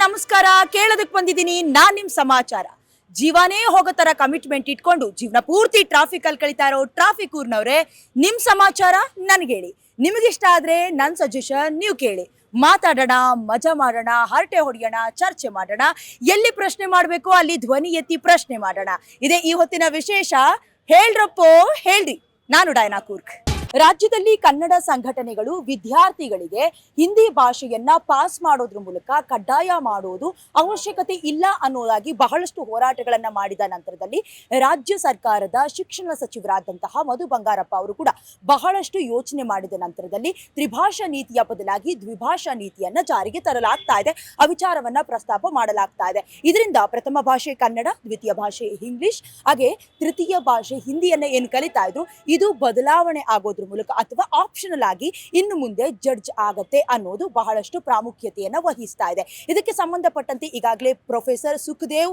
ನಮಸ್ಕಾರ. ಕೇಳೋದಕ್ಕೆ ಬಂದಿದ್ದೀನಿ ನಾನ್ ನಿಮ್ ಸಮಾಚಾರ. ಜೀವನೇ ಹೋಗೋ ತರ ಕಮಿಟ್ಮೆಂಟ್ ಇಟ್ಕೊಂಡು ಜೀವನ ಪೂರ್ತಿ ಟ್ರಾಫಿಕ್ ಅಲ್ಲಿ ಕಳೀತಾ ಇರೋ ಟ್ರಾಫಿಕ್ ಊರ್ನವ್ರೆ, ನಿಮ್ ಸಮಾಚಾರ ನನ್ಗೆ ಹೇಳಿ. ನಿಮಗಿಷ್ಟ ಆದ್ರೆ ನನ್ ಸಜೆಷನ್ ನೀವು ಕೇಳಿ. ಮಾತಾಡೋಣ, ಮಜಾ ಮಾಡೋಣ, ಹರಟೆ ಹೊಡೆಯೋಣ, ಚರ್ಚೆ ಮಾಡೋಣ. ಎಲ್ಲಿ ಪ್ರಶ್ನೆ ಮಾಡ್ಬೇಕು ಅಲ್ಲಿ ಧ್ವನಿ ಎತ್ತಿ ಪ್ರಶ್ನೆ ಮಾಡೋಣ. ಇದೇ ಈ ಹೊತ್ತಿನ ವಿಶೇಷ. ಹೇಳ್ರಪ್ಪೋ ಹೇಳ್ರಿ. ನಾನು ಡೈನಾ ಕೂರ್ಕ್. ರಾಜ್ಯದಲ್ಲಿ ಕನ್ನಡ ಸಂಘಟನೆಗಳು ವಿದ್ಯಾರ್ಥಿಗಳಿಗೆ ಹಿಂದಿ ಭಾಷೆಯನ್ನ ಪಾಸ್ ಮಾಡೋದ್ರ ಮೂಲಕ ಕಡ್ಡಾಯ ಮಾಡುವುದು ಅವಶ್ಯಕತೆ ಇಲ್ಲ ಅನ್ನೋದಾಗಿ ಬಹಳಷ್ಟು ಹೋರಾಟಗಳನ್ನ ಮಾಡಿದ ನಂತರದಲ್ಲಿ ರಾಜ್ಯ ಸರ್ಕಾರದ ಶಿಕ್ಷಣ ಸಚಿವರಾದಂತಹ ಮಧು ಬಂಗಾರಪ್ಪ ಅವರು ಕೂಡ ಬಹಳಷ್ಟು ಯೋಚನೆ ಮಾಡಿದ ನಂತರದಲ್ಲಿ ತ್ರಿಭಾಷಾ ನೀತಿಯ ಬದಲಾಗಿ ದ್ವಿಭಾಷಾ ನೀತಿಯನ್ನ ಜಾರಿಗೆ ತರಲಾಗ್ತಾ ಇದೆ. ಆ ವಿಚಾರವನ್ನ ಪ್ರಸ್ತಾಪ ಮಾಡಲಾಗ್ತಾ ಇದೆ. ಇದರಿಂದ ಪ್ರಥಮ ಭಾಷೆ ಕನ್ನಡ, ದ್ವಿತೀಯ ಭಾಷೆ ಇಂಗ್ಲಿಷ್, ಹಾಗೆ ತೃತೀಯ ಭಾಷೆ ಹಿಂದಿಯನ್ನ ಏನು ಕಲಿತಾ ಇದ್ರು ಇದು ಬದಲಾವಣೆ ಆಗೋದ್ರ ಮೂಲಕ ಅಥವಾ ಆಪ್ಷನಲ್ ಆಗಿ ಇನ್ನು ಮುಂದೆ ಜಡ್ಜ್ ಆಗತ್ತೆ ಅನ್ನೋದು ಬಹಳಷ್ಟು ಪ್ರಾಮುಖ್ಯತೆಯನ್ನ ವಹಿಸ್ತಾ ಇದೆ. ಇದಕ್ಕೆ ಸಂಬಂಧಪಟ್ಟಂತೆ ಈಗಾಗಲೇ ಪ್ರೊಫೆಸರ್ ಸುಖದೇವ್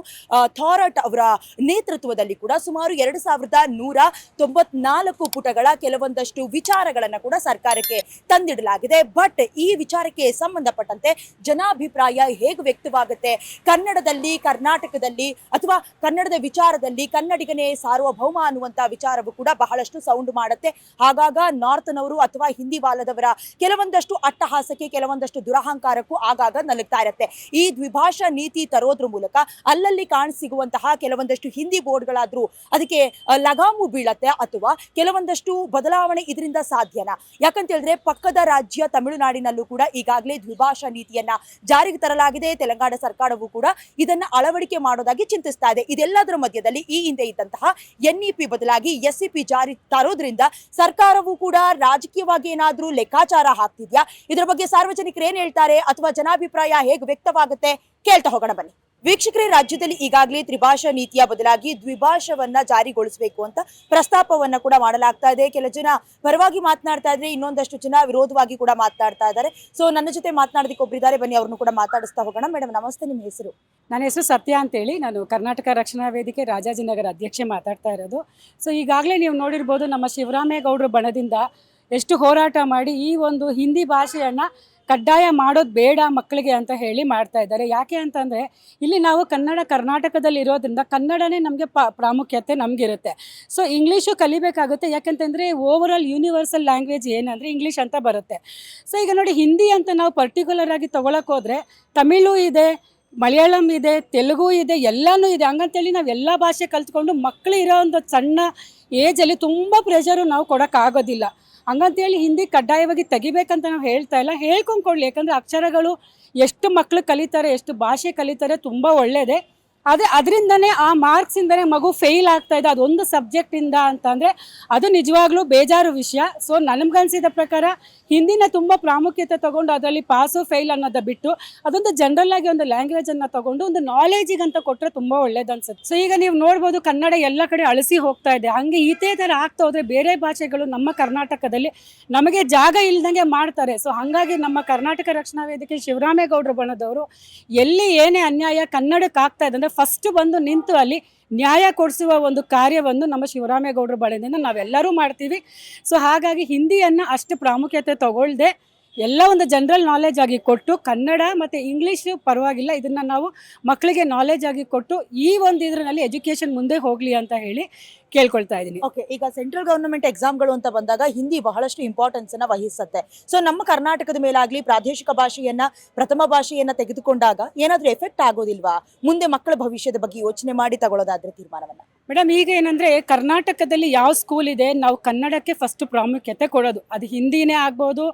ಥಾರಟ್ ಅವರ ನೇತೃತ್ವದಲ್ಲಿ ಕೂಡ ಸುಮಾರು 2194 ಪುಟಗಳ ಕೆಲವೊಂದಷ್ಟು ವಿಚಾರಗಳನ್ನ ಕೂಡ ಸರ್ಕಾರಕ್ಕೆ ತಂದಿಡಲಾಗಿದೆ. ಬಟ್ ಈ ವಿಚಾರಕ್ಕೆ ಸಂಬಂಧಪಟ್ಟಂತೆ ಜನಾಭಿಪ್ರಾಯ ಹೇಗೆ ವ್ಯಕ್ತವಾಗುತ್ತೆ, ಕನ್ನಡದಲ್ಲಿ, ಕರ್ನಾಟಕದಲ್ಲಿ ಅಥವಾ ಕನ್ನಡದ ವಿಚಾರದಲ್ಲಿ ಕನ್ನಡಿಗನೇ ಸಾರ್ವಭೌಮ ಅನ್ನುವಂತ ವಿಚಾರವು ಕೂಡ ಬಹಳಷ್ಟು ಸೌಂಡ್ ಮಾಡುತ್ತೆ. ಹಾಗಾಗ ನಾರ್ತ್ನವರು ಅಥವಾ ಹಿಂದಿ ಬಾಲದವರ ಕೆಲವೊಂದಷ್ಟು ಅಟ್ಟಹಾಸಕ್ಕೆ, ಕೆಲವೊಂದಷ್ಟು ದುರಹಂಕಾರಕ್ಕೂ ಆಗಾಗ ನಲುಗ್ತಾ ಇರುತ್ತೆ. ಈ ದ್ವಿಭಾಷಾ ನೀತಿ ತರೋದ್ರ ಮೂಲಕ ಅಲ್ಲಲ್ಲಿ ಕಾಣಸಿಗುವಂತಹ ಕೆಲವೊಂದಷ್ಟು ಹಿಂದಿ ಬೋರ್ಡ್ಗಳಾದ್ರೂ ಅದಕ್ಕೆ ಲಗಾಮು ಬೀಳತ್ತೆ ಅಥವಾ ಕೆಲವೊಂದಷ್ಟು ಬದಲಾವಣೆ ಇದರಿಂದ ಸಾಧ್ಯನಾ? ಯಾಕಂತ ಹೇಳಿದ್ರೆ ಪಕ್ಕದ ರಾಜ್ಯ ತಮಿಳುನಾಡಿನಲ್ಲೂ ಕೂಡ ಈಗಾಗಲೇ ದ್ವಿಭಾಷಾ ನೀತಿಯನ್ನ ಜಾರಿಗೆ ತರಲಾಗಿದೆ. ತೆಲಂಗಾಣ ಸರ್ಕಾರವು ಕೂಡ ಇದನ್ನ ಅಳವಡಿಕೆ ಮಾಡೋದಾಗಿ ಚಿಂತಿಸ್ತಾ ಇದೆ. ಇದೆಲ್ಲದರ ಮಧ್ಯದಲ್ಲಿ ಈ ಹಿಂದೆ ಇದ್ದಂತಹ NEP ಬದಲಾಗಿ SEP ಜಾರಿ ತರೋದ್ರಿಂದ ಸರ್ಕಾರವು ಕೂಡ ರಾಜಕೀಯವಾಗಿ ಏನಾದ್ರೂ ಲೆಕ್ಕಾಚಾರ ಹಾಕ್ತಿದ್ಯಾ? ಇದರ ಬಗ್ಗೆ ಸಾರ್ವಜನಿಕರು ಏನ್ ಹೇಳ್ತಾರೆ ಅಥವಾ ಜನಾಭಿಪ್ರಾಯ ಹೇಗೆ ವ್ಯಕ್ತವಾಗುತ್ತೆ ಕೇಳ್ತಾ ಹೋಗೋಣ ಬನ್ನಿ. ವೀಕ್ಷಕರೇ, ರಾಜ್ಯದಲ್ಲಿ ಈಗಾಗಲೇ ತ್ರಿಭಾಷಾ ನೀತಿಯ ಬದಲಾಗಿ ದ್ವಿಭಾಷವನ್ನ ಜಾರಿಗೊಳಿಸಬೇಕು ಅಂತ ಪ್ರಸ್ತಾಪವನ್ನ ಕೂಡ ಮಾಡಲಾಗ್ತಾ ಇದೆ. ಕೆಲ ಜನ ಪರವಾಗಿ ಮಾತನಾಡ್ತಾ ಇದ್ರೆ, ಇನ್ನೊಂದಷ್ಟು ಜನ ವಿರೋಧವಾಗಿ ಕೂಡ ಮಾತನಾಡ್ತಾ ಇದ್ದಾರೆ. ಸೊ ನನ್ನ ಜೊತೆ ಮಾತನಾಡೋದಕ್ಕೆ ಒಬ್ಬರಿದ್ದಾರೆ, ಬನ್ನಿ ಅವ್ರನ್ನು ಕೂಡ ಮಾತಾಡಿಸ್ತಾ ಹೋಗೋಣ. ಮೇಡಮ್ ನಮಸ್ತೆ, ನಿಮ್ಮ ಹೆಸರು? ನನ್ನ ಹೆಸರು ಸತ್ಯ ಅಂತೇಳಿ, ನಾನು ಕರ್ನಾಟಕ ರಕ್ಷಣಾ ವೇದಿಕೆ ರಾಜಾಜಿನಗರ ಅಧ್ಯಕ್ಷೆ ಮಾತಾಡ್ತಾ ಇರೋದು. ಸೊ ಈಗಾಗಲೇ ನೀವು ನೋಡಿರ್ಬೋದು, ನಮ್ಮ ಶಿವರಾಮೇಗೌಡರ ಬಣದಿಂದ ಎಷ್ಟು ಹೋರಾಟ ಮಾಡಿ ಈ ಒಂದು ಹಿಂದಿ ಭಾಷೆಯನ್ನು ಕಡ್ಡಾಯ ಮಾಡೋದು ಬೇಡ ಮಕ್ಕಳಿಗೆ ಅಂತ ಹೇಳಿ ಮಾಡ್ತಾ ಇದ್ದಾರೆ. ಯಾಕೆ ಅಂತಂದರೆ ಇಲ್ಲಿ ನಾವು ಕರ್ನಾಟಕದಲ್ಲಿ ಇರೋದ್ರಿಂದ ಕನ್ನಡನೇ ನಮಗೆ ಪ್ರಾಮುಖ್ಯತೆ ನಮಗಿರುತ್ತೆ. ಸೊ ಇಂಗ್ಲೀಷು ಕಲಿಬೇಕಾಗುತ್ತೆ. ಯಾಕಂತಂದರೆ ಓವರಾಲ್ ಯೂನಿವರ್ಸಲ್ ಲ್ಯಾಂಗ್ವೇಜ್ ಏನಂದರೆ ಇಂಗ್ಲೀಷ್ ಅಂತ ಬರುತ್ತೆ. ಸೊ ಈಗ ನೋಡಿ, ಹಿಂದಿ ಅಂತ ನಾವು ಪರ್ಟಿಕ್ಯುಲರ್ ಆಗಿ ತೊಗೊಳಕ್ಕೆ ಹೋದರೆ ತಮಿಳು ಇದೆ, ಮಲಯಾಳಂ ಇದೆ, ತೆಲುಗು ಇದೆ, ಎಲ್ಲನೂ ಇದೆ. ಹಂಗಂತೇಳಿ ನಾವು ಎಲ್ಲ ಭಾಷೆ ಕಲ್ತ್ಕೊಂಡು ಮಕ್ಕಳು ಇರೋ ಒಂದು ಸಣ್ಣ ಏಜಲ್ಲಿ ತುಂಬ ಪ್ರೆಷರು ನಾವು ಕೊಡೋಕ್ಕಾಗೋದಿಲ್ಲ. ಹಂಗಂತೇಳಿ ಹಿಂದಿ ಕಡ್ಡಾಯವಾಗಿ ತೆಗಿಬೇಕಂತ ನಾವು ಹೇಳ್ತಾ ಇಲ್ಲ, ಹೇಳ್ಕೊಂಡ್ಕೊಳ್ಳಿ. ಯಾಕಂದರೆ ಅಕ್ಷರಗಳು ಎಷ್ಟು ಮಕ್ಕಳು ಕಲಿತಾರೆ, ಎಷ್ಟು ಭಾಷೆ ಕಲಿತಾರೆ, ತುಂಬ ಒಳ್ಳೆಯದೇ. ಆದರೆ ಅದರಿಂದನೇ ಆ ಮಾರ್ಕ್ಸಿಂದನೇ ಮಗು ಫೇಲ್ ಆಗ್ತಾ ಇದೆ ಅದೊಂದು ಸಬ್ಜೆಕ್ಟಿಂದ ಅಂತಂದರೆ ಅದು ನಿಜವಾಗ್ಲೂ ಬೇಜಾರು ವಿಷಯ. ಸೊ ನನಗನ್ಸಿದ ಪ್ರಕಾರ ಹಿಂದಿನ ತುಂಬ ಪ್ರಾಮುಖ್ಯತೆ ತೊಗೊಂಡು ಅದರಲ್ಲಿ ಪಾಸು ಫೇಲ್ ಅನ್ನೋದು ಬಿಟ್ಟು ಅದೊಂದು ಜನರಲ್ ಆಗಿ ಒಂದು ಲ್ಯಾಂಗ್ವೇಜನ್ನು ತೊಗೊಂಡು ಒಂದು ನಾಲೆಜಿಗಂತ ಕೊಟ್ಟರೆ ತುಂಬ ಒಳ್ಳೇದು ಅನ್ಸುತ್ತೆ. ಸೊ ಈಗ ನೀವು ನೋಡ್ಬೋದು, ಕನ್ನಡ ಎಲ್ಲ ಕಡೆ ಅಳಿಸಿ ಹೋಗ್ತಾ ಇದೆ. ಹಾಗೆ ಇದೇ ಥರ ಆಗ್ತಾ ಹೋದರೆ ಬೇರೆ ಭಾಷೆಗಳು ನಮ್ಮ ಕರ್ನಾಟಕದಲ್ಲಿ ನಮಗೆ ಜಾಗ ಇಲ್ದಂಗೆ ಮಾಡ್ತಾರೆ. ಸೊ ಹಾಗಾಗಿ ನಮ್ಮ ಕರ್ನಾಟಕ ರಕ್ಷಣಾ ವೇದಿಕೆ ಶಿವರಾಮೇಗೌಡರ ಬಣದವರು ಎಲ್ಲಿ ಏನೇ ಅನ್ಯಾಯ ಕನ್ನಡಕ್ಕೆ ಆಗ್ತಾ ಇದೆ ಅಂದರೆ ಫಸ್ಟ್ ಬಂದು ನಿಂತು ಅಲ್ಲಿ ನ್ಯಾಯ ಕೊಡಿಸುವ ಒಂದು ಕಾರ್ಯವನ್ನು ನಮ್ಮ ಶಿವರಾಮೇಗೌಡರ ಬಣದಿಂದ ನಾವೆಲ್ಲರೂ ಮಾಡ್ತೀವಿ. ಸೊ ಹಾಗಾಗಿ ಹಿಂದಿಯನ್ನು ಅಷ್ಟು ಪ್ರಾಮುಖ್ಯತೆ ತಗೊಳ್ಳದೆ ಎಲ್ಲ ಒಂದು ಜನರಲ್ ನಾಲೆಜ್ ಆಗಿ ಕೊಟ್ಟು, ಕನ್ನಡ ಮತ್ತು ಇಂಗ್ಲೀಷು ಪರವಾಗಿಲ್ಲ, ಇದನ್ನು ನಾವು ಮಕ್ಕಳಿಗೆ ನಾಲೆಜ್ ಆಗಿ ಕೊಟ್ಟು ಈ ಒಂದು ಇದರಲ್ಲಿ ಎಜುಕೇಷನ್ ಮುಂದೆ ಹೋಗಲಿ ಅಂತ ಹೇಳಿ ಕೇಳ್ಕೊಳ್ತಾ ಇದ್ದೀನಿ. ಓಕೆ, ಈಗ ಸೆಂಟ್ರಲ್ ಗವರ್ನಮೆಂಟ್ ಎಕ್ಸಾಮ್ಗಳು ಅಂತ ಬಂದಾಗ ಹಿಂದಿ ಬಹಳಷ್ಟು ಇಂಪಾರ್ಟೆನ್ಸ್ ಅನ್ನ ವಹಿಸುತ್ತೆ. ಸೊ ನಮ್ಮ ಕರ್ನಾಟಕದ ಮೇಲಾಗ್ಲಿ ಪ್ರಾದೇಶಿಕ ಭಾಷೆಯನ್ನ, ಪ್ರಥಮ ಭಾಷೆಯನ್ನ ತೆಗೆದುಕೊಂಡಾಗ ಏನಾದ್ರೂ ಎಫೆಕ್ಟ್ ಆಗೋದಿಲ್ವಾ? ಮುಂದೆ ಮಕ್ಕಳ ಭವಿಷ್ಯದ ಬಗ್ಗೆ ಯೋಚನೆ ಮಾಡಿ ತಗೊಳ್ಳೋದಾದ್ರೆ ತೀರ್ಮಾನವನ್ನ? ಮೇಡಮ್, ಈಗ ಏನಂದರೆ ಕರ್ನಾಟಕದಲ್ಲಿ ಯಾವ ಸ್ಕೂಲ್ ಇದೆ, ನಾವು ಕನ್ನಡಕ್ಕೆ ಫಸ್ಟ್ ಪ್ರಾಮುಖ್ಯತೆ ಕೊಡೋದು. ಅದು ಹಿಂದಿನೇ ಆಗ್ಬೋದು,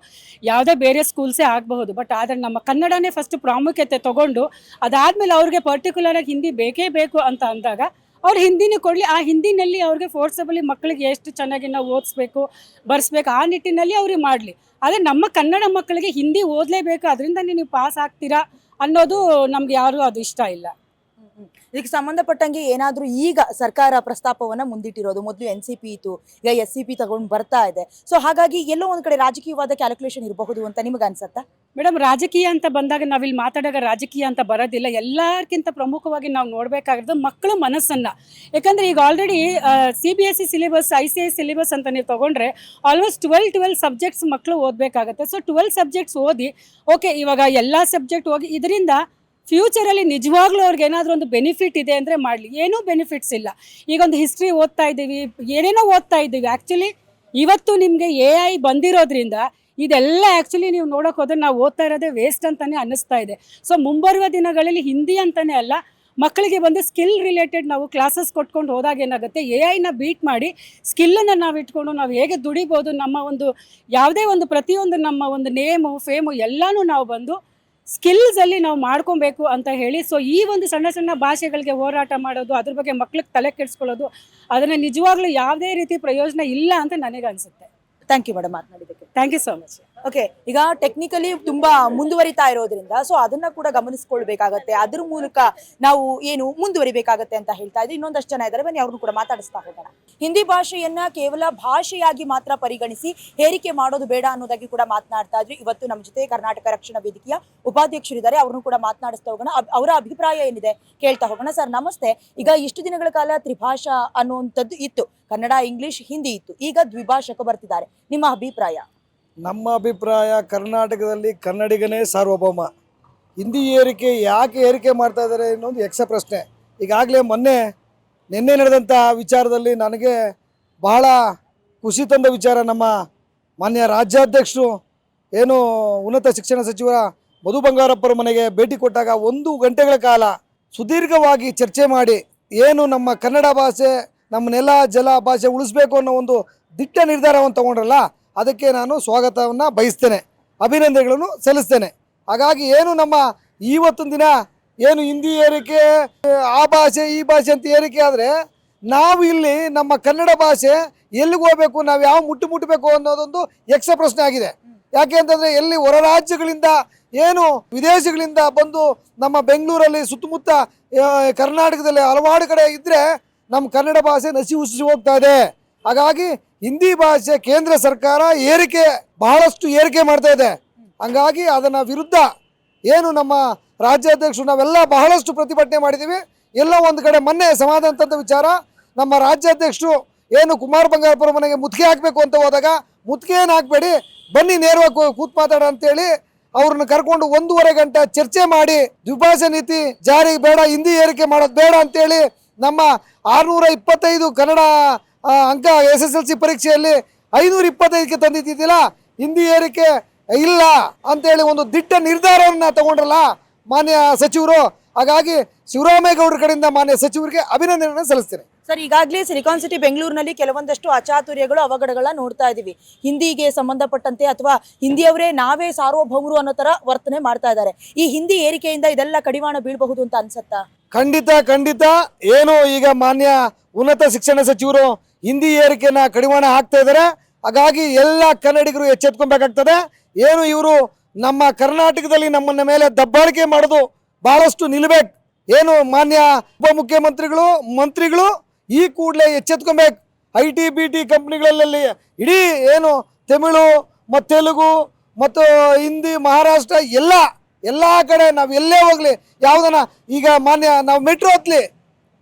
ಯಾವುದೇ ಬೇರೆ ಸ್ಕೂಲ್ಸೇ ಆಗಬಹುದು. ಬಟ್ ಆದರೆ ನಮ್ಮ ಕನ್ನಡನೇ ಫಸ್ಟ್ ಪ್ರಾಮುಖ್ಯತೆ ತೊಗೊಂಡು ಅದಾದಮೇಲೆ ಅವ್ರಿಗೆ ಪರ್ಟಿಕ್ಯುಲರಾಗಿ ಹಿಂದಿ ಬೇಕೇ ಬೇಕು ಅಂತ ಅಂದಾಗ ಅವ್ರು ಹಿಂದಿನೂ ಕೊಡಲಿ. ಆ ಹಿಂದಿನಲ್ಲಿ ಅವ್ರಿಗೆ ಫೋರ್ಸಬಲಿ ಮಕ್ಕಳಿಗೆ ಎಷ್ಟು ಚೆನ್ನಾಗಿ ನಾವು ಓದಿಸ್ಬೇಕು, ಬರ್ಸ್ಬೇಕು, ಆ ನಿಟ್ಟಿನಲ್ಲಿ ಅವ್ರಿಗೆ ಮಾಡಲಿ. ಆದರೆ ನಮ್ಮ ಕನ್ನಡ ಮಕ್ಕಳಿಗೆ ಹಿಂದಿ ಓದಲೇಬೇಕು, ಅದರಿಂದ ನೀವು ಪಾಸ್ ಆಗ್ತೀರಾ ಅನ್ನೋದು ನಮ್ಗೆ ಯಾರೂ ಅದು ಇಷ್ಟ ಇಲ್ಲ. ಇದಕ್ಕೆ ಸಂಬಂಧಪಟ್ಟಂಗೆ ಏನಾದರೂ ಈಗ ಸರ್ಕಾರ ಪ್ರಸ್ತಾಪವನ್ನ ಮುಂದಿಟ್ಟಿರೋದು? ಮೊದಲು NCP ಇತ್ತು, ಈಗ SCP ತಗೊಂಡು ಬರ್ತಾ ಇದೆ. ಸೊ ಹಾಗಾಗಿ ಎಲ್ಲೋ ಒಂದ್ ಕಡೆ ರಾಜಕೀಯವಾದ ಕ್ಯಾಲ್ಕುಲೇಷನ್ ಇರಬಹುದು ಅಂತ ನಿಮಗೆ ಅನ್ಸುತ್ತಾ? ಮೇಡಮ್, ರಾಜಕೀಯ ಅಂತ ಬಂದಾಗ ನಾವಿಲ್ಲಿ ಮಾತಾಡೋಕೆ ರಾಜಕೀಯ ಅಂತ ಬರೋದಿಲ್ಲ. ಎಲ್ಲಕ್ಕಿಂತ ಪ್ರಮುಖವಾಗಿ ನಾವು ನೋಡಬೇಕಾಗಿರೋದು ಮಕ್ಕಳ ಮನಸ್ಸನ್ನು. ಯಾಕಂದರೆ ಈಗ already CBSE syllabus, ICI syllabus ಅಂತ ನೀವು ತೊಗೊಂಡ್ರೆ ಆಲ್ಮೋಸ್ಟ್ 12 ಸಬ್ಜೆಕ್ಟ್ಸ್ ಮಕ್ಕಳು ಓದಬೇಕಾಗತ್ತೆ. ಸೊ 12 ಸಬ್ಜೆಕ್ಟ್ಸ್ ಓದಿ ಓಕೆ, ಇವಾಗ ಎಲ್ಲ ಸಬ್ಜೆಕ್ಟ್ ಹೋಗಿ ಇದರಿಂದ ಫ್ಯೂಚರಲ್ಲಿ ನಿಜವಾಗ್ಲೂ ಅವ್ರಿಗೆ ಏನಾದರೂ ಒಂದು ಬೆನಿಫಿಟ್ ಇದೆ ಅಂದರೆ ಮಾಡಲಿ. ಏನೂ ಬೆನಿಫಿಟ್ಸ್ ಇಲ್ಲ. ಈಗ ಒಂದು ಹಿಸ್ಟ್ರಿ ಓದ್ತಾ ಇದ್ದೀವಿ, ಏನೇನೋ ಓದ್ತಾ ಇದ್ದೀವಿ. ಆ್ಯಕ್ಚುಲಿ ಇವತ್ತು ನಿಮಗೆ AI ಬಂದಿರೋದ್ರಿಂದ ಇದೆಲ್ಲ ಆ್ಯಕ್ಚುಲಿ ನೀವು ನೋಡೋಕೆ ಹೋದ್ರೆ ನಾವು ಓದ್ತಾ ಇರೋದೇ ವೇಸ್ಟ್ ಅಂತಲೇ ಅನ್ನಿಸ್ತಾ ಇದೆ. ಸೊ ಮುಂಬರುವ ದಿನಗಳಲ್ಲಿ ಹಿಂದಿ ಅಂತಲೇ ಅಲ್ಲ, ಮಕ್ಕಳಿಗೆ ಬಂದು ಸ್ಕಿಲ್ ರಿಲೇಟೆಡ್ ನಾವು ಕ್ಲಾಸಸ್ ಕೊಟ್ಕೊಂಡು ಹೋದಾಗ ಏನಾಗುತ್ತೆ, AI ಬೀಟ್ ಮಾಡಿ ಸ್ಕಿಲ್ಲನ್ನು ನಾವು ಇಟ್ಕೊಂಡು ನಾವು ಹೇಗೆ ದುಡಿಬೋದು, ನಮ್ಮ ಒಂದು ಯಾವುದೇ ಒಂದು ಪ್ರತಿಯೊಂದು ನಮ್ಮ ಒಂದು ನೇಮು ಫೇಮು ಎಲ್ಲನೂ ನಾವು ಬಂದು ಸ್ಕಿಲ್ಸಲ್ಲಿ ನಾವು ಮಾಡ್ಕೊಬೇಕು ಅಂತ ಹೇಳಿ. ಸೊ ಈ ಒಂದು ಸಣ್ಣ ಸಣ್ಣ ಭಾಷೆಗಳಿಗೆ ಹೋರಾಟ ಮಾಡೋದು, ಅದ್ರ ಬಗ್ಗೆ ಮಕ್ಳಿಗೆ ತಲೆ ಕೆಡಿಸ್ಕೊಳ್ಳೋದು, ಅದನ್ನು ನಿಜವಾಗ್ಲೂ ಯಾವುದೇ ರೀತಿ ಪ್ರಯೋಜನ ಇಲ್ಲ ಅಂತ ನನಗೆ ಅನಿಸುತ್ತೆ. ಥ್ಯಾಂಕ್ ಯು ಮೇಡಮ್ ಮಾತನಾಡಿದ್ದಕ್ಕೆ. Thank you so much. Okay, ಈಗ ಟೆಕ್ನಿಕಲಿ ತುಂಬಾ ಮುಂದುವರಿತಾ ಇರೋದ್ರಿಂದ ಸೊ ಅದನ್ನ ಕೂಡ ಗಮನಿಸ್ಕೊಳ್ಬೇಕಾಗತ್ತೆ, ಅದ್ರ ಮೂಲಕ ನಾವು ಏನು ಮುಂದುವರಿಬೇಕಾಗತ್ತೆ ಅಂತ ಹೇಳ್ತಾ ಇದ್ವಿ. ಇನ್ನೊಂದಷ್ಟು ಜನ ಇದ್ದಾರೆ, ಬನ್ನಿ ಅವ್ರನ್ನು ಕೂಡ ಮಾತಾಡಿಸ್ತಾ ಹೋಗೋಣ. ಹಿಂದಿ ಭಾಷೆಯನ್ನ ಕೇವಲ ಭಾಷೆಯಾಗಿ ಮಾತ್ರ ಪರಿಗಣಿಸಿ ಹೇರಿಕೆ ಮಾಡೋದು ಬೇಡ ಅನ್ನೋದಾಗಿ ಕೂಡ ಮಾತನಾಡ್ತಾ ಇದ್ವಿ. ಇವತ್ತು ನಮ್ಮ ಜೊತೆ ಕರ್ನಾಟಕ ರಕ್ಷಣಾ ವೇದಿಕೆಯ ಉಪಾಧ್ಯಕ್ಷರಿದ್ದಾರೆ, ಅವ್ರನ್ನು ಕೂಡ ಮಾತನಾಡಿಸ್ತಾ ಹೋಗೋಣ, ಅವರ ಅಭಿಪ್ರಾಯ ಏನಿದೆ ಕೇಳ್ತಾ ಹೋಗೋಣ. ಸರ್ ನಮಸ್ತೆ. ಈಗ ಇಷ್ಟು ದಿನಗಳ ಕಾಲ ತ್ರಿಭಾಷಾ ಅನ್ನುವಂಥದ್ದು ಇತ್ತು, ಕನ್ನಡ ಇಂಗ್ಲಿಷ್ ಹಿಂದಿ ಇತ್ತು, ಈಗ ದ್ವಿಭಾಷಕ ಬರ್ತಿದ್ದಾರೆ, ನಿಮ್ಮ ಅಭಿಪ್ರಾಯ? ನಮ್ಮ ಅಭಿಪ್ರಾಯ, ಕರ್ನಾಟಕದಲ್ಲಿ ಕನ್ನಡಿಗನೇ ಸಾರ್ವಭೌಮ. ಹಿಂದಿ ಯಾಕೆ ಏರಿಕೆ ಮಾಡ್ತಾ ಇದ್ದಾರೆ ಅನ್ನೋದು ಯಕ್ಷ ಪ್ರಶ್ನೆ. ಈಗಾಗಲೇ ನಿನ್ನೆ ನಡೆದಂಥ ವಿಚಾರದಲ್ಲಿ ನನಗೆ ಬಹಳ ಖುಷಿ ತಂದ ವಿಚಾರ, ನಮ್ಮ ಮಾನ್ಯ ರಾಜ್ಯಾಧ್ಯಕ್ಷರು ಏನು ಉನ್ನತ ಶಿಕ್ಷಣ ಸಚಿವ ಮಧು ಬಂಗಾರಪ್ಪರ ಮನೆಗೆ ಭೇಟಿ ಕೊಟ್ಟಾಗ 1 ಗಂಟೆಗಳ ಕಾಲ ಸುದೀರ್ಘವಾಗಿ ಚರ್ಚೆ ಮಾಡಿ ಏನು ನಮ್ಮ ಕನ್ನಡ ಭಾಷೆ, ನಮ್ಮ ನೆಲ ಜಲ ಭಾಷೆ ಉಳಿಸ್ಬೇಕು ಅನ್ನೋ ಒಂದು ದಿಟ್ಟ ನಿರ್ಧಾರವನ್ನು ತಗೊಂಡ್ರಲ್ಲ, ಅದಕ್ಕೆ ನಾನು ಸ್ವಾಗತವನ್ನು ಬಯಸ್ತೇನೆ, ಅಭಿನಂದನೆಗಳನ್ನು ಸಲ್ಲಿಸ್ತೇನೆ. ಹಾಗಾಗಿ ಏನು ನಮ್ಮ ಇವತ್ತಿನ ದಿನ ಏನು ಹಿಂದಿ ಏರಿಕೆ, ಆ ಭಾಷೆ ಈ ಭಾಷೆ ಅಂತ ಏರಿಕೆ ಆದರೆ, ನಾವು ಇಲ್ಲಿ ನಮ್ಮ ಕನ್ನಡ ಭಾಷೆ ಎಲ್ಲಿಗೆ ಹೋಗ್ಬೇಕು, ನಾವು ಯಾವ ಮುಟ್ಟಬೇಕು ಅನ್ನೋದೊಂದು ಯಕ್ಷ ಪ್ರಶ್ನೆ ಆಗಿದೆ. ಯಾಕೆ ಅಂತಂದರೆ ಎಲ್ಲಿ ಹೊರ ರಾಜ್ಯಗಳಿಂದ ಏನು ವಿದೇಶಗಳಿಂದ ಬಂದು ನಮ್ಮ ಬೆಂಗಳೂರಲ್ಲಿ ಸುತ್ತಮುತ್ತ ಕರ್ನಾಟಕದಲ್ಲಿ ಹಲವಾರು ಕಡೆ ಇದ್ದರೆ ನಮ್ಮ ಕನ್ನಡ ಭಾಷೆ ನಸಿ ಹೋಗ್ತಾ ಇದೆ. ಹಾಗಾಗಿ ಹಿಂದಿ ಭಾಷೆ ಕೇಂದ್ರ ಸರ್ಕಾರ ಬಹಳಷ್ಟು ಏರಿಕೆ ಮಾಡ್ತಾ ಇದೆ. ಹಂಗಾಗಿ ಅದನ್ನ ವಿರುದ್ಧ ಏನು ನಮ್ಮ ರಾಜ್ಯಾಧ್ಯಕ್ಷರು ನಾವೆಲ್ಲ ಬಹಳಷ್ಟು ಪ್ರತಿಭಟನೆ ಮಾಡಿದ್ದೀವಿ. ಎಲ್ಲೋ ಒಂದು ಕಡೆ ಮೊನ್ನೆ ಸಮಾಧಾನ ತಂದ ವಿಚಾರ, ನಮ್ಮ ರಾಜ್ಯಾಧ್ಯಕ್ಷರು ಏನು ಕುಮಾರ್ ಬಂಗಾರಪುರ ಮನೆಗೆ ಮುತ್ತಿಗೆ ಹಾಕಬೇಕು ಅಂತ ಹೋದಾಗ, ಮುತ್ತಿಗೆ ಏನು ಹಾಕಬೇಡಿ, ಬನ್ನಿ ನೇರವಾಗಿ ಕೂತ್ ಮಾತಾಡ ಅಂತೇಳಿ ಅವ್ರನ್ನ ಕರ್ಕೊಂಡು 1.5 ಗಂಟೆ ಚರ್ಚೆ ಮಾಡಿ ದ್ವಿಭಾಷಾ ನೀತಿ ಜಾರಿ ಬೇಡ, ಹಿಂದಿ ಏರಿಕೆ ಮಾಡೋದು ಬೇಡ ಅಂತೇಳಿ ನಮ್ಮ 625 ಕನ್ನಡ ಅಂಕ SSLC ಪರೀಕ್ಷೆಯಲ್ಲಿ 525ಕ್ಕೆ ತಂದಿದ್ದಿಲ್ಲ, ಹಿಂದಿ ಏರಿಕೆ ಇಲ್ಲ ಅಂತೇಳಿ ಒಂದು ದಿಟ್ಟ ನಿರ್ಧಾರವನ್ನು ತಗೊಂಡ್ರಲ್ಲ ಮಾನ್ಯ ಸಚಿವರು. ಹಾಗಾಗಿ ಶಿವರಾಮೇಗೌಡರ ಕಡೆಯಿಂದ ಮಾನ್ಯ ಸಚಿವರಿಗೆ ಅಭಿನಂದನೆಯನ್ನು ಸಲ್ಲಿಸ್ತೇನೆ. ಸರ್, ಈಗಾಗಲೇ ಸಿಲಿಕಾನ್ ಸಿಟಿ ಬೆಂಗಳೂರಿನಲ್ಲಿ ಕೆಲವೊಂದಷ್ಟು ಅಚಾತುರ್ಯಗಳು ಅವಘಡಗಳನ್ನ ನೋಡ್ತಾ ಇದೀವಿ. ಹಿಂದಿಗೆ ಸಂಬಂಧಪಟ್ಟಂತೆ ಅಥವಾ ಹಿಂದಿಯವರೇ ನಾವೇ ಸಾರ್ವಭೌಮರು ಅನ್ನೋ ತರ ವರ್ತನೆ ಮಾಡ್ತಾ ಇದ್ದಾರೆ. ಈ ಹಿಂದಿ ಏರಿಕೆಯಿಂದ ಇದೆಲ್ಲ ಕಡಿವಾಣ ಬೀಳಬಹುದು ಅಂತ ಅನ್ಸತ್ತಾ? ಖಂಡಿತ. ಏನು ಈಗ ಮಾನ್ಯ ಉನ್ನತ ಶಿಕ್ಷಣ ಸಚಿವರು ಹಿಂದಿ ಏರಿಕೆನ ಕಡಿವಾಣ ಹಾಕ್ತಾ ಇದ್ದಾರೆ. ಹಾಗಾಗಿ ಎಲ್ಲ ಕನ್ನಡಿಗರು ಎಚ್ಚೆತ್ಕೊಬೇಕಾಗ್ತದೆ. ಏನು ಇವರು ನಮ್ಮ ಕರ್ನಾಟಕದಲ್ಲಿ ನಮ್ಮನ್ನ ಮೇಲೆ ದಬ್ಬಾಳಿಕೆ ಮಾಡೋದು ಬಹಳಷ್ಟು ನಿಲ್ಲಬೇಕು. ಏನು ಮಾನ್ಯ ಮಂತ್ರಿಗಳು ಈ ಕೂಡಲೇ ಎಚ್ಚೆತ್ಕೊಬೇಕು. IT BT ಕಂಪ್ನಿಗಳಲ್ಲಿ ಇಡೀ ಏನು ತಮಿಳು ಮತ್ತು ತೆಲುಗು ಮತ್ತು ಹಿಂದಿ, ಮಹಾರಾಷ್ಟ್ರ ಎಲ್ಲ ಕಡೆ ನಾವು ಎಲ್ಲೇ ಹೋಗ್ಲಿ, ಯಾವುದನ್ನ ಈಗ ಮಾನ್ಯ ನಾವು ಮೆಟ್ರೋ ಹತ್ಲಿ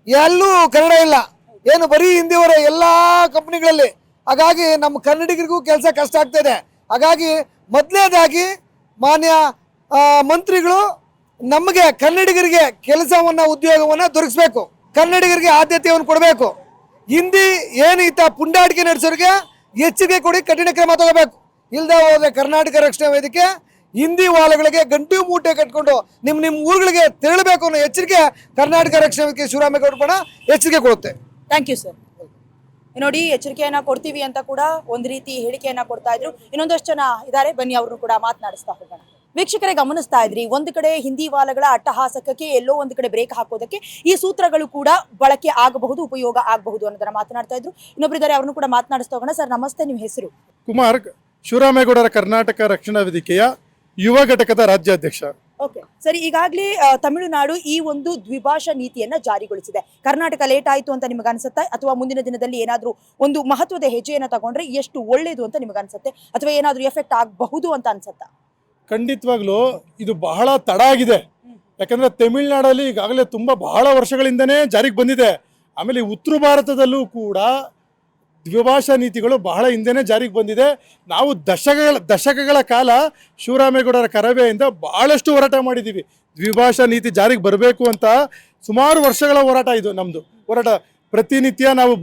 ಎಲ್ಲೂ ಕನ್ನಡ ಇಲ್ಲ, ಏನು ಬರೀ ಹಿಂದಿಯವರೇ ಎಲ್ಲ ಕಂಪ್ನಿಗಳಲ್ಲಿ. ಹಾಗಾಗಿ ನಮ್ಮ ಕನ್ನಡಿಗರಿಗೂ ಕೆಲಸ ಕಷ್ಟ ಆಗ್ತಾ ಇದೆ. ಹಾಗಾಗಿ ಮೊದಲನೇದಾಗಿ ಮಾನ್ಯ ಮಂತ್ರಿಗಳು ನಮಗೆ ಕನ್ನಡಿಗರಿಗೆ ಕೆಲಸವನ್ನು ಉದ್ಯೋಗವನ್ನು ದೊರಕಿಸ್ಬೇಕು, ಕನ್ನಡಿಗರಿಗೆ ಆದ್ಯತೆಯನ್ನು ಕೊಡಬೇಕು. ಹಿಂದಿ ಏನೀತ ಪುಂಡಾಟಿಕೆ ನಡೆಸೋರಿಗೆ ಎಚ್ಚರಿಕೆ ಕೊಡಿ, ಕಠಿಣ ಕ್ರಮ ತಗೋಬೇಕು. ಇಲ್ಲದೆ ಹೋದರೆ ಕರ್ನಾಟಕ ರಕ್ಷಣಾ ವೇದಿಕೆ ಹಿಂದಿ ವಾಲಗಳಿಗೆ ಗಂಟು ಮೂಟೆ ಕಟ್ಕೊಂಡು ನಿಮ್ಮ ಊರುಗಳಿಗೆ ತೆರಳಬೇಕು ಅನ್ನೋ ಎಚ್ಚರಿಕೆ ಕರ್ನಾಟಕ ರಕ್ಷಣಾ ವೇದಿಕೆ ಶಿವರಾಮೇಗೌಡ ಬಣ ಎಚ್ಚರಿಕೆ ಕೊಡುತ್ತೆ. Thank you sir. ನೋಡಿ, ಎಚ್ಚರಿಕೆಯನ್ನ ಕೊಡ್ತೀವಿ ಅಂತ ಕೂಡ ಒಂದು ರೀತಿ ಹೇಳಿಕೆಯನ್ನ ಕೊಡ್ತಾ ಇದ್ರು. ಇನ್ನೊಂದಷ್ಟು ಜನ ಇದ್ದಾರೆ, ಬನ್ನಿ ಅವ್ರನ್ನು ಕೂಡ ಮಾತನಾಡಿಸ್ತಾ ಹೋಗೋಣ. ವೀಕ್ಷಕರೇ ಗಮನಿಸ್ತಾ ಇದ್ರಿ, ಒಂದು ಕಡೆ ಹಿಂದಿ ವಾಲಗಳ ಅಟ್ಟಹಾಸಕಕ್ಕೆ ಎಲ್ಲೋ ಒಂದು ಕಡೆ ಬ್ರೇಕ್ ಹಾಕೋದಕ್ಕೆ ಈ ಸೂತ್ರಗಳು ಕೂಡ ಬಳಕೆ ಆಗಬಹುದು, ಉಪಯೋಗ ಆಗಬಹುದು ಅನ್ನೋದನ್ನ ಮಾತನಾಡ್ತಾ ಇದ್ರು. ಇನ್ನೊಬ್ಬರಿದ್ದಾರೆ, ಅವ್ರನ್ನು ಕೂಡ ಮಾತನಾಡಿಸ್ತಾ ಹೋಗೋಣ. ಸರ್ ನಮಸ್ತೆ, ನಿಮ್ಮ ಹೆಸರು? ಕುಮಾರ್, ಶಿವರಾಮೇಗೌಡರ ಕರ್ನಾಟಕ ರಕ್ಷಣಾ ವೇದಿಕೆಯ ಯುವ ಘಟಕದ ರಾಜ್ಯಾಧ್ಯಕ್ಷ. ಓಕೆ ಸರಿ, ಈಗಾಗಲೇ ತಮಿಳುನಾಡು ಈ ಒಂದು ದ್ವಿಭಾಷಾ ನೀತಿಯನ್ನ ಜಾರಿಗೊಳಿಸಿದೆ. ಕರ್ನಾಟಕ ಲೇಟ್ ಆಯ್ತು ಅಂತ ನಿಮಗೆ ಅನ್ಸುತ್ತಾ, ಅಥವಾ ಮುಂದಿನ ದಿನದಲ್ಲಿ ಏನಾದ್ರೂ ಒಂದು ಮಹತ್ವದ ಹೆಜ್ಜೆಯನ್ನ ತಗೊಂಡ್ರೆ ಎಷ್ಟು ಒಳ್ಳೇದು ಅಂತ ನಿಮಗೆ ಅನ್ಸುತ್ತೆ, ಅಥವಾ ಏನಾದ್ರೂ ಎಫೆಕ್ಟ್ ಆಗಬಹುದು ಅಂತ ಅನ್ಸುತ್ತಾ? ಖಂಡಿತವಾಗ್ಲೂ ಇದು ಬಹಳ ತಡ ಆಗಿದೆ. ಯಾಕಂದ್ರೆ ತಮಿಳುನಾಡಲ್ಲಿ ಈಗಾಗಲೇ ಬಹಳ ವರ್ಷಗಳಿಂದನೇ ಜಾರಿಗೆ ಬಂದಿದೆ. ಆಮೇಲೆ ಉತ್ತರ ಭಾರತದಲ್ಲೂ ಕೂಡ ದ್ವಿಭಾಷಾ ನೀತಿಗಳು ಬಹಳ ಹಿಂದೆನೇ ಜಾರಿಗೆ ಬಂದಿದೆ. ನಾವು ದಶಕಗಳ ಕಾಲ ಶಿವರಾಮೇಗೌಡರ ಕರವೆಯಿಂದ ಬಹಳಷ್ಟು ಹೋರಾಟ ಮಾಡಿದ್ದೀವಿ. ದ್ವಿಭಾಷಾ ನೀತಿ ಜಾರಿಗೆ ಬರಬೇಕು ಅಂತ ಸುಮಾರು ವರ್ಷಗಳ ಹೋರಾಟ ಇದು ನಮ್ಮದು ಹೋರಾಟ. ಪ್ರತಿನಿತ್ಯ ನಾವು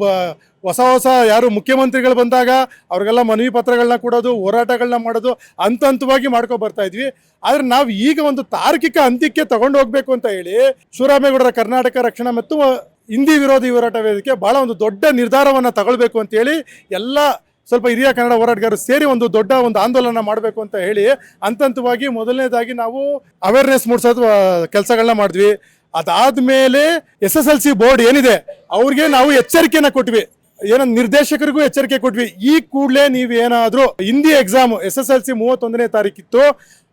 ಹೊಸ ಹೊಸ ಯಾರು ಮುಖ್ಯಮಂತ್ರಿಗಳು ಬಂದಾಗ ಅವ್ರಿಗೆಲ್ಲ ಮನವಿ ಪತ್ರಗಳನ್ನ ಕೊಡೋದು, ಹೋರಾಟಗಳನ್ನ ಮಾಡೋದು ಹಂತವಾಗಿ ಮಾಡ್ಕೊಂಡು ಬರ್ತಾ ಇದ್ವಿ. ಆದರೆ ನಾವು ಈಗ ಒಂದು ತಾರ್ಕಿಕ ಅಂತ್ಯಕ್ಕೆ ತಗೊಂಡು ಹೋಗ್ಬೇಕು ಅಂತ ಹೇಳಿ ಶಿವರಾಮೇಗೌಡರ ಕರ್ನಾಟಕ ರಕ್ಷಣಾ ಮತ್ತು ಹಿಂದಿ ವಿರೋಧಿ ಹೋರಾಟ ವೇದಿಕೆ ಬಹಳ ಒಂದು ದೊಡ್ಡ ನಿರ್ಧಾರವನ್ನು ತಗೊಳ್ಬೇಕು ಅಂತ ಹೇಳಿ ಎಲ್ಲ ಸ್ವಲ್ಪ ಹಿರಿಯ ಕನ್ನಡ ಹೋರಾಟಗಾರರು ಸೇರಿ ಒಂದು ದೊಡ್ಡ ಒಂದು ಆಂದೋಲನ ಮಾಡಬೇಕು ಅಂತ ಹೇಳಿ ಹಂತವಾಗಿ ಮೊದಲನೇದಾಗಿ ನಾವು ಅವೇರ್ನೆಸ್ ಮೂಡಿಸೋದು ಕೆಲಸಗಳನ್ನ ಮಾಡಿದ್ವಿ. ಅದಾದ್ಮೇಲೆ SSLC ಬೋರ್ಡ್ ಏನಿದೆ ಅವ್ರಿಗೆ ನಾವು ಎಚ್ಚರಿಕೆನ ಕೊಟ್ವಿ, ನಿರ್ದೇಶಕರಿಗೂ ಎಚ್ಚರಿಕೆ ಕೊಟ್ವಿ. ಈ ಕೂಡಲೇ ನೀವೇನಾದ್ರೂ ಹಿಂದಿ ಎಕ್ಸಾಮ್ SSLC 31ನೇ ತಾರೀಕಿತ್ತು,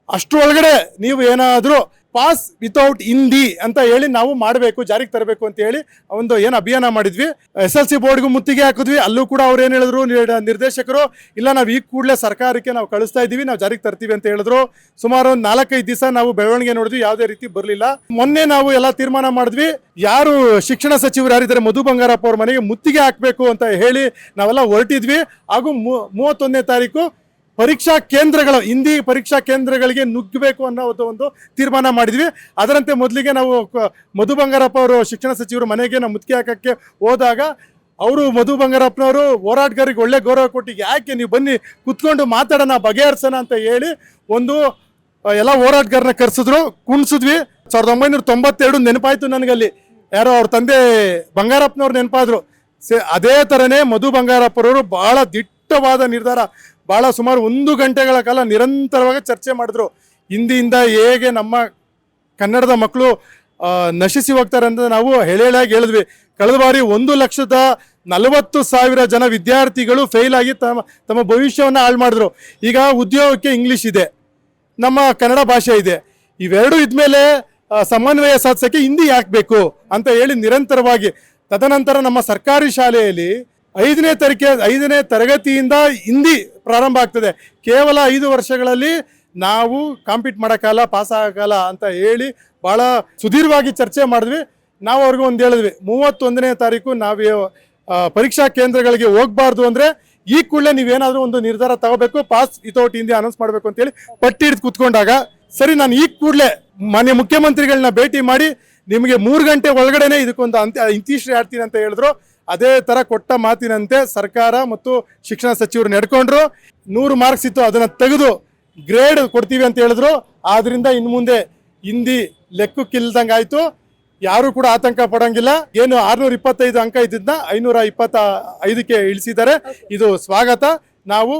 ಅಷ್ಟರೊಳಗಡೆ ನೀವು ಏನಾದ್ರೂ ಪಾಸ್ ವಿತೌಟ್ ಹಿಂದಿ ಅಂತ ಹೇಳಿ ನಾವು ಮಾಡಬೇಕು, ಜಾರಿಗೆ ತರಬೇಕು ಅಂತ ಹೇಳಿ ಒಂದು ಅಭಿಯಾನ ಮಾಡಿದ್ವಿ. SSLC ಬೋರ್ಡ್ಗೂ ಮುತ್ತಿಗೆ ಹಾಕಿದ್ವಿ. ಅಲ್ಲೂ ಕೂಡ ಅವ್ರು ಏನು ಹೇಳಿದ್ರು ನಿರ್ದೇಶಕರು, ಇಲ್ಲ ನಾವು ಈ ಕೂಡಲೇ ಸರ್ಕಾರಕ್ಕೆ ನಾವು ಕಳಿಸ್ತಾ ಇದ್ದೀವಿ, ನಾವು ಜಾರಿಗೆ ತರ್ತೀವಿ ಅಂತ ಹೇಳಿದ್ರು. ಸುಮಾರು 4-5 ದಿವಸ ನಾವು ಬೆಳವಣಿಗೆ ನೋಡಿದ್ವಿ, ಯಾವುದೇ ರೀತಿ ಬರಲಿಲ್ಲ. ಮೊನ್ನೆ ನಾವು ಎಲ್ಲ ತೀರ್ಮಾನ ಮಾಡಿದ್ವಿ, ಯಾರು ಶಿಕ್ಷಣ ಸಚಿವರು ಯಾರಿದ್ದಾರೆ ಮಧು ಬಂಗಾರಪ್ಪ ಅವ್ರ ಮನೆಗೆ ಮುತ್ತಿಗೆ ಹಾಕಬೇಕು ಅಂತ ಹೇಳಿ ನಾವೆಲ್ಲ ಹೊರಟಿದ್ವಿ. ಹಾಗೂ 31ನೇ ತಾರೀಕು ಪರೀಕ್ಷಾ ಕೇಂದ್ರಗಳು, ಹಿಂದಿ ಪರೀಕ್ಷಾ ಕೇಂದ್ರಗಳಿಗೆ ನುಗ್ಗಬೇಕು ಅನ್ನೋ ಒಂದು ತೀರ್ಮಾನ ಮಾಡಿದ್ವಿ. ಅದರಂತೆ ಮೊದಲಿಗೆ ನಾವು ಮಧು ಬಂಗಾರಪ್ಪ ಅವರು ಶಿಕ್ಷಣ ಸಚಿವರು ಮನೆಗೆ ನಾವು ಮುತ್ತಿಗೆ ಹಾಕಕ್ಕೆ ಹೋದಾಗ ಅವರು ಮಧು ಬಂಗಾರಪ್ಪನವರು ಹೋರಾಟಗಾರರಿಗೆ ಒಳ್ಳೆ ಗೌರವ ಕೊಟ್ಟು, ಯಾಕೆ ನೀವು ಬನ್ನಿ ಕುತ್ಕೊಂಡು ಮಾತಾಡೋಣ, ಬಗೆಹರಿಸೋಣ ಅಂತ ಹೇಳಿ ಒಂದು ಎಲ್ಲ ಹೋರಾಟಗಾರನ ಕರೆಸಿದ್ರು, ಕುಣಿಸಿದ್ವಿ. 1992 ನೆನಪಾಯ್ತು ನನಗಲ್ಲಿ. ಯಾರೋ ಅವ್ರ ತಂದೆ ಬಂಗಾರಪ್ಪನವ್ರು ನೆನಪಾದ್ರು. ಅದೇ ಥರನೇ ಮಧು ಬಂಗಾರಪ್ಪರವರು ಬಹಳ ದಿಟ್ಟವಾದ ನಿರ್ಧಾರ, ಭಾಳ ಸುಮಾರು 1 ಗಂಟೆಗಳ ಕಾಲ ನಿರಂತರವಾಗಿ ಚರ್ಚೆ ಮಾಡಿದ್ರು. ಹಿಂದಿಯಿಂದ ಹೇಗೆ ನಮ್ಮ ಕನ್ನಡದ ಮಕ್ಕಳು ನಶಿಸಿ ಹೋಗ್ತಾರೆ ಅಂತ ನಾವು ಹೇಳಾಗಿ ಹೇಳಿದ್ವಿ. ಕಳೆದ ಬಾರಿ 1,40,000 ಜನ ವಿದ್ಯಾರ್ಥಿಗಳು ಫೇಲ್ ಆಗಿ ತಮ್ಮ ಭವಿಷ್ಯವನ್ನು ಹಾಳು ಮಾಡಿದ್ರು. ಈಗ ಉದ್ಯೋಗಕ್ಕೆ ಇಂಗ್ಲೀಷ್ ಇದೆ, ನಮ್ಮ ಕನ್ನಡ ಭಾಷೆ ಇದೆ, ಇವೆರಡೂ ಇದ್ಮೇಲೆ ಸಮನ್ವಯ ಸಾಧಿಸೋಕ್ಕೆ ಹಿಂದಿ ಯಾಕೆ ಬೇಕು ಅಂತ ಹೇಳಿ ನಿರಂತರವಾಗಿ. ತದನಂತರ ನಮ್ಮ ಸರ್ಕಾರಿ ಶಾಲೆಯಲ್ಲಿ 5ನೇ ತರಗತಿಯಿಂದ ಹಿಂದಿ ಪ್ರಾರಂಭ ಆಗ್ತದೆ. ಕೇವಲ 5 ವರ್ಷಗಳಲ್ಲಿ ನಾವು ಕಾಂಪೀಟ್ ಮಾಡೋಕ್ಕಲ್ಲ, ಪಾಸ್ ಆಗೋಕ್ಕಲ್ಲ ಅಂತ ಹೇಳಿ ಭಾಳ ಸುದೀರ್ಘವಾಗಿ ಚರ್ಚೆ ಮಾಡಿದ್ವಿ. ನಾವು ಅವ್ರಿಗೆ ಒಂದು ಹೇಳಿದ್ವಿ, 31ನೇ ತಾರೀಕು ನಾವು ಪರೀಕ್ಷಾ ಕೇಂದ್ರಗಳಿಗೆ ಹೋಗಬಾರ್ದು ಅಂದರೆ ಈ ಕೂಡಲೇ ನೀವೇನಾದರೂ ಒಂದು ನಿರ್ಧಾರ ತಗೋಬೇಕು, ಪಾಸ್ ವಿತೌಟ್ ಹಿಂದಿ ಅನೌನ್ಸ್ ಮಾಡಬೇಕು ಅಂತೇಳಿ ಪಟ್ಟಿ ಹಿಡಿದು ಕೂತ್ಕೊಂಡಾಗ, ಸರಿ ನಾನು ಈ ಕೂಡಲೇ ಮಾನ್ಯ ಮುಖ್ಯಮಂತ್ರಿಗಳನ್ನ ಭೇಟಿ ಮಾಡಿ ನಿಮಗೆ 3 ಗಂಟೆ ಒಳಗಡೆನೆ ಇದಕ್ಕೊಂದು ಇಂತಿಷ್ಟ್ರಿ ಆಡ್ತೀನಿ ಅಂತ ಹೇಳಿದ್ರು. ಅದೇ ಥರ ಕೊಟ್ಟ ಮಾತಿನಂತೆ ಸರ್ಕಾರ ಮತ್ತು ಶಿಕ್ಷಣ ಸಚಿವರು ನಡ್ಕೊಂಡ್ರು. 100 ಮಾರ್ಕ್ಸ್ ಇತ್ತು, ಅದನ್ನು ತೆಗೆದು ಗ್ರೇಡ್ ಕೊಡ್ತೀವಿ ಅಂತ ಹೇಳಿದ್ರು. ಆದ್ರಿಂದ ಇನ್ನು ಮುಂದೆ ಹಿಂದಿ ಲೆಕ್ಕಕ್ಕಿಲ್ದಂಗೆ ಆಯಿತು. ಯಾರು ಕೂಡ ಆತಂಕ ಪಡೋಂಗಿಲ್ಲ. ಏನು 625 ಅಂಕ ಇದ್ದಿದ್ದನ್ನ 525ಕ್ಕೆ ಇಳಿಸಿದ್ದಾರೆ. ಇದು ಸ್ವಾಗತ. ನಾವು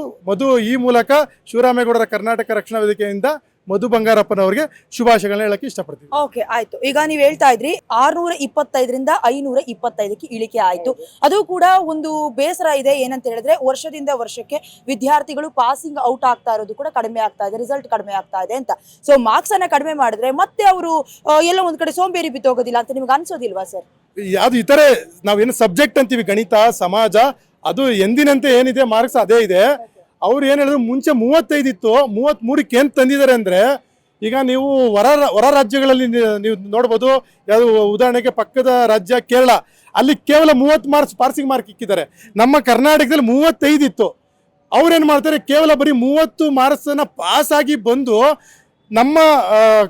ಈ ಮೂಲಕ ಶಿವರಾಮೇಗೌಡರ ಕರ್ನಾಟಕ ರಕ್ಷಣಾ ವೇದಿಕೆಯಿಂದ ಮಧು ಬಂಗಾರಪ್ಪನವರಿಗೆ ಶುಭಾಶಯಗಳನ್ನ ಹೇಳಕ್ಕೆ ಇಷ್ಟಪಡ್ತೀವಿ. ಓಕೆ, ಆಯ್ತು. ಈಗ ನೀವು ಹೇಳ್ತಾ ಇದ್ರಿ 625ರಿಂದ 525ಕ್ಕೆ ಇಳಿಕೆ ಆಯ್ತು. ಅದು ಕೂಡ ಒಂದು ಬೇಸರ ಇದೆ. ಏನಂತ ಹೇಳಿದ್ರೆ ವರ್ಷದಿಂದ ವರ್ಷಕ್ಕೆ ವಿದ್ಯಾರ್ಥಿಗಳು ಪಾಸಿಂಗ್ ಔಟ್ ಆಗ್ತಾ ಇರೋದು ಕೂಡ ಕಡಿಮೆ ಆಗ್ತಾ ಇದೆ, ರಿಸಲ್ಟ್ ಕಡಿಮೆ ಆಗ್ತಾ ಇದೆ ಅಂತ. ಸೊ ಮಾರ್ಕ್ಸ್ ಅನ್ನ ಕಡಿಮೆ ಮಾಡಿದ್ರೆ ಮತ್ತೆ ಅವರು ಎಲ್ಲ ಒಂದ್ ಕಡೆ ಸೋಂಬೇರಿ ಬಿತ್ತೋಗೋದಿಲ್ಲ ಅಂತ ನಿಮ್ಗೆ ಅನ್ಸೋದಿಲ್ವಾ ಸರ್? ಯಾವ್ದು ಇತರೆ ನಾವೇನು ಸಬ್ಜೆಕ್ಟ್ ಅಂತೀವಿ, ಗಣಿತ, ಸಮಾಜ, ಅದು ಎಂದಿನಂತೆ ಏನಿದೆ ಮಾರ್ಕ್ಸ್ ಅದೇ ಇದೆ. ಅವ್ರು ಏನು ಹೇಳಿದ್ರು, ಮುಂಚೆ 35 ಇತ್ತು, 33ಕ್ಕೆ ಏನು ತಂದಿದ್ದಾರೆ ಅಂದರೆ, ಈಗ ನೀವು ಹೊರ ರಾಜ್ಯಗಳಲ್ಲಿ ನೀವು ನೋಡ್ಬೋದು. ಯಾವುದು ಉದಾಹರಣೆಗೆ ಪಕ್ಕದ ರಾಜ್ಯ ಕೇರಳ, ಅಲ್ಲಿ ಕೇವಲ 30 ಮಾರ್ಕ್ಸ್ ಪಾಸಿಂಗ್ ಮಾರ್ಕ್ ಇಕ್ಕಿದ್ದಾರೆ. ನಮ್ಮ ಕರ್ನಾಟಕದಲ್ಲಿ 35 ಇತ್ತು. ಅವ್ರೇನು ಮಾಡ್ತಾರೆ, ಕೇವಲ ಬರೀ 30 ಮಾರ್ಕ್ಸನ್ನು ಪಾಸ್ ಆಗಿ ಬಂದು ನಮ್ಮ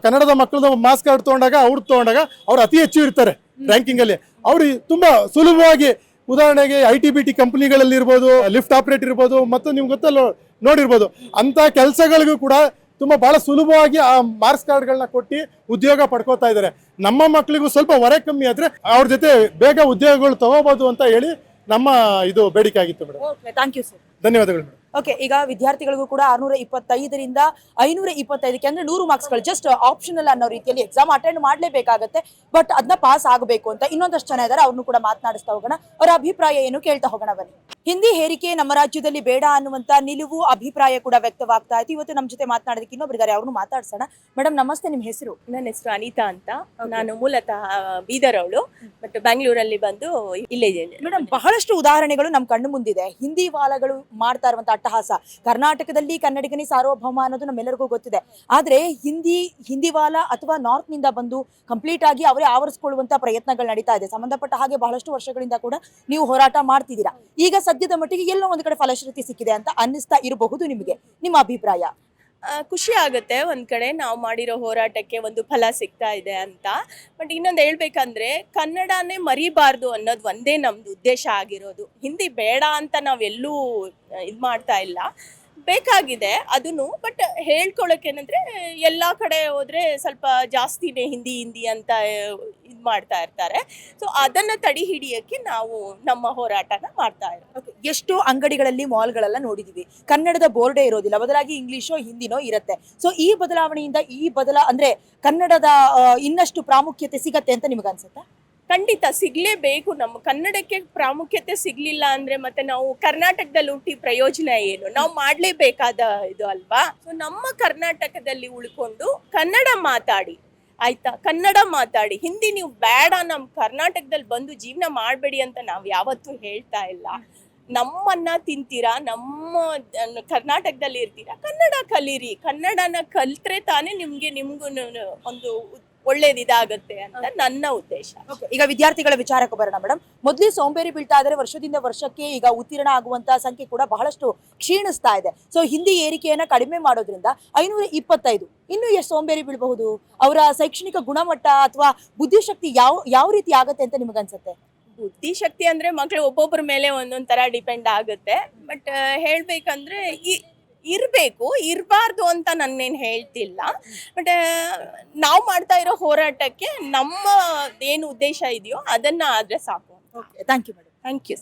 ಕನ್ನಡದ ಮಕ್ಕಳದ ಮಾರ್ಕ್ಸ್ ಕಾರ್ಡ್ ತೊಗೊಂಡಾಗ ಅವ್ರು ಅತಿ ಹೆಚ್ಚು ಇರ್ತಾರೆ ರ್ಯಾಂಕಿಂಗಲ್ಲಿ. ಅವರು ತುಂಬ ಸುಲಭವಾಗಿ, ಉದಾಹರಣೆಗೆ ITBT ಕಂಪನಿಗಳಲ್ಲಿ ಇರ್ಬೋದು, ಲಿಫ್ಟ್ ಆಪರೇಟರ್ ಇರ್ಬೋದು, ಮತ್ತು ನಿಮ್ಗೆ ಗೊತ್ತಲ್ಲ ನೋಡಿರ್ಬೋದು, ಅಂಥ ಕೆಲಸಗಳಿಗೂ ಕೂಡ ಭಾಳ ಸುಲಭವಾಗಿ ಆ ಮಾರ್ಕ್ಸ್ ಕಾರ್ಡ್ಗಳನ್ನ ಕೊಟ್ಟು ಉದ್ಯೋಗ ಪಡ್ಕೋತಾ ಇದ್ದಾರೆ. ನಮ್ಮ ಮಕ್ಕಳಿಗೂ ಸ್ವಲ್ಪ ಹೊರೆ ಕಮ್ಮಿ ಆದರೆ ಅವ್ರ ಜೊತೆ ಬೇಗ ಉದ್ಯೋಗಗಳು ತಗೋಬೋದು ಅಂತ ಹೇಳಿ ನಮ್ಮ ಇದು ಬೇಡಿಕೆ ಆಗಿತ್ತು madam. Okay, thank you sir. ಧನ್ಯವಾದಗಳು ಮೇಡಮ್. ಓಕೆ, ಈಗ ವಿದ್ಯಾರ್ಥಿಗಳಿಗೂ ಕೂಡ 625ರಿಂದ 525ಕ್ಕೆ ಅಂದ್ರೆ 100 ಮಾರ್ಕ್ಸ್ಗಳು ಜಸ್ಟ್ ಆಪ್ಷನಲ್ ಅನ್ನೋ ರೀತಿಯಲ್ಲಿ ಎಕ್ಸಾಮ್ ಅಟೆಂಡ್ ಮಾಡಲೇಬೇಕಾಗತ್ತೆ. ಬಟ್ ಅದನ್ನ ಪಾಸ್ ಆಗಬೇಕು ಅಂತ ಇನ್ನೊಂದಷ್ಟು ಜನ ಇದ್ದಾರೆ, ಅವ್ರನ್ನು ಕೂಡ ಮಾತನಾಡಿಸ್ತಾ ಹೋಗೋಣ. ಅವರ ಅಭಿಪ್ರಾಯ ಏನು ಕೇಳ್ತಾ ಹೋಗೋಣ ಬನ್ನಿ. ಹಿಂದಿ ಹೇರಿಕೆ ನಮ್ಮ ರಾಜ್ಯದಲ್ಲಿ ಬೇಡ ಅನ್ನುವಂತ ನಿಲುವು ಅಭಿಪ್ರಾಯ ಕೂಡ ವ್ಯಕ್ತವಾಗ್ತಾ ಇತ್ತು. ಇವತ್ತು ನಮ್ಮ ಜೊತೆ ಮಾತನಾಡೋದಕ್ಕೆ ಇನ್ನೊಬ್ಬರಿದ್ದಾರೆ, ಅವ್ರನ್ನು ಮಾತಾಡ್ಸೋಣ. ಮೇಡಮ್ ನಮಸ್ತೆ, ನಿಮ್ಮ ಹೆಸರು? ನನ್ನ ಹೆಸರು ಅನಿತಾ ಅಂತ. ನಾನು ಮೂಲತಃ ಬೀದರ್ ಅವಳು, ಬಟ್ ಬ್ಯಾಂಗ್ಳೂರಲ್ಲಿ ಬಂದು ಇಲ್ಲೇ ಇದ್ದೇನೆ. ಮೇಡಮ್, ಬಹಳಷ್ಟು ಉದಾಹರಣೆಗಳು ನಮ್ಮ ಕಣ್ಣು ಮುಂದಿದೆ. ಹಿಂದಿ ವಾಲಗಳು ಮಾಡ್ತಾ ಇರುವಂತ ಅಟ್ಟಹಾಸ. ಕರ್ನಾಟಕದಲ್ಲಿ ಕನ್ನಡಿಗನೇ ಸಾರ್ವಭೌಮ ಅನ್ನೋದು ನಮ್ಮೆಲ್ಲರಿಗೂ ಗೊತ್ತಿದೆ. ಆದ್ರೆ ಹಿಂದಿ ವಾಲ ಅಥವಾ ನಾರ್ತ್ ನಿಂದ ಬಂದು ಕಂಪ್ಲೀಟ್ ಆಗಿ ಅವರೇ ಆವರಿಸಿಕೊಳ್ಳುವಂತ ಪ್ರಯತ್ನಗಳು ನಡೀತಾ ಇದೆ. ಸಂಬಂಧಪಟ್ಟ ಹಾಗೆ ಬಹಳಷ್ಟು ವರ್ಷಗಳಿಂದ ಕೂಡ ನೀವು ಹೋರಾಟ ಮಾಡ್ತಿದ್ದೀರಾ. ಈಗ ಸದ್ಯದ ಮಟ್ಟಿಗೆ ಎಲ್ಲೋ ಒಂದು ಕಡೆ ಫಲಶ್ರುತಿ ಸಿಕ್ಕಿದೆ ಅಂತ ಅನ್ನಿಸ್ತಾ ಇರಬಹುದು. ನಿಮಗೆ ನಿಮ್ಮ ಅಭಿಪ್ರಾಯ? ಖುಷಿ ಆಗುತ್ತೆ ಒಂದು ಕಡೆ ನಾವು ಮಾಡಿರೋ ಹೋರಾಟಕ್ಕೆ ಒಂದು ಫಲ ಸಿಗ್ತಾ ಇದೆ ಅಂತ. ಬಟ್ ಇನ್ನೊಂದು ಹೇಳ್ಬೇಕಂದ್ರೆ ಕನ್ನಡನೇ ಮರಿಬಾರ್ದು ಅನ್ನೋದು ಒಂದೇ ನಮ್ದು ಉದ್ದೇಶ ಆಗಿರೋದು. ಹಿಂದಿ ಬೇಡ ಅಂತ ನಾವೆಲ್ಲೂ ಇದು ಮಾಡ್ತಾ ಇಲ್ಲ, ಬೇಕಾಗಿದೆ ಅದನ್ನು. ಬಟ್ ಹೇಳ್ಕೊಳಕ್ಕೇನಂದ್ರೆ ಎಲ್ಲ ಕಡೆ ಹೋದ್ರೆ ಸ್ವಲ್ಪ ಜಾಸ್ತಿನೇ ಹಿಂದಿ ಹಿಂದಿ ಅಂತ ಇದು ಮಾಡ್ತಾ ಇರ್ತಾರೆ. ಸೊ ಅದನ್ನು ತಡೆ ಹಿಡಿಯೋಕ್ಕೆ ನಾವು ನಮ್ಮ ಹೋರಾಟನ ಮಾಡ್ತಾ ಇರೋದು. Okay. ಎಷ್ಟು ಅಂಗಡಿಗಳಲ್ಲಿ ಮಾಲ್ಗಳೆಲ್ಲ ನೋಡಿದೀವಿ, ಕನ್ನಡದ ಬೋರ್ಡೇ ಇರೋದಿಲ್ಲ, ಬದಲಾಗಿ ಇಂಗ್ಲಿಷೋ ಹಿಂದಿನೋ ಇರುತ್ತೆ. ಸೊ ಈ ಬದಲಾವಣೆಯಿಂದ ಅಂದ್ರೆ ಕನ್ನಡದ ಇನ್ನಷ್ಟು ಪ್ರಾಮುಖ್ಯತೆ ಸಿಗತ್ತೆ ಅಂತ ನಿಮ್ಗೆ ಅನ್ಸುತ್ತಾ? ಖಂಡಿತ ಸಿಗ್ಲೇಬೇಕು. ನಮ್ಮ ಕನ್ನಡಕ್ಕೆ ಪ್ರಾಮುಖ್ಯತೆ ಸಿಗ್ಲಿಲ್ಲ ಅಂದ್ರೆ ಮತ್ತೆ ನಾವು ಕರ್ನಾಟಕದಲ್ಲಿ ಹುಟ್ಟಿ ಪ್ರಯೋಜನ ಏನು? ನಾವು ಮಾಡ್ಲೇಬೇಕಾದ ಇದು ಅಲ್ವಾ? ಸೊ ನಮ್ಮ ಕರ್ನಾಟಕದಲ್ಲಿ ಉಳ್ಕೊಂಡು ಕನ್ನಡ ಮಾತಾಡಿ, ಆಯ್ತಾ? ಕನ್ನಡ ಮಾತಾಡಿ. ಹಿಂದಿ ನೀವು ಬೇಡ, ನಮ್ಮ ಕರ್ನಾಟಕದಲ್ಲಿ ಬಂದು ಜೀವನ ಮಾಡಬೇಡಿ ಅಂತ ನಾವು ಯಾವತ್ತೂ ಹೇಳ್ತಾ ಇಲ್ಲ. ನಮ್ಮನ್ನ ತಿಂತೀರಾ, ನಮ್ಮ ಕರ್ನಾಟಕದಲ್ಲಿ ಇರ್ತೀರಾ, ಕನ್ನಡ ಕಲೀರಿ. ಕನ್ನಡನ ಕಲ್ತ್ರೆ ತಾನೇ ನಿಮ್ಗೂ ಒಂದು ಒಳ್ಳೇದಿದಾಗತ್ತೆ ಅಂತ ನನ್ನ ಉದ್ದೇಶ. ಈಗ ವಿದ್ಯಾರ್ಥಿಗಳ ವಿಚಾರಕ್ಕೆ ಬರೋಣ ಮೇಡಮ್. ಮೊದಲೇ ಸೋಂಬೇರಿ ಬೀಳ್ತಾ ಇದ್ರೆ, ವರ್ಷದಿಂದ ವರ್ಷಕ್ಕೆ ಈಗ ಉತ್ತೀರ್ಣ ಆಗುವಂತ ಸಂಖ್ಯೆ ಕೂಡ ಬಹಳಷ್ಟು ಕ್ಷೀಣಿಸ್ತಾ ಇದೆ. ಸೊ ಹಿಂದಿ ಏರಿಕೆಯನ್ನ ಕಡಿಮೆ ಮಾಡೋದ್ರಿಂದ 525 ಇನ್ನು ಎಷ್ಟು ಸೋಂಬೇರಿ ಬೀಳಬಹುದು? ಅವರ ಶೈಕ್ಷಣಿಕ ಗುಣಮಟ್ಟ ಅಥವಾ ಬುದ್ಧಿಶಕ್ತಿ ಯಾವ ರೀತಿ ಆಗತ್ತೆ ಅಂತ ನಿಮಗನ್ಸುತ್ತೆ? ಬುದ್ಧಿಶಕ್ತಿ ಅಂದ್ರೆ ಮಕ್ಳು ಒಬ್ಬೊಬ್ಬರ ಮೇಲೆ ಒಂದೊಂದ್ ತರ ಡಿಪೆಂಡ್ ಆಗುತ್ತೆ. ಬಟ್ ಹೇಳ್ಬೇಕಂದ್ರೆ ಇರಬೇಕು, ಇರಬಾರ್ದು ಅಂತ ನನ್ನೇನು ಹೇಳ್ತಿಲ್ಲ. ಬಟ್ ನಾವು ಮಾಡ್ತಾ ಇರೋ ಹೋರಾಟಕ್ಕೆ ನಮ್ಮ ಏನು ಉದ್ದೇಶ ಇದೆಯೋ ಅದನ್ನ ಆದ್ರೆ ಸಾಕು. Thank you madam. Thank you.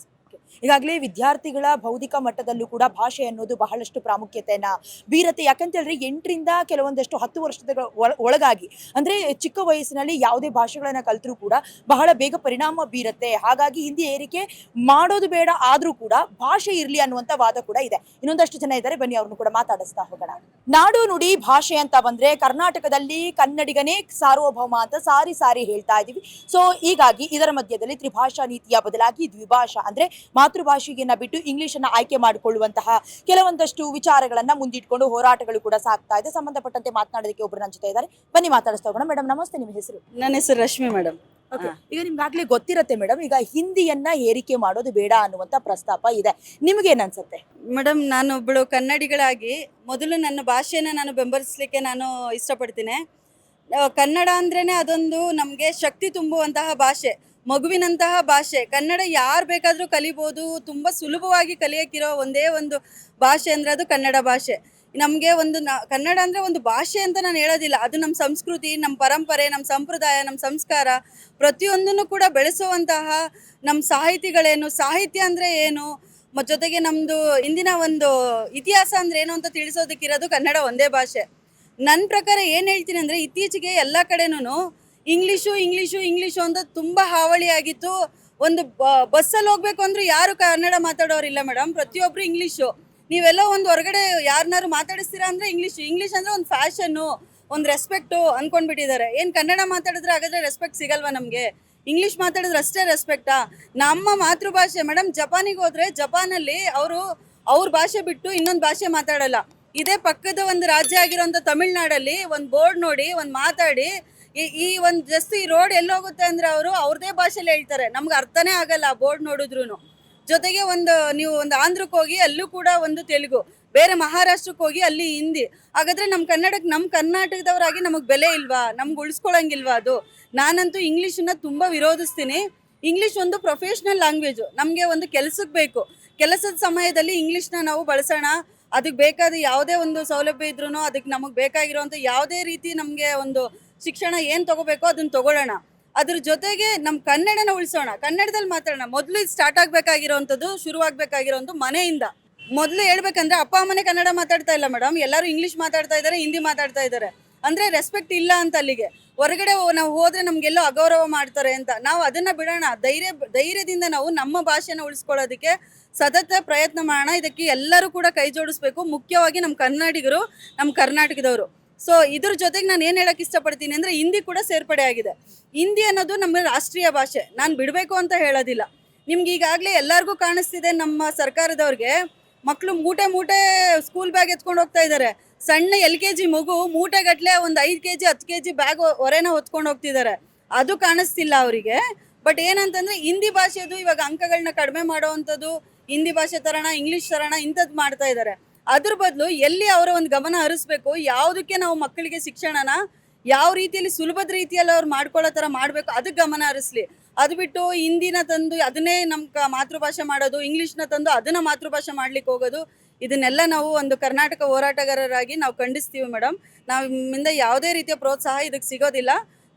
ಈಗಾಗಲೇ ವಿದ್ಯಾರ್ಥಿಗಳ ಬೌದ್ಧಿಕ ಮಟ್ಟದಲ್ಲೂ ಕೂಡ ಭಾಷೆ ಅನ್ನೋದು ಬಹಳಷ್ಟು ಪ್ರಾಮುಖ್ಯತೆಯನ್ನ ಬೀರತ್ತೆ. ಯಾಕಂತ ಹೇಳಿದ್ರೆ 8ರಿಂದ ಕೆಲವೊಂದಷ್ಟು 10 ವರ್ಷದ ಒಳಗಾಗಿ ಅಂದ್ರೆ ಚಿಕ್ಕ ವಯಸ್ಸಿನಲ್ಲಿ ಯಾವುದೇ ಭಾಷೆಗಳನ್ನ ಕಲ್ತರೂ ಕೂಡ ಬಹಳ ಬೇಗ ಪರಿಣಾಮ ಬೀರತ್ತೆ. ಹಾಗಾಗಿ ಹಿಂದಿ ಏರಿಕೆ ಮಾಡೋದು ಬೇಡ, ಆದ್ರೂ ಕೂಡ ಭಾಷೆ ಇರ್ಲಿ ಅನ್ನುವಂತ ವಾದ ಕೂಡ ಇದೆ. ಇನ್ನೊಂದಷ್ಟು ಜನ ಇದ್ದಾರೆ, ಬನ್ನಿ ಅವ್ರನ್ನು ಕೂಡ ಮಾತಾಡಿಸ್ತಾ ಹೋಗೋಣ. ನಾಡು ನುಡಿ ಭಾಷೆ ಅಂತ ಬಂದ್ರೆ ಕರ್ನಾಟಕದಲ್ಲಿ ಕನ್ನಡಿಗನೇ ಸಾರ್ವಭೌಮ ಅಂತ ಸಾರಿ ಹೇಳ್ತಾ ಇದೀವಿ. ಸೊ ಹೀಗಾಗಿ ಇದರ ಮಧ್ಯದಲ್ಲಿ ತ್ರಿಭಾಷಾ ನೀತಿಯ ಬದಲಾಗಿ ದ್ವಿಭಾಷಾ ಅಂದ್ರೆ ಮಾತೃಭಾಷೆಯನ್ನ ಬಿಟ್ಟು ಇಂಗ್ಲಿಷ್ ಅನ್ನ ಆಯ್ಕೆ ಮಾಡಿಕೊಳ್ಳುವಂತಹ ಕೆಲವೊಂದಷ್ಟು ವಿಚಾರಗಳನ್ನ ಮುಂದಿಟ್ಕೊಂಡು ಹೋರಾಟಗಳು ಕೂಡ ಸಾಗ್ತಾ ಇದೆ. ಸಂಬಂಧಪಟ್ಟಂತೆ ಮಾತನಾಡೋದಕ್ಕೆ ಒಬ್ರು ನನ್ನ ಜೊತೆ ಇದ್ದಾರೆ, ಬನ್ನಿ ಮಾತಾಡಿಸ್ತಾ ಹೋಗೋಣ. ಮೇಡಮ್ ನಮಸ್ತೆ, ನಿಮ್ಮ ಹೆಸರು? ನನ್ನ ಹೆಸರು ರಶ್ಮಿ ಮೇಡಮ್. ಈಗ ನಿಮ್ಗಾಗ್ಲೇ ಗೊತ್ತಿರತ್ತೆ ಮೇಡಮ್, ಈಗ ಹಿಂದಿಯನ್ನ ಏರಿಕೆ ಮಾಡೋದು ಬೇಡ ಅನ್ನುವಂತ ಪ್ರಸ್ತಾಪ ಇದೆ, ನಿಮ್ಗೇನ್ ಅನ್ಸುತ್ತೆ? ಮೇಡಮ್, ನಾನೊಬ್ಬಳು ಕನ್ನಡಿಗಳಾಗಿ ಮೊದಲು ನನ್ನ ಭಾಷೆನ ನಾನು ಬೆಂಬಲಿಸಲಿಕ್ಕೆ ನಾನು ಇಷ್ಟಪಡ್ತೀನಿ. ಕನ್ನಡ ಅಂದ್ರೇನೆ ಅದೊಂದು ನಮಗೆ ಶಕ್ತಿ ತುಂಬುವಂತಹ ಭಾಷೆ, ಮಗುವಿನಂತಹ ಭಾಷೆ. ಕನ್ನಡ ಯಾರು ಬೇಕಾದರೂ ಕಲಿಬೋದು, ತುಂಬ ಸುಲಭವಾಗಿ ಕಲಿಯೋಕ್ಕಿರೋ ಒಂದೇ ಒಂದು ಭಾಷೆ ಅಂದರೆ ಅದು ಕನ್ನಡ ಭಾಷೆ. ನಮಗೆ ಕನ್ನಡ ಅಂದರೆ ಒಂದು ಭಾಷೆ ಅಂತ ನಾನು ಹೇಳೋದಿಲ್ಲ, ಅದು ನಮ್ಮ ಸಂಸ್ಕೃತಿ, ನಮ್ಮ ಪರಂಪರೆ, ನಮ್ಮ ಸಂಪ್ರದಾಯ, ನಮ್ಮ ಸಂಸ್ಕಾರ ಪ್ರತಿಯೊಂದನ್ನು ಕೂಡ ಬೆಳೆಸುವಂತಹ ನಮ್ಮ ಸಾಹಿತಿಗಳೇನು, ಸಾಹಿತ್ಯ ಅಂದರೆ ಏನು, ಜೊತೆಗೆ ನಮ್ಮದು ಇಂದಿನ ಒಂದು ಇತಿಹಾಸ ಅಂದರೆ ಏನು ಅಂತ ತಿಳಿಸೋದಕ್ಕಿರೋದು ಕನ್ನಡ ಒಂದೇ ಭಾಷೆ. ನನ್ನ ಪ್ರಕಾರ ಏನು ಹೇಳ್ತೀನಿ ಅಂದರೆ, ಇತ್ತೀಚೆಗೆ ಎಲ್ಲ ಕಡೆನೂ ಇಂಗ್ಲೀಷು ಅಂತ ತುಂಬ ಹಾವಳಿಯಾಗಿತ್ತು. ಒಂದು ಬಸ್ಸಲ್ಲಿ ಹೋಗ್ಬೇಕು ಅಂದ್ರೆ ಯಾರು ಕನ್ನಡ ಮಾತಾಡೋರಿಲ್ಲ ಮೇಡಮ್, ಪ್ರತಿಯೊಬ್ಬರು ಇಂಗ್ಲೀಷು. ನೀವೆಲ್ಲ ಒಂದು ಹೊರಗಡೆ ಯಾರನ್ನಾರು ಮಾತಾಡಿಸ್ತೀರಾ ಅಂದರೆ ಇಂಗ್ಲೀಷ್ ಅಂದರೆ ಒಂದು ಫ್ಯಾಷನ್ನು, ಒಂದು ರೆಸ್ಪೆಕ್ಟು ಅಂದ್ಕೊಂಡ್ಬಿಟ್ಟಿದ್ದಾರೆ. ಏನು ಕನ್ನಡ ಮಾತಾಡಿದ್ರೆ ಹಾಗಾದರೆ ರೆಸ್ಪೆಕ್ಟ್ ಸಿಗಲ್ವಾ ನಮಗೆ? ಇಂಗ್ಲೀಷ್ ಮಾತಾಡಿದ್ರೆ ಅಷ್ಟೇ ರೆಸ್ಪೆಕ್ಟಾ? ನಮ್ಮ ಮಾತೃಭಾಷೆ ಮೇಡಮ್, ಜಪಾನಿಗೆ ಹೋದರೆ ಜಪಾನಲ್ಲಿ ಅವ್ರ ಭಾಷೆ ಬಿಟ್ಟು ಇನ್ನೊಂದು ಭಾಷೆ ಮಾತಾಡಲ್ಲ. ಇದೇ ಪಕ್ಕದ ಒಂದು ರಾಜ್ಯ ಆಗಿರೋಂಥ ತಮಿಳ್ನಾಡಲ್ಲಿ ಒಂದು ಬೋರ್ಡ್ ನೋಡಿ ಒಂದು ಮಾತಾಡಿ ಈ ಒಂದು ಜಸ್ಟ್ ಈ ರೋಡ್ ಎಲ್ಲೋಗುತ್ತೆ ಅಂದರೆ ಅವ್ರದೇ ಭಾಷೆಲಿ ಹೇಳ್ತಾರೆ, ನಮ್ಗೆ ಅರ್ಥನೇ ಆಗಲ್ಲ ಆ ಬೋರ್ಡ್ ನೋಡಿದ್ರು. ಜೊತೆಗೆ ನೀವು ಒಂದು ಆಂಧ್ರಕ್ಕೆ ಹೋಗಿ ಅಲ್ಲೂ ಕೂಡ ಒಂದು ತೆಲುಗು, ಬೇರೆ ಮಹಾರಾಷ್ಟ್ರಕ್ಕೆ ಹೋಗಿ ಅಲ್ಲಿ ಹಿಂದಿ. ಹಾಗಾದರೆ ನಮ್ಮ ಕರ್ನಾಟಕದವರಾಗಿ ನಮಗೆ ಬೆಲೆ ಇಲ್ವಾ? ನಮ್ಗೆ ಉಳಿಸ್ಕೊಳಂಗಿಲ್ವಾ ಅದು? ನಾನಂತೂ ಇಂಗ್ಲೀಷನ್ನ ತುಂಬ ವಿರೋಧಿಸ್ತೀನಿ. ಇಂಗ್ಲೀಷ್ ಒಂದು ಪ್ರೊಫೆಷ್ನಲ್ ಲ್ಯಾಂಗ್ವೇಜು, ನಮಗೆ ಒಂದು ಕೆಲಸಕ್ಕೆ ಬೇಕು. ಕೆಲಸದ ಸಮಯದಲ್ಲಿ ಇಂಗ್ಲೀಷ್ನ ನಾವು ಬಳಸೋಣ. ಅದಕ್ಕೆ ಬೇಕಾದ ಯಾವುದೇ ಒಂದು ಸೌಲಭ್ಯ ಇದ್ರೂ, ಅದಕ್ಕೆ ನಮಗೆ ಬೇಕಾಗಿರೋಂಥ ಯಾವುದೇ ರೀತಿ ನಮಗೆ ಒಂದು ಶಿಕ್ಷಣ ಏನು ತಗೋಬೇಕೋ ಅದನ್ನು ತಗೊಳ್ಳೋಣ. ಅದ್ರ ಜೊತೆಗೆ ನಮ್ಮ ಕನ್ನಡನ ಉಳಿಸೋಣ, ಕನ್ನಡದಲ್ಲಿ ಮಾತಾಡೋಣ. ಮೊದಲು ಇದು ಸ್ಟಾರ್ಟ್ ಆಗಬೇಕಾಗಿರೋವಂಥದ್ದು, ಶುರುವಾಗಬೇಕಾಗಿರೋಂಥ ಮನೆಯಿಂದ. ಮೊದಲು ಹೇಳ್ಬೇಕಂದ್ರೆ ಅಪ್ಪ ಅಮ್ಮನೇ ಕನ್ನಡ ಮಾತಾಡ್ತಾ ಇಲ್ಲ ಮೇಡಮ್, ಎಲ್ಲರೂ ಇಂಗ್ಲೀಷ್ ಮಾತಾಡ್ತಾ ಇದ್ದಾರೆ, ಹಿಂದಿ ಮಾತಾಡ್ತಾ ಇದ್ದಾರೆ. ಅಂದರೆ ರೆಸ್ಪೆಕ್ಟ್ ಇಲ್ಲ ಅಂತ ಅಲ್ಲಿಗೆ. ಹೊರಗಡೆ ನಾವು ಹೋದರೆ ನಮಗೆಲ್ಲೋ ಅಗೌರವ ಮಾಡ್ತಾರೆ ಅಂತ. ನಾವು ಅದನ್ನು ಬಿಡೋಣ, ಧೈರ್ಯದಿಂದ ನಾವು ನಮ್ಮ ಭಾಷೆನ ಉಳಿಸ್ಕೊಳ್ಳೋದಕ್ಕೆ ಸತತ ಪ್ರಯತ್ನ ಮಾಡೋಣ. ಇದಕ್ಕೆ ಎಲ್ಲರೂ ಕೂಡ ಕೈ ಜೋಡಿಸ್ಬೇಕು, ಮುಖ್ಯವಾಗಿ ನಮ್ಮ ಕನ್ನಡಿಗರು, ನಮ್ಮ ಕರ್ನಾಟಕದವರು. ಸೊ ಇದ್ರ ಜೊತೆಗೆ ನಾನು ಏನು ಹೇಳಕ್ಕೆ ಇಷ್ಟಪಡ್ತೀನಿ ಅಂದರೆ, ಹಿಂದಿ ಕೂಡ ಸೇರ್ಪಡೆ ಆಗಿದೆ. ಹಿಂದಿ ಅನ್ನೋದು ನಮ್ಮ ರಾಷ್ಟ್ರೀಯ ಭಾಷೆ, ನಾನು ಬಿಡಬೇಕು ಅಂತ ಹೇಳೋದಿಲ್ಲ. ನಿಮ್ಗೆ ಈಗಾಗಲೇ ಎಲ್ಲರಿಗೂ ಕಾಣಿಸ್ತಿದೆ, ನಮ್ಮ ಸರ್ಕಾರದವ್ರಿಗೆ ಮಕ್ಕಳು ಮೂಟೆ ಸ್ಕೂಲ್ ಬ್ಯಾಗ್ ಎತ್ಕೊಂಡು ಹೋಗ್ತಾ ಇದ್ದಾರೆ. ಸಣ್ಣ LKG ಮಗು ಮೂಟೆಗಟ್ಟಲೆ ಒಂದು 5 kg 10 kg ಬ್ಯಾಗ್ ಹೊರೆನ ಹೊತ್ಕೊಂಡು ಹೋಗ್ತಿದ್ದಾರೆ. ಅದು ಕಾಣಿಸ್ತಿಲ್ಲ ಅವರಿಗೆ. ಬಟ್ ಏನಂತಂದರೆ, ಹಿಂದಿ ಭಾಷೆದು ಇವಾಗ ಅಂಕಗಳನ್ನ ಕಡಿಮೆ ಮಾಡೋವಂಥದ್ದು, ಹಿಂದಿ ಭಾಷೆ ತರೋಣ, ಇಂಗ್ಲೀಷ್ ತರೋಣ, ಇಂಥದ್ದು ಮಾಡ್ತಾ ಇದ್ದಾರೆ. ಅದ್ರ ಬದಲು ಎಲ್ಲಿ ಅವರ ಒಂದು ಗಮನ ಹರಿಸ್ಬೇಕು, ಯಾವುದಕ್ಕೆ ನಾವು ಮಕ್ಕಳಿಗೆ ಶಿಕ್ಷಣನ ಯಾವ ರೀತಿಯಲ್ಲಿ ಸುಲಭದ ರೀತಿಯಲ್ಲಿ ಅವ್ರು ಮಾಡ್ಕೊಳ್ಳೋ ಥರ ಮಾಡಬೇಕು, ಅದಕ್ಕೆ ಗಮನ ಹರಿಸ್ಲಿ. ಅದು ಬಿಟ್ಟು ಹಿಂದಿನ ತಂದು ಅದನ್ನೇ ನಮ್ಮ ಮಾತೃಭಾಷೆ ಮಾಡೋದು, ಇಂಗ್ಲೀಷ್ನ ತಂದು ಅದನ್ನ ಮಾತೃಭಾಷೆ ಮಾಡ್ಲಿಕ್ಕೆ ಹೋಗೋದು, ಇದನ್ನೆಲ್ಲ ನಾವು ಒಂದು ಕರ್ನಾಟಕ ಹೋರಾಟಗಾರರಾಗಿ ನಾವು ಖಂಡಿಸ್ತೀವಿ ಮೇಡಮ್. ನಮ್ಮಿಂದ ಯಾವುದೇ ರೀತಿಯ ಪ್ರೋತ್ಸಾಹ ಇದಕ್ಕೆ ಸಿಗೋದಿಲ್ಲ.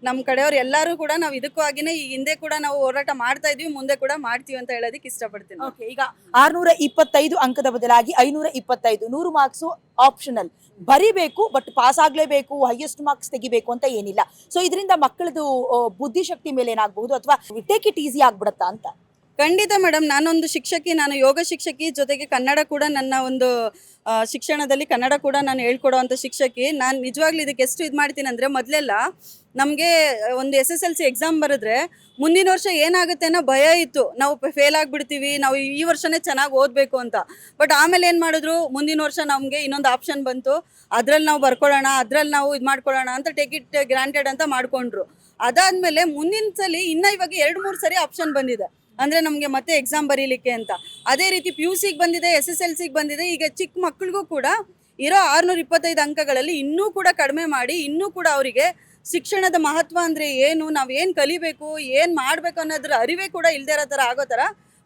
ನಮ್ಮ ಕಡೆಯವ್ರು ಎಲ್ಲರೂ ಕೂಡ ನಾವು ಇದಕ್ಕಾಗಿನೇ ಈ ಹಿಂದೆ ಕೂಡ ನಾವು ಹೋರಾಟ ಮಾಡ್ತಾ ಇದೀವಿ, ಮುಂದೆ ಕೂಡ ಮಾಡ್ತೀವಿ ಅಂತ ಹೇಳೋದಕ್ಕೆ ಇಷ್ಟಪಡ್ತೀನಿ. ಓಕೆ, ಈಗ 625 ಅಂಕದ ಬದಲಾಗಿ 525, 100 ಮಾರ್ಕ್ಸು ಆಪ್ಷನಲ್, ಬರಿಬೇಕು ಬಟ್ ಪಾಸ್ ಆಗ್ಲೇಬೇಕು, ಹೈಯೆಸ್ಟ್ ಮಾರ್ಕ್ಸ್ ತೆಗಿಬೇಕು ಅಂತ ಏನಿಲ್ಲ. ಸೊ ಇದರಿಂದ ಮಕ್ಕಳದು ಬುದ್ಧಿಶಕ್ತಿ ಮೇಲೆ ಏನಾಗಬಹುದು ಅಥವಾ ಟೇಕ್ ಇಟ್ ಈಸಿ ಆಗ್ಬಿಡತ್ತಾ ಅಂತ? ಖಂಡಿತ ಮೇಡಮ್, ನಾನೊಂದು ಶಿಕ್ಷಕಿ, ನಾನು ಯೋಗ ಶಿಕ್ಷಕಿ, ಜೊತೆಗೆ ಕನ್ನಡ ಕೂಡ ನನ್ನ ಒಂದು ಶಿಕ್ಷಣದಲ್ಲಿ ಕನ್ನಡ ಕೂಡ ನಾನು ಹೇಳ್ಕೊಡೋವಂಥ ಶಿಕ್ಷಕಿ. ನಾನು ನಿಜವಾಗ್ಲೂ ಇದಕ್ಕೆ ಎಷ್ಟು ಇದು ಮಾಡ್ತೀನಿ ಅಂದರೆ, ಮೊದಲೆಲ್ಲ ನಮಗೆ ಒಂದು SSLC ಎಕ್ಸಾಮ್ ಬರೆದ್ರೆ ಮುಂದಿನ ವರ್ಷ ಏನಾಗುತ್ತೆ ಅನ್ನೋ ಭಯ ಇತ್ತು, ನಾವು ಫೇಲ್ ಆಗಿಬಿಡ್ತೀವಿ, ನಾವು ಈ ವರ್ಷನೇ ಚೆನ್ನಾಗಿ ಓದಬೇಕು ಅಂತ. ಬಟ್ ಆಮೇಲೆ ಏನು ಮಾಡಿದ್ರು, ಮುಂದಿನ ವರ್ಷ ನಮಗೆ ಇನ್ನೊಂದು ಆಪ್ಷನ್ ಬಂತು, ಅದ್ರಲ್ಲಿ ನಾವು ಬರ್ಕೊಳ್ಳೋಣ, ಅದ್ರಲ್ಲಿ ನಾವು ಇದು ಮಾಡ್ಕೊಳ್ಳೋಣ ಅಂತ ಟೇಕ್ ಇಟ್ ಗ್ರಾಂಟೆಡ್ ಅಂತ ಮಾಡಿಕೊಂಡ್ರು. ಅದಾದಮೇಲೆ ಮುಂದಿನ ಸಲ ಇನ್ನೂ ಇವಾಗ 2-3 ಸರಿ ಆಪ್ಷನ್ ಬಂದಿದೆ, ಅಂದರೆ ನಮಗೆ ಮತ್ತೆ ಎಕ್ಸಾಮ್ ಬರೀಲಿಕ್ಕೆ ಅಂತ. ಅದೇ ರೀತಿ PUCಗೆ ಬಂದಿದೆ, SSLCಗೆ ಬಂದಿದೆ. ಈಗ ಚಿಕ್ಕ ಮಕ್ಕಳಿಗೂ ಕೂಡ ಇರೋ 625 ಅಂಕಗಳಲ್ಲಿ ಇನ್ನೂ ಕೂಡ ಕಡಿಮೆ ಮಾಡಿ, ಇನ್ನೂ ಕೂಡ ಅವರಿಗೆ ಶಿಕ್ಷಣದ ಮಹತ್ವ ಅಂದರೆ ಏನು, ನಾವು ಏನು ಕಲಿಬೇಕು, ಏನು ಮಾಡಬೇಕು ಅನ್ನೋದ್ರ ಅರಿವೇ ಕೂಡ ಇಲ್ಲದೇ ಇರೋ ಥರ ಆಗೋ ಥರ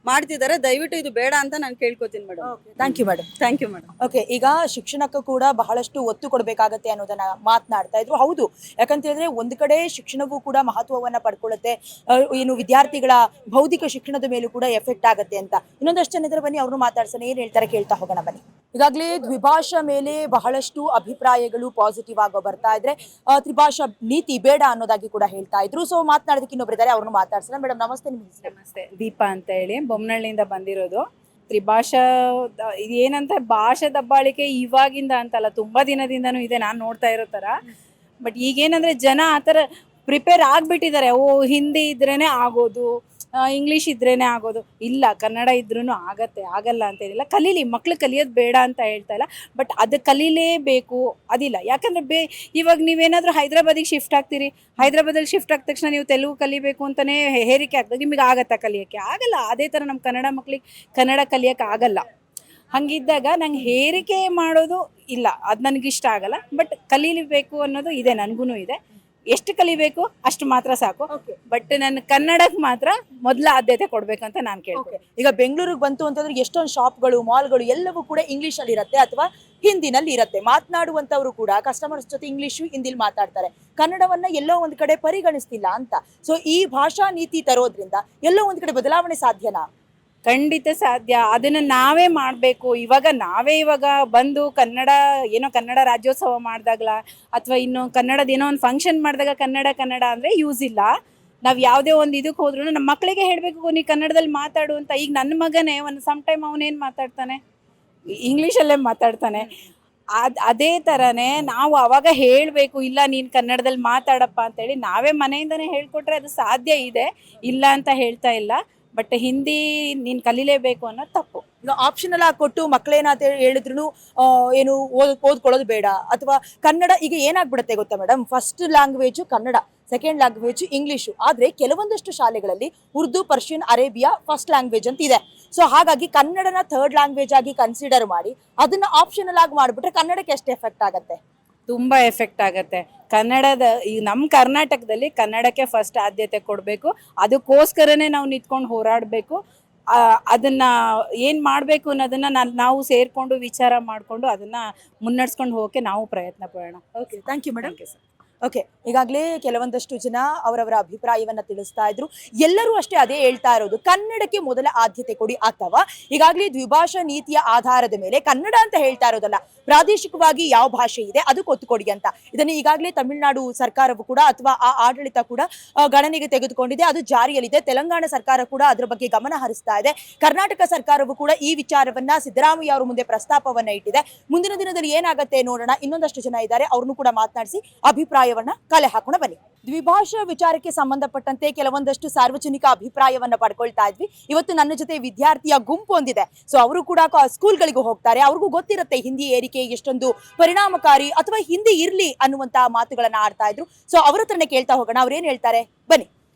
ಮಾಡ್ತಿದ್ದಾರೆ. ದಯವಿಟ್ಟು ಇದು ಬೇಡ ಅಂತ ನಾನು ಕೇಳ್ಕೊತೀನಿ madam. Thank you madam. Thank you madam. Okay, ಈಗ ಶಿಕ್ಷಣಕ್ಕೂ ಕೂಡ ಬಹಳಷ್ಟು ಒತ್ತು ಕೊಡಬೇಕಾಗತ್ತೆ ಅನ್ನೋದನ್ನ ಮಾತನಾಡ್ತಾ ಇದ್ರು. ಹೌದು, ಯಾಕಂತ ಹೇಳಿದ್ರೆ ಒಂದು ಕಡೆ ಶಿಕ್ಷಣವೂ ಕೂಡ ಮಹತ್ವವನ್ನ ಪಡ್ಕೊಳ್ಳುತ್ತೆ, ಏನು ವಿದ್ಯಾರ್ಥಿಗಳ ಬೌದ್ಧಿಕ ಶಿಕ್ಷಣದ ಮೇಲೂ ಕೂಡ ಎಫೆಕ್ಟ್ ಆಗುತ್ತೆ ಅಂತ. ಇನ್ನೊಂದಷ್ಟು ಜನ ಇದ್ರೆ ಬನ್ನಿ, ಅವ್ರನ್ನು ಮಾತಾಡ್ಸೋಣ, ಏನ್ ಹೇಳ್ತಾರೆ ಕೇಳ್ತಾ ಹೋಗೋಣ ಬನ್ನಿ. ಈಗಾಗಲೇ ದ್ವಿಭಾಷಾ ಮೇಲೆ ಬಹಳಷ್ಟು ಅಭಿಪ್ರಾಯಗಳು ಪಾಸಿಟಿವ್ ಆಗೋ ಬರ್ತಾ ಇದ್ರೆ, ತ್ರಿಭಾಷಾ ನೀತಿ ಬೇಡ ಅನ್ನೋದಾಗಿ ಕೂಡ ಹೇಳ್ತಾ ಇದ್ರು. ಸೊ ಮಾತನಾಡೋದಕ್ಕೆ ಇನ್ನೊಬ್ರು ಇದ್ದಾರೆ, ಅವ್ರನ್ನು ಮಾತಾಡ್ಸೋಣ. ಮೇಡಮ್ ನಮಸ್ತೆ. ನಿಮ್ಮ ಹೆಸರು? ನಮಸ್ತೆ, ದೀಪಾ ಅಂತ ಹೇಳಿ, ಬೊಮ್ಮನಹಳ್ಳಿಯಿಂದ ಬಂದಿರೋದು. ತ್ರಿಭಾಷಾ ಇದು ಏನಂತ ಭಾಷೆ ದಬ್ಬಾಳಿಕೆ ಇವಾಗಿಂದ ಅಂತಲ್ಲ, ತುಂಬ ದಿನದಿಂದನೂ ಇದೆ ನಾನು ನೋಡ್ತಾ ಇರೋ ಥರ. ಬಟ್ ಈಗೇನಂದರೆ ಜನ ಆ ಥರ ಪ್ರಿಪೇರ್ ಆಗಿಬಿಟ್ಟಿದ್ದಾರೆ. ಹಿಂದಿ ಇದ್ರೇ ಆಗೋದು, ಇಂಗ್ಲೀಷ್ ಇದ್ರೇ ಆಗೋದು. ಇಲ್ಲ, ಕನ್ನಡ ಇದ್ರೂ ಆಗಲ್ಲ ಅಂತೇನಿಲ್ಲ. ಕಲೀಲಿ, ಮಕ್ಳು ಕಲಿಯೋದು ಬೇಡ ಅಂತ ಹೇಳ್ತಾ ಇಲ್ಲ, ಬಟ್ ಅದು ಕಲೀಲೇಬೇಕು ಅದಿಲ್ಲ. ಯಾಕಂದರೆ ಇವಾಗ ನೀವೇನಾದರೂ ಹೈದ್ರಾಬಾದಿಗೆ ಶಿಫ್ಟ್ ಆಗ್ತೀರಿ, ಹೈದ್ರಾಬಾದಲ್ಲಿ ಶಿಫ್ಟ್ ಆದ ತಕ್ಷಣ ನೀವು ತೆಲುಗು ಕಲಿಬೇಕು ಅಂತಲೇ ಹೇರಿಕೆ ಆಗ್ತದೆ, ನಿಮಗೆ ಆಗತ್ತಾ ಕಲಿಯೋಕ್ಕೆ? ಆಗಲ್ಲ. ಅದೇ ಥರ ನಮ್ಮ ಕನ್ನಡ ಮಕ್ಳಿಗೆ ಕನ್ನಡ ಕಲಿಯೋಕ್ಕೆ ಆಗಲ್ಲ. ಹಾಗಿದ್ದಾಗ ನಂಗೆ ಹೇರಿಕೆ ಮಾಡೋದು ಇಲ್ಲ, ಅದು ನನಗಿಷ್ಟ ಆಗಲ್ಲ. ಬಟ್ ಕಲೀಬೇಕು ಅನ್ನೋದು ಇದೆ, ನನಗೂ ಇದೆ. ಎಷ್ಟು ಕಲಿಬೇಕು ಅಷ್ಟು ಮಾತ್ರ ಸಾಕು. ಬಟ್ ನನ್ನ ಕನ್ನಡಕ್ಕೆ ಮಾತ್ರ ಮೊದಲ ಆದ್ಯತೆ ಕೊಡ್ಬೇಕು ಅಂತ ನಾನು ಕೇಳ್ತೀನಿ. ಈಗ ಬೆಂಗಳೂರಿಗೆ ಬಂತು ಅಂತಂದ್ರೆ ಎಷ್ಟೊಂದು ಶಾಪ್ಗಳು, ಮಾಲ್ಗಳು ಎಲ್ಲವೂ ಕೂಡ ಇಂಗ್ಲಿಷ್ ಅಲ್ಲಿ ಇರುತ್ತೆ ಅಥವಾ ಹಿಂದಿನಲ್ಲಿ ಇರುತ್ತೆ. ಮಾತನಾಡುವಂತವ್ರು ಕೂಡ ಕಸ್ಟಮರ್ಸ್ ಜೊತೆ ಇಂಗ್ಲಿಷು, ಹಿಂದಿಲಿ ಮಾತಾಡ್ತಾರೆ. ಕನ್ನಡವನ್ನ ಎಲ್ಲೋ ಒಂದ್ ಕಡೆ ಪರಿಗಣಿಸ್ತಿಲ್ಲ ಅಂತ. ಸೊ ಈ ಭಾಷಾ ನೀತಿ ತರೋದ್ರಿಂದ ಎಲ್ಲೋ ಒಂದ್ ಕಡೆ ಬದಲಾವಣೆ ಸಾಧ್ಯನಾ? ಖಂಡಿತ ಸಾಧ್ಯ. ಅದನ್ನು ನಾವೇ ಮಾಡಬೇಕು. ಇವಾಗ ಬಂದು ಕನ್ನಡ ರಾಜ್ಯೋತ್ಸವ ಮಾಡಿದಾಗಲ ಅಥವಾ ಇನ್ನು ಕನ್ನಡದ ಏನೋ ಒಂದು ಫಂಕ್ಷನ್ ಮಾಡಿದಾಗ ಕನ್ನಡ ಅಂದರೆ ಯೂಸ್ ಇಲ್ಲ. ನಾವು ಯಾವುದೇ ಒಂದು ಇದಕ್ಕೆ ಹೋದ್ರೂ ನಮ್ಮ ಮಕ್ಕಳಿಗೆ ಹೇಳಬೇಕು, ನೀ ಕನ್ನಡದಲ್ಲಿ ಮಾತಾಡು ಅಂತ. ಈಗ ನನ್ನ ಮಗನೇ ಸಮ್ ಟೈಮ್ ಅವನೇನು ಮಾತಾಡ್ತಾನೆ, ಇಂಗ್ಲೀಷಲ್ಲೇ ಮಾತಾಡ್ತಾನೆ. ಅದೇ ಥರನೇ ನಾವು ಅವಾಗ ಹೇಳಬೇಕು, ಇಲ್ಲ ನೀನು ಕನ್ನಡದಲ್ಲಿ ಮಾತಾಡಪ್ಪ ಅಂತೇಳಿ ನಾವೇ ಮನೆಯಿಂದನೇ ಹೇಳ್ಕೊಟ್ರೆ ಅದು ಸಾಧ್ಯ ಇದೆ, ಇಲ್ಲ ಅಂತ ಹೇಳ್ತಾ ಇಲ್ಲ. ಬಟ್ ಹಿಂದಿ ನೀನು ಕಲೀಲೇಬೇಕು ಅನ್ನೋದು ತಪ್ಪು. ಈಗ ಆಪ್ಷನಲ್ ಆಗಿ ಕೊಟ್ಟು ಮಕ್ಕಳೇನಾತ ಹೇಳಿದ್ರು ಏನು ಓದ್ಕೊಳ್ಳೋದು ಬೇಡ ಅಥವಾ ಕನ್ನಡ. ಈಗ ಏನಾಗ್ಬಿಡುತ್ತೆ ಗೊತ್ತಾ madam, first language Kannada, second language English. ಆದ್ರೆ ಕೆಲವೊಂದಷ್ಟು ಶಾಲೆಗಳಲ್ಲಿ Urdu, Persian, Arabia first language ಅಂತ ಇದೆ. ಸೊ ಹಾಗಾಗಿ ಕನ್ನಡನ ಥರ್ಡ್ ಲ್ಯಾಂಗ್ವೇಜ್ ಆಗಿ ಕನ್ಸಿಡರ್ ಮಾಡಿ ಅದನ್ನ ಆಪ್ಷನಲ್ ಆಗಿ ಮಾಡಿಬಿಟ್ರೆ ಕನ್ನಡಕ್ಕೆ ಎಷ್ಟು ಎಫೆಕ್ಟ್ ಆಗುತ್ತೆ? ತುಂಬ ಎಫೆಕ್ಟ್ ಆಗುತ್ತೆ. ಈಗ ನಮ್ಮ ಕರ್ನಾಟಕದಲ್ಲಿ ಕನ್ನಡಕ್ಕೆ ಫಸ್ಟ್ ಆದ್ಯತೆ ಕೊಡಬೇಕು. ಅದಕ್ಕೋಸ್ಕರನೇ ನಾವು ನಿಂತ್ಕೊಂಡು ಹೋರಾಡಬೇಕು. ಅದನ್ನು ಏನು ಮಾಡಬೇಕು ಅನ್ನೋದನ್ನು ನಾವು ಸೇರಿಕೊಂಡು ವಿಚಾರ ಮಾಡಿಕೊಂಡು ಅದನ್ನು ಮುನ್ನಡೆಸ್ಕೊಂಡು ಹೋಗೋಕ್ಕೆ ನಾವು ಪ್ರಯತ್ನ ಪಡೋಣ. Okay, thank you madam. Okay, ಈಗಾಗಲೇ ಕೆಲವೊಂದಷ್ಟು ಜನ ಅವರವರ ಅಭಿಪ್ರಾಯವನ್ನ ತಿಳಿಸ್ತಾ ಇದ್ರು. ಎಲ್ಲರೂ ಅಷ್ಟೇ ಅದೇ ಹೇಳ್ತಾ ಇರೋದು, ಕನ್ನಡಕ್ಕೆ ಮೊದಲ ಆದ್ಯತೆ ಕೊಡಿ. ಅಥವಾ ಈಗಾಗಲೇ ದ್ವಿಭಾಷಾ ನೀತಿಯ ಆಧಾರದ ಮೇಲೆ ಕನ್ನಡ ಅಂತ ಹೇಳ್ತಾ ಇರೋದಲ್ಲ, ಪ್ರಾದೇಶಿಕವಾಗಿ ಯಾವ ಭಾಷೆ ಇದೆ ಅದಕ್ಕೆ ಒತ್ತು ಕೊಡಿ ಅಂತ. ಇದನ್ನು ಈಗಾಗಲೇ ತಮಿಳುನಾಡು ಸರ್ಕಾರವು ಕೂಡ ಅಥವಾ ಆ ಆಡಳಿತ ಕೂಡ ಗಣನೆಗೆ ತೆಗೆದುಕೊಂಡಿದೆ, ಅದು ಜಾರಿಯಲ್ಲಿದೆ. ತೆಲಂಗಾಣ ಸರ್ಕಾರ ಕೂಡ ಅದರ ಬಗ್ಗೆ ಗಮನ ಹರಿಸ್ತಾ ಇದೆ. ಕರ್ನಾಟಕ ಸರ್ಕಾರವು ಕೂಡ ಈ ವಿಚಾರವನ್ನ ಸಿದ್ದರಾಮಯ್ಯ ಅವರ ಮುಂದೆ ಪ್ರಸ್ತಾಪವನ್ನ ಇಟ್ಟಿದೆ. ಮುಂದಿನ ದಿನದಲ್ಲಿ ಏನಾಗುತ್ತೆ ನೋಡೋಣ. ಇನ್ನೊಂದಷ್ಟು ಜನ ಇದ್ದಾರೆ, ಅವ್ರನ್ನು ಕೂಡ ಮಾತನಾಡಿಸಿ ಅಭಿಪ್ರಾಯವನ್ನ ಕಲೆ ಹಾಕೋಣ ಬನ್ನಿ. ದ್ವಿಭಾಷಾ ವಿಚಾರಕ್ಕೆ ಸಂಬಂಧಪಟ್ಟಂತೆ ಕೆಲವೊಂದಷ್ಟು ಸಾರ್ವಜನಿಕ ಅಭಿಪ್ರಾಯವನ್ನ ಪಡ್ಕೊಳ್ತಾ ಇದ್ವಿ. ಇವತ್ತು ನನ್ನ ಜೊತೆ ವಿದ್ಯಾರ್ಥಿಯ ಗುಂಪು ಹೊಂದಿದೆ. ಸೊ ಅವರು ಕೂಡ ಸ್ಕೂಲ್ಗಳಿಗೂ ಹೋಗ್ತಾರೆ, ಅವ್ರಿಗೂ ಗೊತ್ತಿರುತ್ತೆ ಹಿಂದಿ ಏರಿಕೆ ಎಷ್ಟೊಂದು ಪರಿಣಾಮಕಾರಿ ಅಥವಾ ಹಿಂದಿ ಇರ್ಲಿ ಅನ್ನುವಂತಹ ಮಾತುಗಳನ್ನ ಆಡ್ತಾ ಇದ್ರು. ಸೊ ಅವ್ರ ಹತ್ರನೇ ಕೇಳ್ತಾ ಹೋಗೋಣ, ಅವ್ರು ಏನ್ ಹೇಳ್ತಾರೆ ಬನ್ನಿ.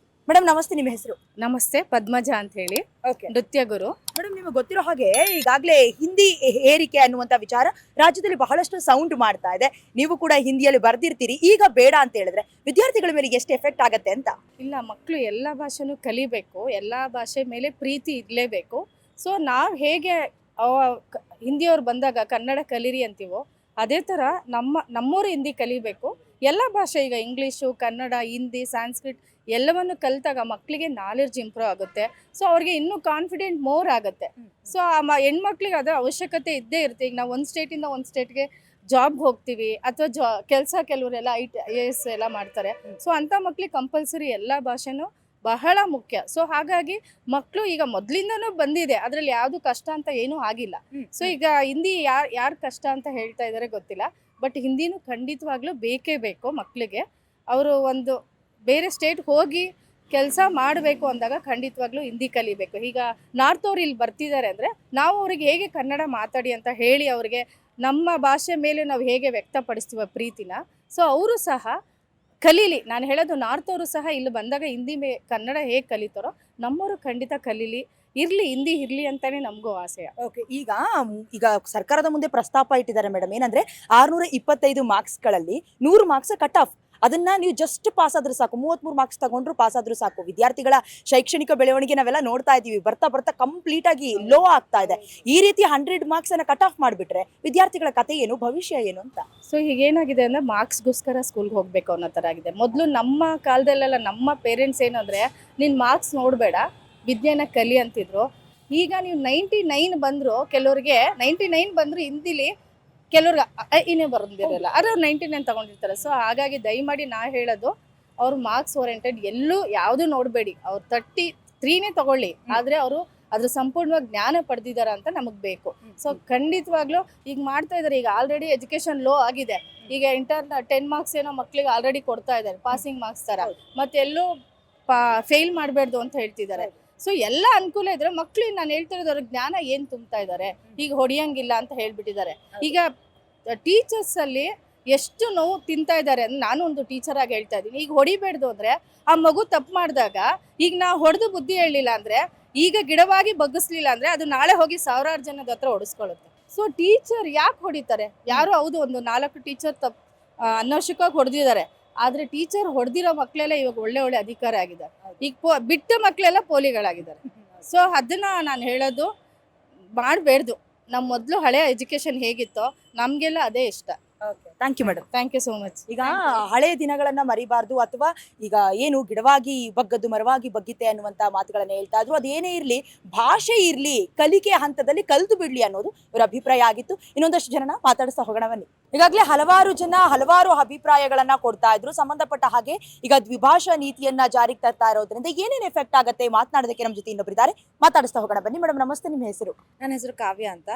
ಮೇಡಮ್ ನಮಸ್ತೆ, ನಿಮ್ಮ ಹೆಸರು? ನಮಸ್ತೆ, ಪದ್ಮಜ ಅಂತ ಹೇಳಿ, ಓಕೆ ನೃತ್ಯ ಗುರು. ಮೇಡಮ್, ನಿಮಗೆ ಗೊತ್ತಿರೋ ಹಾಗೆ ಈಗಾಗಲೇ ಹಿಂದಿ ಏರಿಕೆ ಅನ್ನುವಂಥ ವಿಚಾರ ರಾಜ್ಯದಲ್ಲಿ ಬಹಳಷ್ಟು ಸೌಂಡ್ ಮಾಡ್ತಾ ಇದೆ. ನೀವು ಕೂಡ ಹಿಂದಿಯಲ್ಲಿ ಬರ್ದಿರ್ತೀರಿ. ಈಗ ಬೇಡ ಅಂತ ಹೇಳಿದ್ರೆ ವಿದ್ಯಾರ್ಥಿಗಳ ಮೇಲೆ ಎಷ್ಟು ಎಫೆಕ್ಟ್ ಆಗತ್ತೆ ಅಂತ? ಇಲ್ಲ, ಮಕ್ಕಳು ಎಲ್ಲ ಭಾಷೆನೂ ಕಲಿಬೇಕು, ಎಲ್ಲ ಭಾಷೆ ಮೇಲೆ ಪ್ರೀತಿ ಇರಲೇಬೇಕು. ಸೊ ನಾವು ಹೇಗೆ ಹಿಂದಿಯವ್ರು ಬಂದಾಗ ಕನ್ನಡ ಕಲೀರಿ ಅಂತೀವೋ ಅದೇ ಥರ ನಮ್ಮೂರು ಹಿಂದಿ ಕಲಿಬೇಕು. ಎಲ್ಲ ಭಾಷೆ, ಈಗ ಇಂಗ್ಲೀಷು, ಕನ್ನಡ, ಹಿಂದಿ, ಸಾಂಸ್ಕ್ರಿಟ್ ಎಲ್ಲವನ್ನು ಕಲಿತಾಗ ಮಕ್ಕಳಿಗೆ ನಾಲೆಡ್ಜ್ ಇಂಪ್ರೂವ್ ಆಗುತ್ತೆ. ಸೊ ಅವ್ರಿಗೆ ಇನ್ನೂ ಕಾನ್ಫಿಡೆಂಟ್ ಮೋರ್ ಆಗುತ್ತೆ. ಸೊ ಹೆಣ್ಮಕ್ಳಿಗೆ ಅದರ ಅವಶ್ಯಕತೆ ಇದ್ದೇ ಇರುತ್ತೆ. ಈಗ ನಾವು ಒಂದು ಸ್ಟೇಟಿಂದ ಒಂದು ಸ್ಟೇಟ್ಗೆ ಜಾಬ್ಗೆ ಹೋಗ್ತೀವಿ ಅಥವಾ ಕೆಲವರೆಲ್ಲ IAS ಎಲ್ಲ ಮಾಡ್ತಾರೆ. ಸೊ ಅಂಥ ಮಕ್ಳಿಗೆ ಕಂಪಲ್ಸರಿ ಎಲ್ಲ ಭಾಷೆನೂ ಬಹಳ ಮುಖ್ಯ. ಸೊ ಹಾಗಾಗಿ ಮಕ್ಕಳು ಈಗ ಮೊದಲಿಂದನೂ ಬಂದಿದೆ, ಅದರಲ್ಲಿ ಯಾವುದು ಕಷ್ಟ ಅಂತ ಏನೂ ಆಗಿಲ್ಲ. ಸೊ ಈಗ ಹಿಂದಿ ಯಾರು ಕಷ್ಟ ಅಂತ ಹೇಳ್ತಾ ಇದ್ದಾರೆ ಗೊತ್ತಿಲ್ಲ, ಬಟ್ ಹಿಂದಿನೂ ಖಂಡಿತವಾಗ್ಲೂ ಬೇಕೇ ಬೇಕು ಮಕ್ಕಳಿಗೆ. ಅವರು ಒಂದು ಬೇರೆ ಸ್ಟೇಟ್ ಹೋಗಿ ಕೆಲಸ ಮಾಡಬೇಕು ಅಂದಾಗ ಖಂಡಿತವಾಗ್ಲೂ ಹಿಂದಿ ಕಲಿಬೇಕು. ಈಗ ನಾರ್ತ್ ಅವ್ರು ಇಲ್ಲಿ ಬರ್ತಿದ್ದಾರೆ ಅಂದರೆ ನಾವು ಅವ್ರಿಗೆ ಹೇಗೆ ಕನ್ನಡ ಮಾತಾಡಿ ಅಂತ ಹೇಳಿ ಅವ್ರಿಗೆ ನಮ್ಮ ಭಾಷೆ ಮೇಲೆ ನಾವು ಹೇಗೆ ವ್ಯಕ್ತಪಡಿಸ್ತೀವ ಪ್ರೀತಿನ, ಸೊ ಅವರು ಸಹ ಕಲೀಲಿ. ನಾನು ಹೇಳೋದು ನಾರ್ತ್ ಅವರು ಸಹ ಇಲ್ಲಿ ಬಂದಾಗ ಕನ್ನಡ ಹೇಗೆ ಕಲಿತಾರೋ ನಮ್ಮವರು ಖಂಡಿತ ಕಲೀಲಿ, ಹಿಂದಿ ಇರಲಿ ಅಂತಾನೆ ನಮಗೂ ಆಸೆ. ಓಕೆ, ಈಗ ಸರ್ಕಾರದ ಮುಂದೆ ಪ್ರಸ್ತಾಪ ಇಟ್ಟಿದ್ದಾರೆ ಮೇಡಮ್. ಏನಂದ್ರೆ 625 ಮಾರ್ಕ್ಸ್ಗಳಲ್ಲಿ 100 ಮಾರ್ಕ್ಸ್ ಕಟ್ ಆಫ್. ಅದನ್ನ ನೀವು ಜಸ್ಟ್ ಪಾಸ್ ಆದ್ರೂ ಸಾಕು, 33 ಮಾರ್ಕ್ಸ್ ತಗೊಂಡ್ರು ಪಾಸ್ ಆದ್ರೂ ಸಾಕು. ವಿದ್ಯಾರ್ಥಿಗಳ ಶೈಕ್ಷಣಿಕ ಬೆಳವಣಿಗೆ ನಾವೆಲ್ಲ ನೋಡ್ತಾ ಇದೀವಿ, ಬರ್ತಾ ಬರ್ತಾ ಕಂಪ್ಲೀಟ್ ಆಗಿ ಲೋ ಆಗ್ತಾ ಇದೆ. ಈ ರೀತಿ 100 ಮಾರ್ಕ್ಸ್ ಅನ್ನ ಕಟ್ ಆಫ್ ಮಾಡಿಬಿಟ್ರೆ ವಿದ್ಯಾರ್ಥಿಗಳ ಕತೆ ಏನು, ಭವಿಷ್ಯ ಏನು ಅಂತ? ಸೊ ಹೀಗೇನಾಗಿದೆ ಅಂದರೆ ಮಾರ್ಕ್ಸ್ಗೋಸ್ಕರ ಸ್ಕೂಲ್ಗೆ ಹೋಗಬೇಕು ಅನ್ನೋ ಥರ ಆಗಿದೆ. ಮೊದಲು ನಮ್ಮ ಕಾಲದಲ್ಲೆಲ್ಲ ನಮ್ಮ ಪೇರೆಂಟ್ಸ್ ಏನಂದರೆ ನಿನ್ನ ಮಾರ್ಕ್ಸ್ ನೋಡಬೇಡ, ವಿದ್ಯೆನ ಕಲಿ ಅಂತಿದ್ರು. ಈಗ ನೀವು 99 ಬಂದರೂ, ಕೆಲವ್ರಿಗೆ 99 ಬಂದರೂ ಹಿಂದಿಲಿ ಕೆಲವ್ರಿಗೆ ಇನ್ನೇ ಬರೋದಿರಲ್ಲ, ಅದು 99 ತಗೊಂಡಿರ್ತಾರೆ. ಸೊ ಹಾಗಾಗಿ ದಯಮಾಡಿ ನಾ ಹೇಳೋದು, ಅವ್ರು ಮಾರ್ಕ್ಸ್ ಓರಿಯೆಂಟೆಡ್ ಯಾವುದು ನೋಡಬೇಡಿ, ಅವ್ರು 33ನೇ ತಗೊಳ್ಳಿ, ಆದರೆ ಅವರು ಅದ್ರ ಸಂಪೂರ್ಣವಾಗಿ ಜ್ಞಾನ ಪಡೆದಿದ್ದಾರೆ ಅಂತ ನಮಗೆ ಬೇಕು. ಸೊ ಖಂಡಿತವಾಗ್ಲೂ ಈಗ ಮಾಡ್ತಾ ಇದ್ದಾರೆ. ಈಗ ಆಲ್ರೆಡಿ ಎಜುಕೇಶನ್ ಲೋ ಆಗಿದೆ. ಈಗ 10 ಮಾರ್ಕ್ಸ್ ಏನೋ ಮಕ್ಕಳಿಗೆ ಆಲ್ರೆಡಿ ಕೊಡ್ತಾ ಇದ್ದಾರೆ, ಪಾಸಿಂಗ್ ಮಾರ್ಕ್ಸ್ ಥರ. ಮತ್ತೆಲ್ಲೂ ಫೇಲ್ ಮಾಡಬೇಡ್ದು ಅಂತ ಹೇಳ್ತಿದ್ದಾರೆ. ಸೊ ಎಲ್ಲ ಅನುಕೂಲ ಇದ್ರೆ ಮಕ್ಳಿಗೆ ನಾನು ಹೇಳ್ತಿರೋದು ಅವ್ರಿಗೆ ಜ್ಞಾನ ಏನು ತುಂಬ್ತಾ ಇದ್ದಾರೆ. ಈಗ ಹೊಡಿಯಂಗಿಲ್ಲ ಅಂತ ಹೇಳ್ಬಿಟ್ಟಿದ್ದಾರೆ. ಈಗ ಟೀಚರ್ಸ್ ಅಲ್ಲಿ ಎಷ್ಟು ನೋವು ತಿಂತಾ ಇದ್ದಾರೆ ಅಂದ್ರೆ, ನಾನು ಒಂದು ಟೀಚರ್ ಆಗಿ ಹೇಳ್ತಾ ಇದ್ದೀನಿ, ಈಗ ಹೊಡಿಬೇಡ್ದು ಅಂದ್ರೆ ಆ ಮಗು ತಪ್ಪು ಮಾಡಿದಾಗ ಈಗ ನಾವು ಹೊಡೆದು ಬುದ್ಧಿ ಹೇಳಲಿಲ್ಲ ಅಂದ್ರೆ, ಈಗ ಗಿಡವಾಗಿ ಬಗ್ಗಿಸ್ಲಿಲ್ಲ ಅಂದ್ರೆ ಅದು ನಾಳೆ ಹೋಗಿ ಸಾವಿರಾರು ಜನದ ಹತ್ರ ಹೊಡಿಸ್ಕೊಳ್ಳುತ್ತೆ. ಸೊ ಟೀಚರ್ ಯಾಕೆ ಹೊಡಿತಾರೆ? ಯಾರು ಹೌದು ಒಂದು 4 ಟೀಚರ್ ಅನವಶ್ಯಕವಾಗಿ ಹೊಡೆದಿದ್ದಾರೆ, ಆದ್ರೆ ಟೀಚರ್ ಹೊಡೆದಿರೋ ಮಕ್ಕಳೆಲ್ಲ ಇವಾಗ ಒಳ್ಳೆ ಅಧಿಕಾರ ಆಗಿದ್ದಾರೆ. ಈಗ ಬಿಟ್ಟ ಮಕ್ಕಳೆಲ್ಲ ಪೋಲಿಗಳಾಗಿದ್ದಾರೆ. ಸೊ ಅದನ್ನ ನಾನು ಹೇಳೋದು ಮಾಡಬೇಡ್ದು. ನಮ್ಮ ಮೊದಲು ಹಳೆಯ ಎಜುಕೇಶನ್ ಹೇಗಿತ್ತೋ ನಮಗೆಲ್ಲ ಅದೇ ಇಷ್ಟ. Thank you madam. Thank you so much. ಈಗ ಹಳೆಯ ದಿನಗಳನ್ನ ಮರಿಬಾರ್ದು, ಅಥವಾ ಈಗ ಏನು ಗಿಡವಾಗಿ ಬಗ್ಗದ್ದು ಮರವಾಗಿ ಬಗ್ಗಿತೆ ಅನ್ನುವಂತ ಮಾತುಗಳನ್ನ ಹೇಳ್ತಾ ಇದ್ರು. ಅದೇನೇ ಇರ್ಲಿ, ಭಾಷೆ ಇರ್ಲಿ, ಕಲಿಕೆ ಹಂತದಲ್ಲಿ ಕಲಿತು ಬಿಡ್ಲಿ ಅನ್ನೋದು ಇವರ ಅಭಿಪ್ರಾಯ ಆಗಿತ್ತು. ಇನ್ನೊಂದಷ್ಟು ಜನನ ಮಾತಾಡಿಸ್ತಾ ಹೋಗೋಣ ಬನ್ನಿ. ಈಗಾಗಲೇ ಹಲವಾರು ಜನ ಹಲವಾರು ಅಭಿಪ್ರಾಯಗಳನ್ನ ಕೊಡ್ತಾ ಇದ್ರು ಸಂಬಂಧಪಟ್ಟ ಹಾಗೆ. ಈಗ ದ್ವಿಭಾಷಾ ನೀತಿಯನ್ನ ಜಾರಿಗೆ ತರ್ತಾ ಇರೋದ್ರಿಂದ ಏನೇನು ಎಫೆಕ್ಟ್ ಆಗುತ್ತೆ ಮಾತನಾಡೋದಕ್ಕೆ ನಮ್ಮ ಜೊತೆ ಇನ್ನೊಬ್ಬರಿದ್ದಾರೆ, ಮಾತಾಡಿಸ್ತಾ ಹೋಗೋಣ ಬನ್ನಿ. ಮೇಡಮ್ ನಮಸ್ತೆ, ನಿಮ್ಮ ಹೆಸರು? ನನ್ನ ಹೆಸರು ಕಾವ್ಯ ಅಂತ.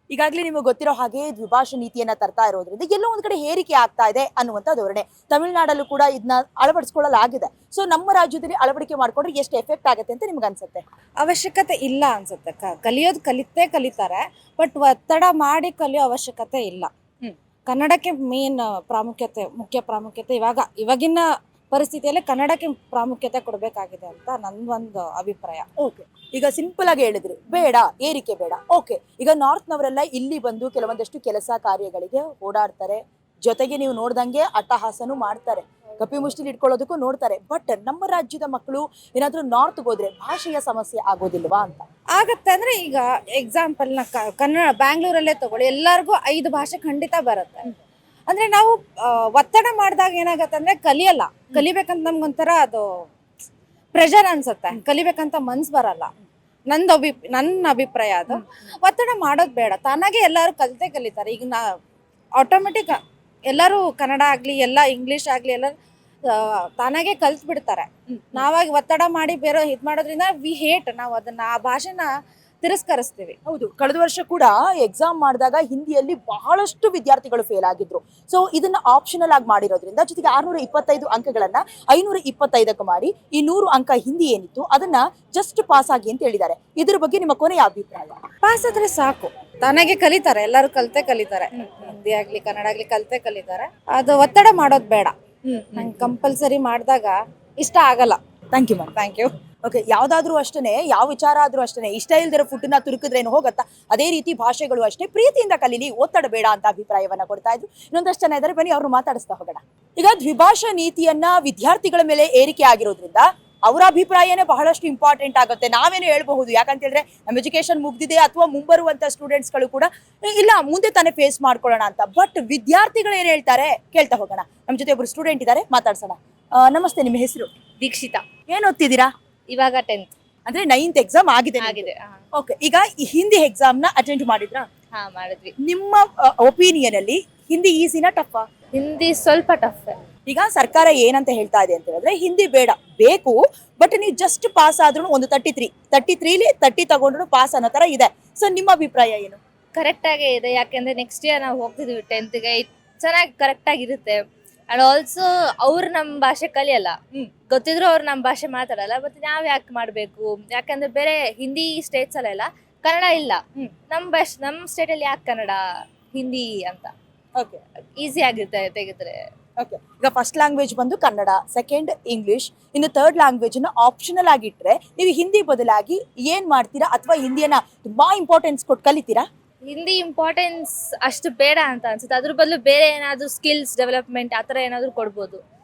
ಈಗಾಗಲೇ ನಿಮಗೆ ಗೊತ್ತಿರೋ ಹಾಗೆ ದ್ವಿಭಾಷಾ ನೀತಿಯನ್ನ ತರ್ತಾ ಇರೋದ್ರಿಂದ ಎಲ್ಲೋ ಒಂದ್ ಕಡೆ ಏರಿಕೆ ಆಗ್ತಾ ಇದೆ ಅನ್ನುವಂಥ ಧೋರಣೆ. ತಮಿಳುನಾಡಲ್ಲೂ ಕೂಡ ಇದನ್ನ ಅಳವಡಿಸ್ಕೊಳ್ಳಲಾಗಿದೆ. ಸೊ ನಮ್ಮ ರಾಜ್ಯದಲ್ಲಿ ಅಳವಡಿಕೆ ಮಾಡ್ಕೊಂಡ್ರೆ ಎಷ್ಟು ಎಫೆಕ್ಟ್ ಆಗುತ್ತೆ ಅಂತ ನಿಮ್ಗೆ ಅನ್ಸುತ್ತೆ? ಅವಶ್ಯಕತೆ ಇಲ್ಲ ಅನ್ಸುತ್ತೆ. ಕಲಿಯೋದು ಕಲಿತಾರೆ, ಬಟ್ ಒತ್ತಡ ಮಾಡಿ ಕಲಿಯೋ ಅವಶ್ಯಕತೆ ಇಲ್ಲ. ಕನ್ನಡಕ್ಕೆ ಮುಖ್ಯ ಪ್ರಾಮುಖ್ಯತೆ ಇವಾಗಿನ ಪರಿಸ್ಥಿತಿಯಲ್ಲಿ ಕನ್ನಡಕ್ಕೆ ಪ್ರಾಮುಖ್ಯತೆ ಕೊಡಬೇಕಾಗಿದೆ ಅಂತ ನನ್ನೊಂದು ಅಭಿಪ್ರಾಯ. ಓಕೆ, ಈಗ ಸಿಂಪಲ್ ಆಗಿ ಹೇಳಿದ್ರಿ ಬೇಡ, ಏರಿಕೆ ಬೇಡ. ಓಕೆ, ಈಗ ನಾರ್ತ್ನವರೆಲ್ಲ ಇಲ್ಲಿ ಬಂದು ಕೆಲವೊಂದಷ್ಟು ಕೆಲಸ ಕಾರ್ಯಗಳಿಗೆ ಓಡಾಡ್ತಾರೆ, ಜೊತೆಗೆ ನೀವು ನೋಡ್ದಂಗೆ ಅಟ್ಟಹಾಸನೂ ಮಾಡ್ತಾರೆ, ಕಪಿ ಮುಷ್ಟಿಲಿ ಇಟ್ಕೊಳ್ಳೋದಕ್ಕೂ ನೋಡ್ತಾರೆ. ಬಟ್ ನಮ್ಮ ರಾಜ್ಯದ ಮಕ್ಕಳು ಏನಾದ್ರೂ ನಾರ್ತ್ಗೆ ಹೋದ್ರೆ ಭಾಷೆಯ ಸಮಸ್ಯೆ ಆಗೋದಿಲ್ವಾ ಅಂತ? ಆಗತ್ತೆ. ಅಂದ್ರೆ ಈಗ ಎಕ್ಸಾಂಪಲ್ ಕನ್ನಡ ಬ್ಯಾಂಗ್ಳೂರಲ್ಲೇ ತಗೊಳ್ಳಿ, ಎಲ್ಲರಿಗೂ 5 ಭಾಷೆ ಖಂಡಿತ ಬರುತ್ತೆ. ಅಂದ್ರೆ ನಾವು ಒತ್ತಡ ಮಾಡಿದಾಗ ಏನಾಗತ್ತೆ ಅಂದ್ರೆ ಕಲಿಬೇಕಂತ ನಮ್ಗೊಂಥರ ಅದು ಪ್ರೆಷರ್ ಅನ್ಸುತ್ತೆ, ಕಲಿಬೇಕಂತ ಮನ್ಸು ಬರಲ್ಲ. ನನ್ನ ಅಭಿಪ್ರಾಯ ಅದು. ಒತ್ತಡ ಮಾಡೋದು ಬೇಡ, ತಾನಾಗೆ ಎಲ್ಲರೂ ಕಲಿತಾರೆ. ಈಗ ಆಟೋಮೆಟಿಕ್ ಎಲ್ಲರೂ ಕನ್ನಡ ಆಗ್ಲಿ, ಎಲ್ಲ ಇಂಗ್ಲಿಷ್ ಆಗ್ಲಿ, ಎಲ್ಲ ತಾನಾಗೆ ಕಲ್ತ್ ಬಿಡ್ತಾರೆ. ನಾವಾಗಿ ಒತ್ತಡ ಮಾಡಿ ಬೇರೆ ಇದು ಮಾಡೋದ್ರಿಂದ ನಾವು ಅದನ್ನ ಆ ಭಾಷೆನ ತಿರಸ್ಕರಿಸ್ತೀವಿ. ಹೌದು, ಕಳೆದ ವರ್ಷ ಕೂಡ ಎಕ್ಸಾಮ್ ಮಾಡಿದಾಗ ಹಿಂದಿಯಲ್ಲಿ ಬಹಳಷ್ಟು ವಿದ್ಯಾರ್ಥಿಗಳು ಫೇಲ್ ಆಗಿದ್ರು. ಸೊ ಇದನ್ನ ಆಪ್ಷನಲ್ ಆಗಿ ಮಾಡಿರೋದ್ರಿಂದ, ಜೊತೆಗೆ 625 ಅಂಕಗಳನ್ನ 525ಕ್ಕೆ ಮಾಡಿ ಈ 100 ಅಂಕ ಹಿಂದಿ ಏನಿತ್ತು ಅದನ್ನ ಜಸ್ಟ್ ಪಾಸ್ ಆಗಿ ಅಂತ ಹೇಳಿದ್ದಾರೆ. ಇದ್ರ ಬಗ್ಗೆ ನಿಮ್ಮ ಕೊನೆಯ ಅಭಿಪ್ರಾಯ? ಪಾಸ್ ಆದ್ರೆ ಸಾಕು, ತಾನಾಗೆ ಕಲಿತಾರೆ, ಎಲ್ಲರೂ ಕಲಿತಾರೆ. ಹಿಂದಿ ಆಗ್ಲಿ ಕನ್ನಡ ಆಗ್ಲಿ ಕಲಿತಾರೆ. ಅದು ಒತ್ತಡ ಮಾಡೋದು ಬೇಡ. ನಂಗೆ ಕಂಪಲ್ಸರಿ ಮಾಡಿದಾಗ ಇಷ್ಟ ಆಗಲ್ಲ. Thank you ma'am. Thank you. Okay, ಯಾವ್ದಾದ್ರೂ ಅಷ್ಟೇ, ಯಾವ ವಿಚಾರ ಆದ್ರೂ ಅಷ್ಟೇ, ಇಷ್ಟ ಇಲ್ದಿರೋ ಫುಡ್ನ ತುರುಕಿದ್ರೇನು ಹೋಗತ್ತಾ, ಅದೇ ರೀತಿ ಭಾಷೆಗಳು ಅಷ್ಟೇ ಪ್ರೀತಿಯಿಂದ ಕಲೀಲಿ, ಒತ್ತಡ ಬೇಡ ಅಂತ ಅಭಿಪ್ರಾಯವನ್ನ ಕೊಡ್ತಾ ಇದ್ರು. ಇನ್ನೊಂದಷ್ಟು ಜನ ಇದ್ದಾರೆ, ಬನ್ನಿ ಅವ್ರನ್ನ ಮಾತಾಡಿಸ್ತಾ ಹೋಗೋಣ. ಈಗ ದ್ವಿಭಾಷಾ ನೀತಿಯನ್ನ ವಿದ್ಯಾರ್ಥಿಗಳ ಮೇಲೆ ಏರಿಕೆ ಆಗಿರೋದ್ರಿಂದ ಅವರ ಅಭಿಪ್ರಾಯನೇ ಬಹಳಷ್ಟು ಇಂಪಾರ್ಟೆಂಟ್ ಆಗುತ್ತೆ. ನಾವೇನು ಹೇಳ್ಬಹುದು, ಯಾಕಂತ ಹೇಳಿದ್ರೆ ನಮ್ಮ ಎಜುಕೇಶನ್ ಮುಗ್ದಿದೆ ಅಥವಾ ಮುಂಬರುವಂತ ಸ್ಟೂಡೆಂಟ್ಸ್ಗಳು ಕೂಡ ಇಲ್ಲ ಮುಂದೆ ತಾನೇ ಫೇಸ್ ಮಾಡ್ಕೊಳ್ಳೋಣ ಅಂತ. ಬಟ್ ವಿದ್ಯಾರ್ಥಿಗಳು ಏನ್ ಹೇಳ್ತಾರೆ ಕೇಳ್ತಾ ಹೋಗೋಣ. ನಮ್ಮ ಜೊತೆ ಒಬ್ರು ಸ್ಟೂಡೆಂಟ್ ಇದ್ದಾರೆ, ಮಾತಾಡ್ಸೋಣ. ನಮಸ್ತೆ, ನಿಮ್ಮ ಹೆಸರು? ದೀಕ್ಷಿತಾ. ಏನ್ ಓದ್ತಿದ್ದೀರಾ? ಇವಾಗ 10th ಅಂದ್ರೆ 9th ಎಕ್ಸಾಮ್ ಆಗಿದೆ. ಆಗಿದೆ. ಓಕೆ, ಈಗ ಈ ಹಿಂದಿ ಎಕ್ಸಾಮ್ ನ ಅಟೆಂಡ್ ಮಾಡಿದ್ರಾ? ಹಾ, ಮಾಡಿದ್ವಿ. ನಿಮ್ಮ ಒಪಿನಿಯನ್ ಅಲ್ಲಿ ಹಿಂದಿ ಈಸಿನಾ ಟಫಾ? ಹಿಂದಿ ಸ್ವಲ್ಪ ಟಫ್. ಈಗ ಸರ್ಕಾರ ಏನಂತ ಹೇಳ್ತಾ ಇದೆ ಅಂತ ಹೇಳಿದ್ರೆ ಹಿಂದಿ ಬೇಡ, ಬೇಕು, ಬಟ್ ನೀವು ಜಸ್ಟ್ ಪಾಸ್ ಆದ್ರೂ ಒಂದು 33 30 ತಗೊಂಡ್ರು ಪಾಸ್ ಅನ್ನೋ ತರ ಇದೆ. ಸೊ ನಿಮ್ಮ ಅಭಿಪ್ರಾಯ ಏನು? ಕರೆಕ್ಟ್ ಆಗೇ ಇದೆ, ಯಾಕೆಂದ್ರೆ ನೆಕ್ಸ್ಟ್ ಇಯರ್ ನಾವು ಹೋಗ್ತಿದ್ವಿ 10th-ಗೆ, ಚೆನ್ನಾಗಿ ಕರೆಕ್ಟ್ ಆಗಿರುತ್ತೆ. ಅಂಡ್ ಆಲ್ಸೋ ಅವ್ರು ನಮ್ಮ ಭಾಷೆ ಕಲಿಯಲ್ಲ, ಗೊತ್ತಿದ್ರು ಅವ್ರು ನಮ್ಮ ಭಾಷೆ ಮಾತಾಡಲ್ಲ. ಮತ್ತೆ ನಾವ್ ಯಾಕೆ ಮಾಡ್ಬೇಕು? ಯಾಕಂದ್ರೆ ಬೇರೆ ಹಿಂದಿ ಸ್ಟೇಟ್ಸ್ ಅಲ್ಲೆಲ್ಲ ಕನ್ನಡ ಇಲ್ಲ. ನಮ್ಮ ಸ್ಟೇಟ್ ಅಲ್ಲಿ ಯಾಕೆ ಕನ್ನಡ ಹಿಂದಿ ಅಂತ? ಓಕೆ, ಈಸಿ ಆಗಿರುತ್ತೆ ತೆಗೆದ್ರೆ. ಓಕೆ, ಈಗ ಫಸ್ಟ್ ಲ್ಯಾಂಗ್ವೇಜ್ ಬಂದು ಕನ್ನಡ, ಸೆಕೆಂಡ್ ಇಂಗ್ಲಿಷ್, ಇನ್ನು ಥರ್ಡ್ ಲ್ಯಾಂಗ್ವೇಜ್ ನ ಆಪ್ಷನಲ್ ಆಗಿಟ್ರೆ ನೀವು ಹಿಂದಿ ಬದಲಾಗಿ ಏನ್ ಮಾಡ್ತೀರಾ? ಅಥವಾ ಹಿಂದಿಯನ್ನ ತುಂಬಾ ಇಂಪಾರ್ಟೆನ್ಸ್ ಕೊಟ್ಟು ಕಲಿತೀರಾ? ಹಿಂದಿ ಇಂಪಾರ್ಟೆನ್ಸ್ ಅಷ್ಟು ಬೇಡ ಅಂತ ಅನ್ಸುತ್ತೆ. ಅದ್ರ ಬದಲು ಬೇರೆ ಏನಾದ್ರು ಸ್ಕಿಲ್ಸ್ ಡೆವಲಪ್ಮೆಂಟ್ ಆತರ ಏನಾದ್ರು ಕೊಡ್ಬೋದು,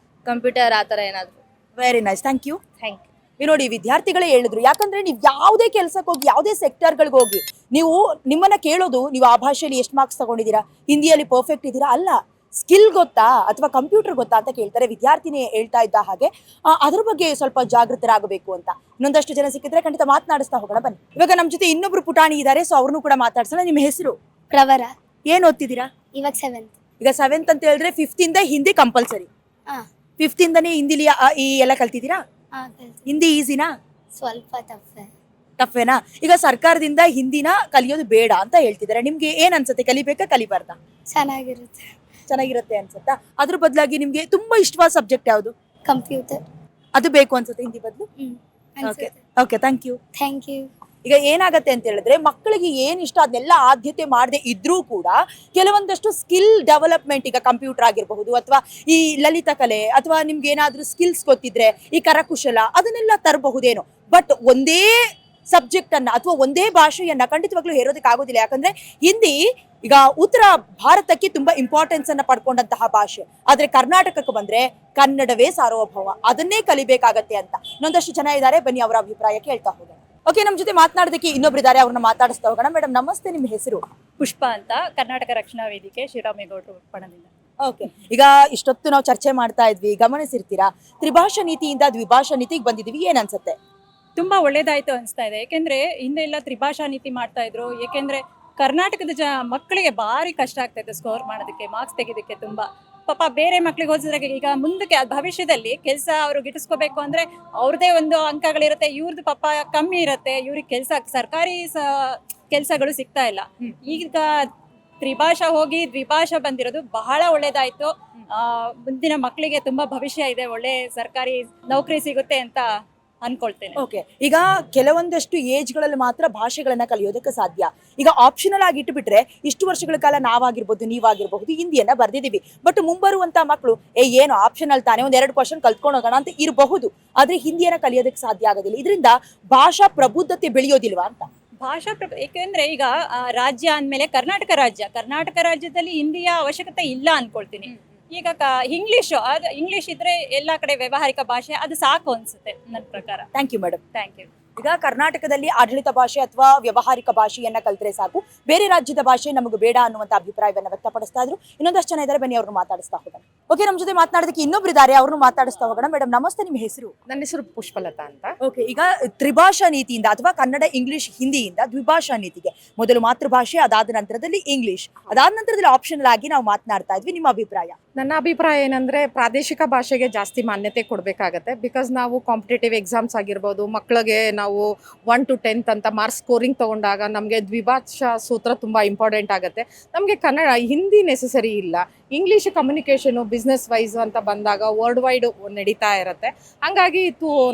ಕಂಪ್ಯೂಟರ್ ಆತರ ಏನಾದ್ರು. Very nice, thank you. Thank you. ಈ ನೋಡಿ, ವಿದ್ಯಾರ್ಥಿಗಳೇ ಹೇಳಿದ್ರು, ಯಾಕಂದ್ರೆ ನೀವು ಯಾವುದೇ ಕೆಲಸಕ್ಕೆ ಹೋಗಿ, ಯಾವುದೇ ಸೆಕ್ಟರ್ಗಳಿಗೆ ಹೋಗಿ, ನೀವು ನಿಮ್ಮನ್ನ ಕೇಳೋದು ನೀವು ಆ ಭಾಷೆಯಲ್ಲಿ ಎಷ್ಟು ಮಾರ್ಕ್ಸ್ ತಗೊಂಡಿದ್ದೀರಾ, ಹಿಂದಿಯಲ್ಲಿ ಪರ್ಫೆಕ್ಟ್ ಇದ್ದೀರಾ ಅಲ್ಲ, ಸ್ಕಿಲ್ ಗೊತ್ತಾ ಅಥವಾ ಕಂಪ್ಯೂಟರ್ ಗೊತ್ತಾ ಅಂತ ಕೇಳ್ತಾರೆ. ವಿದ್ಯಾರ್ಥಿನಿ ಹೇಳ್ತಾ ಇದ್ದ ಹಾಗೆ ಅದ್ರ ಬಗ್ಗೆ ಸ್ವಲ್ಪ ಜಾಗೃತರಾಗಬೇಕು ಅಂತ. ಇನ್ನೊಂದಷ್ಟು ಜನ ಸಿಕ್ಕಿದ್ರೆ ಖಂಡಿತ ಮಾತನಾಡಿಸ್ತಾ ಹೋಗೋಣ, ಬನ್ನಿ. ಇವಾಗ ನಮ್ಮ ಜೊತೆ ಇನ್ನೊಬ್ರು ಪುಟಾಣಿ ಇದ್ದಾರೆ, ಸೊ ಅವ್ರನ್ನು ಕೂಡ ಮಾತಾಡ್ಸೋಣ. ನಿಮ್ಮ ಹೆಸರು? ಪ್ರವರ. ಏನ್ ಓದ್ತಿದ್ದೀರಾ? ಇವಾಗ 7th. ಈಗ 7th ಅಂತ ಹೇಳಿದ್ರೆ 5th ಇಂದ ಹಿಂದಿ ಕಂಪಲ್ಸರಿ. 5th ಇಂದನೇ ಹಿಂದಿಲಿ ಈ ಎಲ್ಲ ಕಲ್ತಿದ್ದೀರಾ? ಹಿಂದಿ ಈಸಿನಾ ಸ್ವಲ್ಪ ಟಫೇನಾ? ಈಗ ಸರ್ಕಾರದಿಂದ ಹಿಂದಿನ ಕಲಿಯೋದು ಬೇಡ ಅಂತ ಹೇಳ್ತಿದ್ದಾರೆ, ನಿಮ್ಗೆ ಏನ್ ಅನ್ಸುತ್ತೆ, ಕಲಿಬೇಕಾ ಕಲಿಬಾರ್ದಾ? ಚೆನ್ನಾಗಿರುತ್ತೆ ಅನ್ಸುತ್ತಾ? ಅದ್ರ ಬದಲಾಗಿ ನಿಮ್ಗೆ ತುಂಬಾ ಇಷ್ಟವಾದ ಸಬ್ಜೆಕ್ಟ್ ಯಾವುದು? ಕಂಪ್ಯೂಟರ್. ಅದು ಬೇಕು ಅನ್ಸುತ್ತೆ ಹಿಂದಿ ಬದಲು? Okay, thank you. ಈಗ ಏನಾಗತ್ತೆ ಅಂತ ಹೇಳಿದ್ರೆ ಮಕ್ಕಳಿಗೆ ಏನ್ ಇಷ್ಟ ಅದನ್ನೆಲ್ಲ ಆದ್ಯತೆ ಮಾಡದೆ ಇದ್ರೂ ಕೂಡ ಕೆಲವೊಂದಷ್ಟು ಸ್ಕಿಲ್ ಡೆವಲಪ್ಮೆಂಟ್, ಈಗ ಕಂಪ್ಯೂಟರ್ ಆಗಿರಬಹುದು ಅಥವಾ ಈ ಲಲಿತ ಕಲೆ ಅಥವಾ ನಿಮ್ಗೆ ಏನಾದ್ರೂ ಸ್ಕಿಲ್ಸ್ ಗೊತ್ತಿದ್ರೆ ಈ ಕರಕುಶಲ ಅದನ್ನೆಲ್ಲ ತರಬಹುದೇನೋ. ಬಟ್ ಒಂದೇ ಸಬ್ಜೆಕ್ಟ್ ಅನ್ನ ಅಥವಾ ಒಂದೇ ಭಾಷೆಯನ್ನ ಖಂಡಿತವಾಗ್ಲೂ ಹೇರೋದಕ್ಕೆ ಆಗೋದಿಲ್ಲ. ಯಾಕಂದ್ರೆ ಹಿಂದಿ ಈಗ ಉತ್ತರ ಭಾರತಕ್ಕೆ ತುಂಬಾ ಇಂಪಾರ್ಟೆನ್ಸ್ ಅನ್ನ ಪಡ್ಕೊಂಡಂತಹ ಭಾಷೆ. ಆದ್ರೆ ಕರ್ನಾಟಕಕ್ಕೆ ಬಂದ್ರೆ ಕನ್ನಡವೇ ಸಾರ್ವಭೌಮ, ಅದನ್ನೇ ಕಲಿಬೇಕಾಗತ್ತೆ ಅಂತ. ಇನ್ನೊಂದಷ್ಟು ಜನ ಇದ್ದಾರೆ, ಬನ್ನಿ ಅವರ ಅಭಿಪ್ರಾಯ ಕೇಳ್ತಾ ಹೋಗೋಣ. ಓಕೆ, ನಮ್ಮ ಜೊತೆ ಮಾತನಾಡೋದಕ್ಕೆ ಇನ್ನೊಬ್ರು ಇದ್ದಾರೆ, ಅವ್ರನ್ನ ಮಾತಾಡಿಸ್ತಾ ಹೋಗೋಣ. ಮೇಡಮ್ ನಮಸ್ತೆ, ನಿಮ್ಮ ಹೆಸರು? ಪುಷ್ಪ ಅಂತ, ಕರ್ನಾಟಕ ರಕ್ಷಣಾ ವೇದಿಕೆ, ಶಿವರಾಮೇಗೌಡರು ಬಣದಿಂದ. ಓಕೆ, ಈಗ ಇಷ್ಟೊತ್ತು ನಾವು ಚರ್ಚೆ ಮಾಡ್ತಾ ಇದ್ವಿ, ಗಮನಿಸಿರ್ತೀರಾ, ತ್ರಿಭಾಷಾ ನೀತಿಯಿಂದ ದ್ವಿಭಾಷಾ ನೀತಿಗೆ ಬಂದಿದೀವಿ, ಏನ್ ಅನ್ಸುತ್ತೆ? ತುಂಬಾ ಒಳ್ಳೇದಾಯ್ತು ಅನಿಸ್ತಾ ಇದೆ. ಯಾಕೆಂದ್ರೆ ಹಿಂದೆ ಎಲ್ಲ ತ್ರಿಭಾಷಾ ನೀತಿ ಮಾಡ್ತಾ ಇದ್ರು. ಯಾಕೆಂದ್ರೆ ಕರ್ನಾಟಕದ ಮಕ್ಕಳಿಗೆ ಭಾರಿ ಕಷ್ಟ ಆಗ್ತಾ ಇತ್ತು ಸ್ಕೋರ್ ಮಾಡೋದಕ್ಕೆ, ಮಾರ್ಕ್ಸ್ ತೆಗೆದಕ್ಕೆ. ತುಂಬಾ ಪಾಪ ಬೇರೆ ಮಕ್ಳಿಗೆ ಹೋಲಿಸಿದ್ರೆ ಈಗ ಮುಂದಕ್ಕೆ ಭವಿಷ್ಯದಲ್ಲಿ ಕೆಲಸ ಅವರು ಗಿಟ್ಟಿಸ್ಕೋಬೇಕು ಅಂದ್ರೆ ಅವ್ರದೇ ಒಂದು ಅಂಕಗಳಿರುತ್ತೆ, ಇವ್ರದ್ದು ಪಾಪ ಕಮ್ಮಿ ಇರುತ್ತೆ, ಇವ್ರಿಗೆ ಕೆಲಸ ಸರ್ಕಾರಿ ಕೆಲಸಗಳು ಸಿಗ್ತಾ ಇಲ್ಲ. ಈಗ ತ್ರಿಭಾಷಾ ಹೋಗಿ ದ್ವಿಭಾಷಾ ಬಂದಿರೋದು ಬಹಳ ಒಳ್ಳೇದಾಯ್ತು. ಮುಂದಿನ ಮಕ್ಕಳಿಗೆ ತುಂಬಾ ಭವಿಷ್ಯ ಇದೆ, ಒಳ್ಳೆ ಸರ್ಕಾರಿ ನೌಕರಿ ಸಿಗುತ್ತೆ ಅಂತ ಅನ್ಕೊಳ್ತೇನೆ. ಓಕೆ, ಈಗ ಕೆಲವೊಂದಷ್ಟು ಏಜ್ಗಳಲ್ಲಿ ಮಾತ್ರ ಭಾಷೆಗಳನ್ನ ಕಲಿಯೋದಕ್ಕೆ ಸಾಧ್ಯ. ಈಗ ಆಪ್ಷನಲ್ ಆಗಿ ಇಟ್ಟುಬಿಟ್ರೆ ಇಷ್ಟು ವರ್ಷಗಳ ಕಾಲ ನಾವಾಗಿರ್ಬೋದು, ನೀವಾಗಿರ್ಬಹುದು ಹಿಂದಿಯನ್ನ ಬರ್ದಿದೀವಿ. ಬಟ್ ಮುಂಬರುವಂತ ಮಕ್ಕಳು ಏನು ಆಪ್ಷನಲ್ ತಾನೇ, ಒಂದ್ 2 ಕ್ವಶನ್ ಕಲ್ತ್ಕೊಂಡು ಹೋಗೋಣ ಅಂತ ಇರಬಹುದು, ಆದ್ರೆ ಹಿಂದಿಯನ್ನ ಕಲಿಯೋದಕ್ಕೆ ಸಾಧ್ಯ ಆಗೋದಿಲ್ಲ. ಇದರಿಂದ ಭಾಷಾ ಪ್ರಬುದ್ಧತೆ ಬೆಳೆಯೋದಿಲ್ವಾ ಅಂತ? ಏಕೆಂದ್ರೆ ಈಗ ರಾಜ್ಯ ಅಂದ್ಮೇಲೆ ಕರ್ನಾಟಕ ರಾಜ್ಯದಲ್ಲಿ ಹಿಂದಿಯ ಅವಶ್ಯಕತೆ ಇಲ್ಲ ಅನ್ಕೊಳ್ತೀನಿ. ಈಗ ಇಂಗ್ಲಿಷ್ ಇದ್ರೆ ಎಲ್ಲಾ ಕಡೆ ವ್ಯಾವಹಾರಿಕ ಭಾಷೆ, ಅದು ಸಾಕು ಅನ್ಸುತ್ತೆ ನನ್ನ ಪ್ರಕಾರ. Thank you madam. Thank you. ಈಗ ಕರ್ನಾಟಕದಲ್ಲಿ ಆಡಳಿತ ಭಾಷೆ ಅಥವಾ ವ್ಯಾವಹಾರಿಕ ಭಾಷೆಯನ್ನ ಕಲ್ತ್ರೆ ಸಾಕು, ಬೇರೆ ರಾಜ್ಯದ ಭಾಷೆ ನಮಗೆ ಬೇಡ ಅನ್ನುವಂತ ಅಭಿಪ್ರಾಯವನ್ನ ವ್ಯಕ್ತಪಡಿಸ್ತಾ ಇದ್ರು. ಇನ್ನೊಂದಷ್ಟು ಜನ ಇದ್ದಾರೆ, ಬನ್ನಿ ಅವ್ರನ್ನ ಮಾತಾಡಿಸ್ತಾ ಹೋಗೋಣ. ಓಕೆ, ನಮ್ಮ ಜೊತೆ ಮಾತನಾಡೋದಕ್ಕೆ ಇನ್ನೊಬ್ರು ಇದ್ದಾರೆ, ಅವ್ರನ್ನ ಮಾತಾಡಿಸ್ತಾ ಹೋಗೋಣ. ಮೇಡಮ್ ನಮಸ್ತೆ, ನಿಮ್ಮ ಹೆಸರು? ನನ್ನ ಹೆಸರು ಪುಷ್ಪಲತಾ ಅಂತ. ಓಕೆ, ಈಗ ತ್ರಿಭಾಷಾ ನೀತಿಯಿಂದ ಅಥವಾ ಕನ್ನಡ ಇಂಗ್ಲಿಷ್ ಹಿಂದಿಯಿಂದ ದ್ವಿಭಾಷಾ ನೀತಿಗೆ ಮೊದಲು ಮಾತೃಭಾಷೆ, ಅದಾದ ನಂತರದಲ್ಲಿ ಇಂಗ್ಲಿಷ್, ಅದಾದ ನಂತರದಲ್ಲಿ ಆಪ್ಷನಲ್ ಆಗಿ ನಾವು ಮಾತನಾಡ್ತಾ ಇದ್ವಿ. ನಿಮ್ಮ ಅಭಿಪ್ರಾಯ? ನನ್ನ ಅಭಿಪ್ರಾಯ ಏನಂದ್ರೆ ಪ್ರಾದೇಶಿಕ ಭಾಷೆಗೆ ಜಾಸ್ತಿ ಮಾನ್ಯತೆ ಕೊಡಬೇಕಾಗತ್ತೆ. ಬಿಕಾಸ್ ನಾವು ಕಾಂಪಿಟೇಟಿವ್ ಎಕ್ಸಾಮ್ಸ್ ಆಗಿರ್ಬೋದು, ಮಕ್ಕಳಿಗೆ ನಾವು 1 to 10th ಅಂತ ಮಾರ್ಕ್ಸ್ ಸ್ಕೋರಿಂಗ್ ತಗೊಂಡಾಗ ನಮಗೆ ದ್ವಿಭಾಷಾ ಸೂತ್ರ ತುಂಬ ಇಂಪಾರ್ಟೆಂಟ್ ಆಗುತ್ತೆ. ನಮಗೆ ಹಿಂದಿ ನೆಸೆಸರಿ ಇಲ್ಲ. ಇಂಗ್ಲೀಷ್ ಕಮ್ಯುನಿಕೇಷನು ಬಿಸ್ನೆಸ್ ವೈಸ್ ಅಂತ ಬಂದಾಗ ವರ್ಲ್ಡ್ ವೈಡ್ ನಡೀತಾ ಇರುತ್ತೆ. ಹಂಗಾಗಿ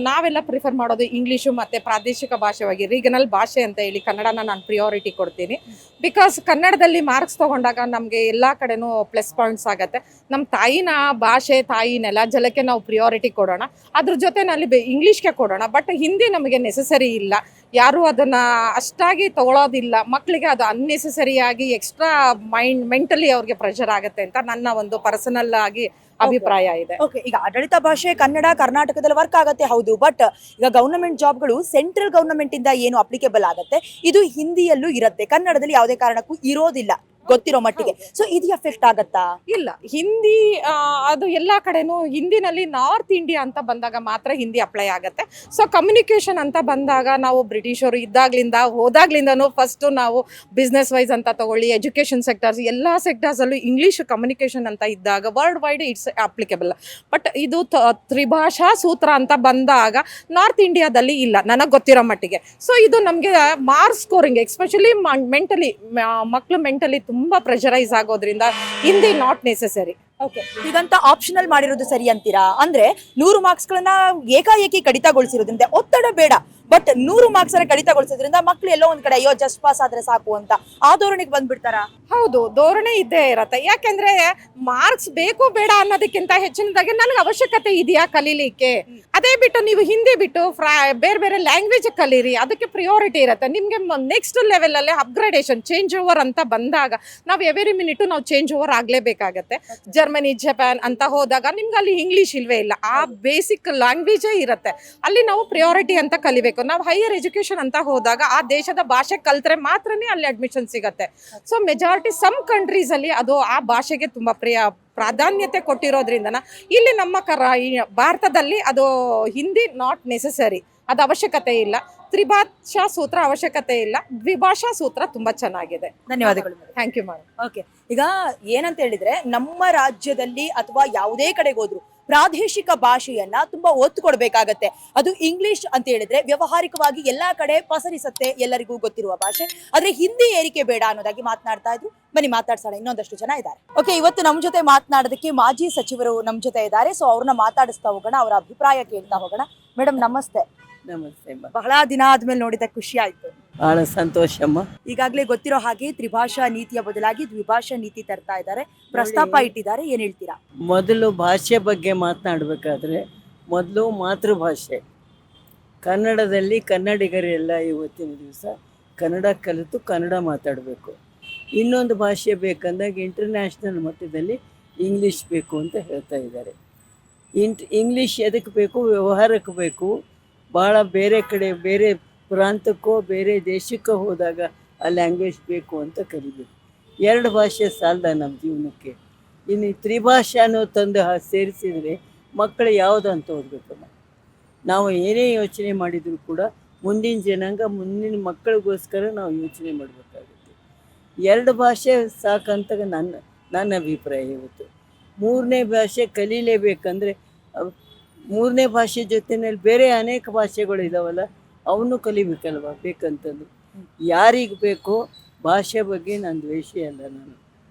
ನಾವೆಲ್ಲ ಪ್ರಿಫರ್ ಮಾಡೋದು ಇಂಗ್ಲೀಷು ಮತ್ತು ಪ್ರಾದೇಶಿಕ ಭಾಷೆವಾಗಿ ರೀಜನಲ್ ಭಾಷೆ ಅಂತ ಹೇಳಿ ಕನ್ನಡನ ನಾನು ಪ್ರಿಯಾರಿಟಿ ಕೊಡ್ತೀನಿ. ಬಿಕಾಸ್ ಕನ್ನಡದಲ್ಲಿ ಮಾರ್ಕ್ಸ್ ತೊಗೊಂಡಾಗ ನಮಗೆ ಎಲ್ಲ ಕಡೆನೂ ಪ್ಲಸ್ ಪಾಯಿಂಟ್ಸ್ ಆಗುತ್ತೆ. ನಮ್ಮ ತಾಯಿನ ಭಾಷೆ, ತಾಯಿ ನೆಲ ಜಲಕ್ಕೆ ನಾವು ಪ್ರಿಯಾರಿಟಿ ಕೊಡೋಣ, ಅದ್ರ ಜೊತೆನಲ್ಲಿ ಇಂಗ್ಲೀಷ್ಗೆ ಕೊಡೋಣ. ಬಟ್ ಹಿಂದಿ ನಮಗೆ ನೆಸಸರಿ ಇಲ್ಲ, ಯಾರು ಅದನ್ನು ಅಷ್ಟಾಗಿ ತಗೊಳ್ಳೋದಿಲ್ಲ. ಮಕ್ಕಳಿಗೆ ಅದು ಅನ್ನೆಸೆಸರಿಯಾಗಿ ಎಕ್ಸ್ಟ್ರಾ ಮೆಂಟಲಿ ಅವ್ರಿಗೆ ಪ್ರೆಷರ್ ಆಗುತ್ತೆ ಅಂತ ನನ್ನ ಒಂದು ಪರ್ಸನಲ್ ಆಗಿ ಅಭಿಪ್ರಾಯ ಇದೆ. ಓಕೆ, ಈಗ ಆಡಳಿತ ಭಾಷೆ ಕನ್ನಡ ಕರ್ನಾಟಕದಲ್ಲಿ ವರ್ಕ್ ಆಗತ್ತೆ, ಹೌದು. ಬಟ್ ಈಗ ಗವರ್ನಮೆಂಟ್ ಜಾಬ್ಗಳು ಸೆಂಟ್ರಲ್ ಗವರ್ನಮೆಂಟ್ ಇಂದ ಏನು ಅಪ್ಲಿಕೇಬಲ್ ಆಗತ್ತೆ, ಇದು ಹಿಂದಿಯಲ್ಲೂ ಇರುತ್ತೆ, ಕನ್ನಡದಲ್ಲಿ ಯಾವುದೇ ಕಾರಣಕ್ಕೂ ಇರೋದಿಲ್ಲ ಗೊತ್ತಿರೋ ಮಟ್ಟಿಗೆ. ಸೊ ಇದು ಎಫೆಕ್ಟ್ ಆಗತ್ತಾ? ಇಲ್ಲ, ಹಿಂದಿ ಅದು ಎಲ್ಲ ಕಡೆನೂ ಹಿಂದಿನಲ್ಲಿ ನಾರ್ತ್ ಇಂಡಿಯಾ ಅಂತ ಬಂದಾಗ ಮಾತ್ರ ಹಿಂದಿ ಅಪ್ಲೈ ಆಗುತ್ತೆ. ಸೊ ಕಮ್ಯುನಿಕೇಷನ್ ಅಂತ ಬಂದಾಗ ನಾವು ಬ್ರಿಟಿಷರು ಹೋದಾಗ್ಲಿಂದನೂ ಫಸ್ಟು ನಾವು ಬಿಸ್ನೆಸ್ ವೈಸ್ ಅಂತ ತಗೊಳ್ಳಿ, ಎಜುಕೇಷನ್ ಸೆಕ್ಟರ್ಸ್ ಎಲ್ಲ ಸೆಕ್ಟರ್ಸಲ್ಲೂ ಇಂಗ್ಲೀಷ್ ಕಮ್ಯುನಿಕೇಷನ್ ಅಂತ ಇದ್ದಾಗ world wide it's applicable. But ಇದು ತ್ರಿಭಾಷಾ ಸೂತ್ರ ಅಂತ ಬಂದಾಗ ನಾರ್ತ್ ಇಂಡಿಯಾದಲ್ಲಿ ಇಲ್ಲ ನನಗೆ ಗೊತ್ತಿರೋ ಮಟ್ಟಿಗೆ. ಸೊ ಇದು ನಮಗೆ ಮಾರ್ಕ್ಸ್ ಸ್ಕೋರಿಂಗ್ ಎಸ್ಪೆಷಲಿ ಮೆಂಟಲಿ ಮಕ್ಕಳು ಮೆಂಟಲಿ ತುಂಬಾ ಪ್ರೆಷರೈಸ್ ಆಗೋದ್ರಿಂದ ಹಿಂದಿ ನಾಟ್ ನೆಸೆಸರಿ. ಓಕೆ, ಈಗಂತ ಆಪ್ಷನಲ್ ಮಾಡಿರೋದು ಸರಿ ಅಂತೀರಾ? ಅಂದ್ರೆ 100 ಮಾರ್ಕ್ಸ್ಗಳನ್ನ ಏಕಾಏಕಿ ಕಡಿತಗೊಳಿಸಿರೋದ್ರಿಂದ ಒತ್ತಡ ಬೇಡ, ಬಟ್ 100 ಮಾರ್ಕ್ಸ್ ಅನ್ನ ಕಡಿತಗೊಳಿಸೋದ್ರಿಂದ ಮಕ್ಳು ಎಲ್ಲೋ ಒಂದ್ ಕಡೆ ಅಯ್ಯೋ ಜಸ್ಟ್ ಪಾಸ್ ಆದ್ರೆ ಸಾಕು ಅಂತ ಆ ಧೋರಣೆಗೆ ಬಂದ್ಬಿಡ್ತಾರ? ಹೌದು, ಧೋರಣೆ ಇದ್ದೇ ಇರತ್ತೆ. ಯಾಕೆಂದ್ರೆ ಮಾರ್ಕ್ಸ್ ಬೇಕು ಬೇಡ ಅನ್ನೋದಕ್ಕಿಂತ ಹೆಚ್ಚಿನದಾಗಿ ನನಗೆ ಅವಶ್ಯಕತೆ ಇದೆಯಾ ಕಲೀಲಿಕ್ಕೆ. ಅದೇ ಬಿಟ್ಟು ನೀವು ಹಿಂದಿ ಬಿಟ್ಟು ಬೇರೆ ಬೇರೆ ಲ್ಯಾಂಗ್ವೇಜ್ ಕಲೀರಿ, ಅದಕ್ಕೆ ಪ್ರಿಯಾರಿಟಿ ಇರುತ್ತೆ. ನಿಮ್ಗೆ ನೆಕ್ಸ್ಟ್ ಲೆವೆಲ್ ಅಲ್ಲೇ ಅಪ್ಗ್ರೇಡೇಷನ್ ಚೇಂಜ್ ಓವರ್ ಅಂತ ಬಂದಾಗ ನಾವು ಎವ್ರಿ ಮಿನಿಟ್ ನಾವು ಚೇಂಜ್ ಓವರ್ ಆಗ್ಲೇಬೇಕಾಗತ್ತೆ. ಜರ್ಮನಿ, ಜಪಾನ್ ಅಂತ ಹೋದಾಗ ನಿಮ್ಗೆ ಅಲ್ಲಿ ಇಂಗ್ಲಿಷ್ ಇಲ್ವೇ ಇಲ್ಲ, ಆ ಬೇಸಿಕ್ ಲ್ಯಾಂಗ್ವೇಜೇ ಇರುತ್ತೆ. ಅಲ್ಲಿ ನಾವು ಪ್ರಿಯಾರಿಟಿ ಅಂತ ಕಲಿಬೇಕು. ನಾವು ಹೈಯರ್ ಎಜುಕೇಶನ್ ಅಂತ ಹೋದಾಗ ಆ ದೇಶದ ಭಾಷೆ ಕಲ್ತ್ರೆ ಮಾತ್ರನೇ ಅಲ್ಲಿ ಅಡ್ಮಿಷನ್ ಸಿಗತ್ತೆ. ಸೊ ಮೆಜಾರಿಟಿ ಸಮ್ ಕಂಟ್ರೀಸ್ ಅಲ್ಲಿ ಅದು ಆ ಭಾಷೆಗೆ ತುಂಬಾ ಪ್ರಾಧಾನ್ಯತೆ ಕೊಟ್ಟಿರೋದ್ರಿಂದ ಇಲ್ಲಿ ನಮ್ಮ ಭಾರತದಲ್ಲಿ ಅದು ಹಿಂದಿ ನಾಟ್ ನೆಸೆಸರಿ, ಅದು ಅವಶ್ಯಕತೆ ಇಲ್ಲ. ತ್ರಿಭಾಷಾ ಸೂತ್ರ ಅವಶ್ಯಕತೆ ಇಲ್ಲ, ದ್ವಿಭಾಷಾ ಸೂತ್ರ ತುಂಬಾ ಚೆನ್ನಾಗಿದೆ. ಧನ್ಯವಾದಗಳು. Thank you madam. ಓಕೆ, ಈಗ ಏನಂತ ಹೇಳಿದ್ರೆ ನಮ್ಮ ರಾಜ್ಯದಲ್ಲಿ ಅಥವಾ ಯಾವುದೇ ಕಡೆಗೆ ಹೋದ್ರು ಪ್ರಾದೇಶಿಕ ಭಾಷೆಯನ್ನ ತುಂಬಾ ಒತ್ತು ಕೊಡ್ಬೇಕಾಗತ್ತೆ. ಅದು ಇಂಗ್ಲಿಷ್ ಅಂತ ಹೇಳಿದ್ರೆ ವ್ಯವಹಾರಿಕವಾಗಿ ಎಲ್ಲಾ ಕಡೆ ಪಸರಿಸತ್ತೆ, ಎಲ್ಲರಿಗೂ ಗೊತ್ತಿರುವ ಭಾಷೆ. ಆದ್ರೆ ಹಿಂದಿ ಏರಿಕೆ ಬೇಡ ಅನ್ನೋದಾಗಿ ಮಾತನಾಡ್ತಾ ಇದ್ರು. ಬನ್ನಿ ಮಾತಾಡ್ಸೋಣ, ಇನ್ನೊಂದಷ್ಟು ಜನ ಇದ್ದಾರೆ. ಓಕೆ, ಇವತ್ತು ನಮ್ ಜೊತೆ ಮಾತನಾಡೋದಕ್ಕೆ ಮಾಜಿ ಸಚಿವರು ನಮ್ ಜೊತೆ ಇದ್ದಾರೆ. ಸೊ ಅವ್ರನ್ನ ಮಾತಾಡಿಸ್ತಾ ಹೋಗೋಣ, ಅವರ ಅಭಿಪ್ರಾಯ ಕೇಳ್ತಾ ಹೋಗೋಣ. ಮೇಡಮ್ ನಮಸ್ತೆ. ನಮಸ್ತೆ. ಬಹಳ ದಿನ ಆದ್ಮೇಲೆ ನೋಡಿದ ಖುಷಿ ಆಯ್ತು. ಬಹಳ ಸಂತೋಷಮ್ಮ. ಈಗಾಗಲೇ ಗೊತ್ತಿರೋ ಹಾಗೆ ತ್ರಿಭಾಷಾ ನೀತಿಯ ಬದಲಾಗಿ ದ್ವಿಭಾಷಾ ನೀತಿ ತರ್ತಾ ಇದ್ದಾರೆ, ಪ್ರಸ್ತಾಪ ಇಟ್ಟಿದ್ದಾರೆ, ಏನ್ ಹೇಳ್ತೀರಾ? ಮೊದಲು ಭಾಷೆ ಬಗ್ಗೆ ಮಾತನಾಡಬೇಕಾದ್ರೆ ಮೊದಲು ಮಾತೃಭಾಷೆ ಕನ್ನಡದಲ್ಲಿ ಕನ್ನಡಿಗರೆಲ್ಲ ಇವತ್ತಿನ ದಿವಸ ಕನ್ನಡ ಕಲಿತು ಕನ್ನಡ ಮಾತಾಡಬೇಕು. ಇನ್ನೊಂದು ಭಾಷೆ ಬೇಕಂದಾಗ ಇಂಟರ್ನ್ಯಾಷನಲ್ ಮಟ್ಟದಲ್ಲಿ ಇಂಗ್ಲೀಷ್ ಬೇಕು ಅಂತ ಹೇಳ್ತಾ ಇದ್ದಾರೆ. ಇಂಗ್ಲೀಷ್ ಎದಕ್ಕೆ ಬೇಕು? ವ್ಯವಹಾರಕ್ಕೆ ಬೇಕು. ಭಾಳ ಬೇರೆ ಕಡೆ ಬೇರೆ ಪ್ರಾಂತಕ್ಕೋ ಬೇರೆ ದೇಶಕ್ಕೋ ಹೋದಾಗ ಆ ಲ್ಯಾಂಗ್ವೇಜ್ ಬೇಕು ಅಂತ ಕಲಿಬೇಕು. 2 ಭಾಷೆ ಸಾಲದ ನಮ್ಮ ಜೀವನಕ್ಕೆ. ಇನ್ನು ತ್ರಿಭಾಷಾನು ತಂದು ಸೇರಿಸಿದರೆ ಮಕ್ಕಳು ಯಾವುದು ಅಂತ ಓದಬೇಕಲ್ಲ. ನಾವು ಏನೇ ಯೋಚನೆ ಮಾಡಿದರೂ ಕೂಡ ಮುಂದಿನ ಜನಾಂಗ ಮುಂದಿನ ಮಕ್ಕಳಿಗೋಸ್ಕರ ನಾವು ಯೋಚನೆ ಮಾಡಬೇಕಾಗುತ್ತೆ. 2 ಭಾಷೆ ಸಾಕಂತ ನನ್ನ ಅಭಿಪ್ರಾಯ. ಇವತ್ತು 3ನೇ ಭಾಷೆ ಕಲೀಲೇಬೇಕಂದ್ರೆ 3ನೇ ಭಾಷೆ ಜೊತೆಯಲ್ಲಿ ಬೇರೆ ಅನೇಕ ಭಾಷೆಗಳು ಇದಾವಲ್ಲ, ಅವನು ಕಲಿಬೇಕಲ್ವ ಬೇಕಂತಂದು. ಯಾರಿಗೆ ಬೇಕೋ ಭಾಷೆ ಬಗ್ಗೆ ನಾನು ದ್ವೇಷಿ ಅಲ್ಲ ನಾನು.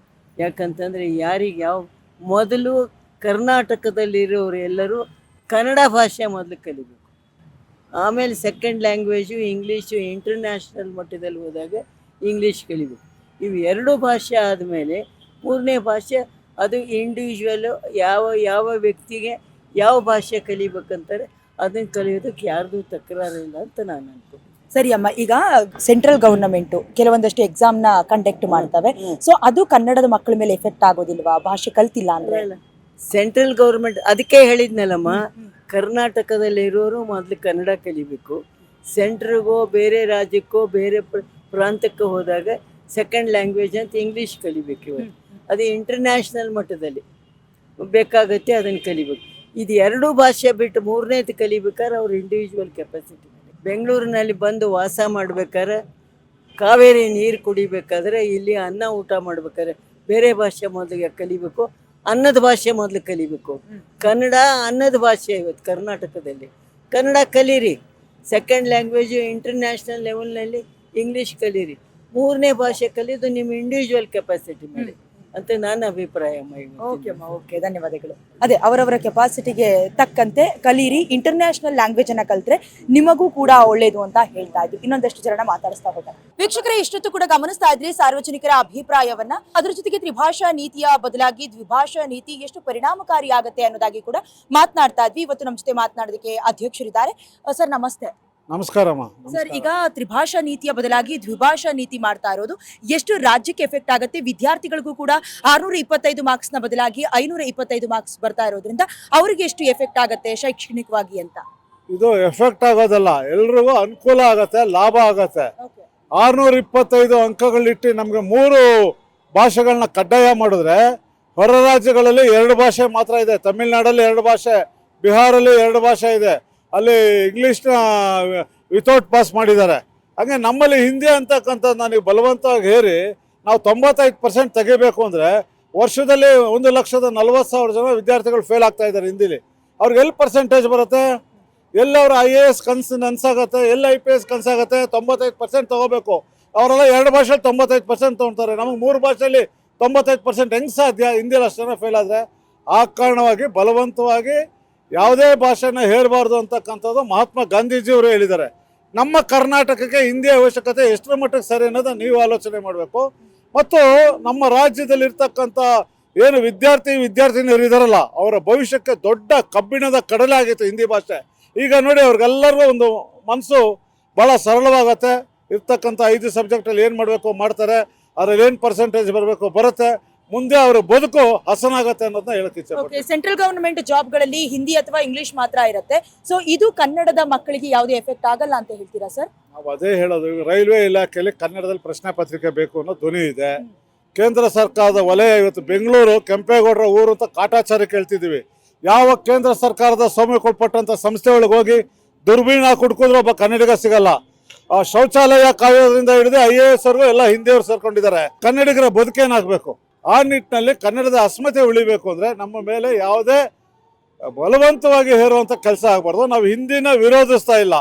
ಯಾಕಂತಂದರೆ ಯಾರಿಗೆ ಮೊದಲು ಕರ್ನಾಟಕದಲ್ಲಿರೋರು ಎಲ್ಲರೂ ಕನ್ನಡ ಭಾಷೆ ಮೊದಲು ಕಲಿಬೇಕು, ಆಮೇಲೆ ಸೆಕೆಂಡ್ ಲ್ಯಾಂಗ್ವೇಜು ಇಂಗ್ಲೀಷು. ಇಂಟರ್ನ್ಯಾಷನಲ್ ಮಟ್ಟದಲ್ಲಿ ಹೋದಾಗ ಇಂಗ್ಲೀಷ್ ಕಲಿಬೇಕು. ಇವು 2 ಭಾಷೆ ಆದಮೇಲೆ 3ನೇ ಭಾಷೆ ಅದು ಇಂಡಿವಿಜುವಲ್ಲು ಯಾವ ವ್ಯಕ್ತಿಗೆ ಯಾವ ಭಾಷೆ ಕಲಿಬೇಕಂತಾರೆ ಅದನ್ನು ಕಲಿಯೋದಕ್ಕೆ ಯಾರ್ದು ತಕರಾರಿಲ್ಲ ಅಂತ ನಾನು ಅನ್ಕೊಂಡು. ಸರಿ ಅಮ್ಮ, ಈಗ ಸೆಂಟ್ರಲ್ ಗವರ್ನಮೆಂಟ್ ಕೆಲವೊಂದಷ್ಟು ಎಕ್ಸಾಮ್ ನ ಕಂಡಕ್ಟ್ ಮಾಡ್ತವೆ. ಸೊ ಅದು ಕನ್ನಡದ ಮಕ್ಕಳ ಮೇಲೆ ಎಫೆಕ್ಟ್ ಆಗೋದಿಲ್ವಾ ಭಾಷೆ ಕಲ್ತಿಲ್ಲ ಅಂದ್ರೆ? ಸೆಂಟ್ರಲ್ ಗೌರ್ಮೆಂಟ್ ಅದಕ್ಕೆ ಹೇಳಿದ್ನಲ್ಲಮ್ಮ, ಕರ್ನಾಟಕದಲ್ಲಿರೋರು ಮೊದಲು ಕನ್ನಡ ಕಲಿಬೇಕು. ಸೆಂಟ್ರಿಗೋ ಬೇರೆ ರಾಜ್ಯಕ್ಕೋ ಬೇರೆ ಪ್ರಾಂತಕ್ಕೆ ಹೋದಾಗ ಸೆಕೆಂಡ್ ಲ್ಯಾಂಗ್ವೇಜ್ ಅಂತ ಇಂಗ್ಲೀಷ್ ಕಲಿಬೇಕು. ಇವತ್ತು ಅದು ಇಂಟರ್ನ್ಯಾಷನಲ್ ಮಟ್ಟದಲ್ಲಿ ಬೇಕಾಗತ್ತೆ, ಅದನ್ನು ಕಲಿಬೇಕು. ಇದು 2 ಭಾಷೆ ಬಿಟ್ಟು 3ನೇದು ಕಲಿಬೇಕಾದ್ರೆ ಅವ್ರ ಇಂಡಿವಿಜುವಲ್ ಕೆಪಾಸಿಟಿ. ಬೆಂಗಳೂರಿನಲ್ಲಿ ಬಂದು ವಾಸ ಮಾಡ್ಬೇಕಾದ್ರೆ, ಕಾವೇರಿ ನೀರು ಕುಡಿಬೇಕಾದ್ರೆ, ಇಲ್ಲಿ ಅನ್ನ ಊಟ ಮಾಡ್ಬೇಕಾದ್ರೆ ಬೇರೆ ಭಾಷೆ ಮೊದಲಿಗೆ ಕಲಿಬೇಕು, ಅನ್ನದ ಭಾಷೆ ಮೊದಲು ಕಲಿಬೇಕು. ಕನ್ನಡ ಅನ್ನದ ಭಾಷೆ ಇವತ್ತು ಕರ್ನಾಟಕದಲ್ಲಿ. ಕನ್ನಡ ಕಲೀರಿ, ಸೆಕೆಂಡ್ ಲ್ಯಾಂಗ್ವೇಜು ಇಂಟರ್ನ್ಯಾಷನಲ್ ಲೆವೆಲ್ನಲ್ಲಿ ಇಂಗ್ಲೀಷ್ ಕಲೀರಿ. 3ನೇ ಭಾಷೆ ಕಲಿಯೋದು ನಿಮ್ಮ ಇಂಡಿವಿಜುವಲ್ ಕೆಪಾಸಿಟಿ ಮೇಲೆ. ಅಂತ ನನ್ನ ಅಭಿಪ್ರಾಯ ಅಮ್ಮ ಓಕೆ ಅಮ್ಮ, ಓಕೆ, ಧನ್ಯವಾದಗಳು. ಅದೇ ಅವರವರ ಕೆಪಾಸಿಟಿಗೆ ತಕ್ಕಂತೆ ಕಲೀರಿ, ಇಂಟರ್ನ್ಯಾಷನಲ್ ಲ್ಯಾಂಗ್ವೇಜ್ ಅನ್ನ ಕಲ್ತ್ರೆ ನಿಮಗೂ ಕೂಡ ಒಳ್ಳೇದು ಅಂತ ಹೇಳ್ತಾ ಇದ್ರು. ಇನ್ನೊಂದಷ್ಟು ಜನ ಮಾತಾಡಿಸ್ತಾ ಹೋಗೋಣ. ವೀಕ್ಷಕರೇ, ಇಷ್ಟೊತ್ತು ಕೂಡ ಗಮನಿಸ್ತಾ ಇದ್ರಿ ಸಾರ್ವಜನಿಕರ ಅಭಿಪ್ರಾಯವನ್ನ. ಅದ್ರ ಜೊತೆಗೆ ತ್ರಿಭಾಷಾ ನೀತಿಯ ಬದಲಾಗಿ ದ್ವಿಭಾಷಾ ನೀತಿ ಎಷ್ಟು ಪರಿಣಾಮಕಾರಿ ಆಗುತ್ತೆ ಅನ್ನೋದಾಗಿ ಕೂಡ ಮಾತನಾಡ್ತಾ ಇದ್ವಿ. ಇವತ್ತು ನಮ್ಮ ಜೊತೆ ಮಾತನಾಡೋದಕ್ಕೆ ಅಧ್ಯಕ್ಷರಿದ್ದಾರೆ. ಸರ್ ನಮಸ್ತೆ. ನಮಸ್ಕಾರಮ್ಮ. ಸರ್, ಈಗ ತ್ರಿಭಾಷಾ ನೀತಿಯ ಬದಲಾಗಿ ದ್ವಿಭಾಷಾ ನೀತಿ ಮಾಡ್ತಾ ಇರೋದು ಎಷ್ಟು ರಾಜ್ಯಕ್ಕೆ ಎಫೆಕ್ಟ್ ಆಗುತ್ತೆ? ವಿದ್ಯಾರ್ಥಿಗಳಿಗೂ ಕೂಡ 625 ಮಾರ್ಕ್ಸ್ ನ ಬದಲಾಗಿ 525 ಮಾರ್ಕ್ಸ್ ಬರ್ತಾ ಇರೋದ್ರಿಂದ ಅವರಿಗೆ ಎಷ್ಟು ಎಫೆಕ್ಟ್ ಆಗುತ್ತೆ ಶೈಕ್ಷಣಿಕವಾಗಿ ಅಂತ? ಇದು ಎಫೆಕ್ಟ್ ಆಗೋದಲ್ಲ, ಎಲ್ರಿಗೂ ಅನುಕೂಲ ಆಗತ್ತೆ, ಲಾಭ ಆಗತ್ತೆ. 625 ಅಂಕಗಳಿಟ್ಟು ನಮ್ಗೆ 3 ಭಾಷೆಗಳನ್ನ ಕಡ್ಡಾಯ ಮಾಡಿದ್ರೆ ಹೊರ ರಾಜ್ಯಗಳಲ್ಲಿ 2 ಭಾಷೆ ಮಾತ್ರ ಇದೆ. ತಮಿಳ್ನಾಡಲ್ಲಿ 2 ಭಾಷೆ, ಬಿಹಾರಲ್ಲಿ 2 ಭಾಷೆ ಇದೆ. ಅಲ್ಲಿ ಇಂಗ್ಲೀಷ್ನ ವಿತೌಟ್ ಪಾಸ್ ಮಾಡಿದ್ದಾರೆ. ಹಾಗೆ ನಮ್ಮಲ್ಲಿ ಹಿಂದಿ ಅಂತಕ್ಕಂಥದ್ದು ನನಗೆ ಬಲವಂತವಾಗಿ ಹೇರಿ ನಾವು 95% ತೆಗಿಬೇಕು ಅಂದರೆ ವರ್ಷದಲ್ಲಿ 1,40,40,000 ಜನ ವಿದ್ಯಾರ್ಥಿಗಳು ಫೇಲ್ ಆಗ್ತಾ ಇದ್ದಾರೆ ಹಿಂದಿಲಿ. ಅವ್ರಿಗೆ ಎಲ್ಲಿ ಪರ್ಸೆಂಟೇಜ್ ಬರುತ್ತೆ? ಎಲ್ಲವ್ರ IAS ಕನ್ಸು ನನ್ಸಾಗತ್ತೆ, ಎಲ್ಲಿ IPS ಕನ್ಸಾಗತ್ತೆ? 95% ತೊಗೋಬೇಕು. ಅವರೆಲ್ಲ 2 ಭಾಷೆಲಿ 95% ತೊಗೊಳ್ತಾರೆ. ನಮಗೆ 3 ಭಾಷೆಯಲ್ಲಿ 95% ಹೆಂಗೆ ಸಾಧ್ಯ? ಹಿಂದಿಲಿ ಅಷ್ಟು ಜನ ಫೇಲ್ ಆದರೆ. ಆ ಕಾರಣವಾಗಿ ಬಲವಂತವಾಗಿ ಯಾವುದೇ ಭಾಷೆನ ಹೇರಬಾರ್ದು ಅಂತಕ್ಕಂಥದ್ದು ಮಹಾತ್ಮ ಗಾಂಧೀಜಿಯವರು ಹೇಳಿದ್ದಾರೆ. ನಮ್ಮ ಕರ್ನಾಟಕಕ್ಕೆ ಹಿಂದಿ ಅವಶ್ಯಕತೆ ಎಷ್ಟರ ಮಟ್ಟಕ್ಕೆ ಸರಿ ಅನ್ನೋದನ್ನು ನೀವು ಆಲೋಚನೆ ಮಾಡಬೇಕು. ಮತ್ತು ನಮ್ಮ ರಾಜ್ಯದಲ್ಲಿರ್ತಕ್ಕಂಥ ಏನು ವಿದ್ಯಾರ್ಥಿನಿಯರು ಇದ್ದಾರಲ್ಲ, ಅವರ ಭವಿಷ್ಯಕ್ಕೆ ದೊಡ್ಡ ಕಬ್ಬಿಣದ ಕಡಲೆ ಆಗಿತ್ತು ಹಿಂದಿ ಭಾಷೆ. ಈಗ ನೋಡಿ, ಅವ್ರಿಗೆಲ್ಲರಿಗೂ ಒಂದು ಮನಸ್ಸು ಭಾಳ ಸರಳವಾಗತ್ತೆ. ಇರ್ತಕ್ಕಂಥ 5 ಸಬ್ಜೆಕ್ಟಲ್ಲಿ ಏನು ಮಾಡಬೇಕು ಮಾಡ್ತಾರೆ, ಅದ್ರಲ್ಲಿ ಏನು ಪರ್ಸೆಂಟೇಜ್ ಬರಬೇಕು ಬರುತ್ತೆ. ಮುಂದೆ ಅವರ ಬದುಕು ಹಸನಾಗತ್ತೆ ಅನ್ನೋದನ್ನ ಹೇಳಕ್ಕೆ ಇಚ್ಛೆ. ಸೆಂಟ್ರಲ್ ಗವರ್ನಮೆಂಟ್ ಜಾಬ್ಗಳಲ್ಲಿ ಹಿಂದಿ ಅಥವಾ ಇಂಗ್ಲಿಷ್ ಮಾತ್ರ ಇರುತ್ತೆ. ಸೊ ಇದು ಕನ್ನಡದ ಮಕ್ಕಳಿಗೆ ಯಾವುದೇ ಎಫೆಕ್ಟ್ ಆಗಲ್ಲ ಅಂತ ಹೇಳ್ತೀರಾ ಸರ್? ನಾವು ಅದೇ ಹೇಳೋದು. ರೈಲ್ವೆ ಇಲಾಖೆಯಲ್ಲಿ ಕನ್ನಡದಲ್ಲಿ ಪ್ರಶ್ನೆ ಪತ್ರಿಕೆ ಬೇಕು ಅನ್ನೋ ಧ್ವನಿ ಇದೆ. ಕೇಂದ್ರ ಸರ್ಕಾರದ ವಲಯ ಇವತ್ತು ಬೆಂಗಳೂರು ಕೆಂಪೇಗೌಡರ ಊರು ಅಂತ ಕಾಟಾಚಾರ ಕೇಳ್ತಿದ್ದೀವಿ. ಯಾವ ಕೇಂದ್ರ ಸರ್ಕಾರದ ಸೌಮ್ಯಕ್ಕೊಳ್ಪಟ್ಟಂಥ ಸಂಸ್ಥೆ ಒಳಗೆ ಹೋಗಿ ದುರ್ಬೀಣ ಕುಡ್ಕಿದ್ರೆ ಒಬ್ಬ ಕನ್ನಡಿಗ ಸಿಗಲ್ಲ. ಶೌಚಾಲಯ ಕಾಯೋದ್ರಿಂದ ಹಿಡಿದು IAS ವರ್ಗೂ ಎಲ್ಲ ಹಿಂದಿಯವರು ಸೇರ್ಕೊಂಡಿದ್ದಾರೆ. ಕನ್ನಡಿಗರ ಬದುಕೇನಾಗಬೇಕು? ಆ ನಿಟ್ಟಿನಲ್ಲಿ ಕನ್ನಡದ ಅಸ್ಮಿತೆ ಉಳಿಬೇಕು ಅಂದರೆ ನಮ್ಮ ಮೇಲೆ ಯಾವುದೇ ಬಲವಂತವಾಗಿ ಹೇರುವಂಥ ಕೆಲಸ ಆಗಬಾರ್ದು. ನಾವು ಹಿಂದಿನ ವಿರೋಧಿಸ್ತಾ ಇಲ್ಲ,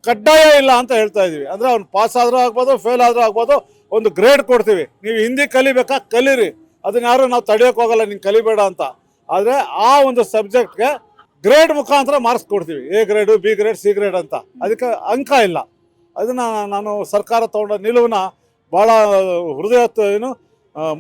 ಕಡ್ಡಾಯ ಇಲ್ಲ ಅಂತ ಹೇಳ್ತಾ ಇದ್ದೀವಿ. ಅಂದರೆ ಅವ್ನು ಪಾಸ್ ಆದರೂ ಆಗ್ಬೋದು, ಫೇಲ್ ಆದರೂ ಆಗ್ಬೋದು, ಒಂದು ಗ್ರೇಡ್ ಕೊಡ್ತೀವಿ. ನೀವು ಹಿಂದಿ ಕಲಿಬೇಕಾ ಕಲೀರಿ, ಅದನ್ನ ಯಾರು ನಾವು ತಡೆಯೋಕೆ ಹೋಗಲ್ಲ ನೀನು ಕಲಿಬೇಡ ಅಂತ. ಆದರೆ ಆ ಒಂದು ಸಬ್ಜೆಕ್ಟ್ಗೆ ಗ್ರೇಡ್ ಮುಖಾಂತರ ಮಾರ್ಕ್ಸ್ ಕೊಡ್ತೀವಿ. A grade, B grade, C grade ಅಂತ. ಅದಕ್ಕೆ ಅಂಕ ಇಲ್ಲ. ಅದನ್ನು ನಾನು ಸರ್ಕಾರ ತಗೊಂಡ ನಿಲುವನ್ನ ಭಾಳ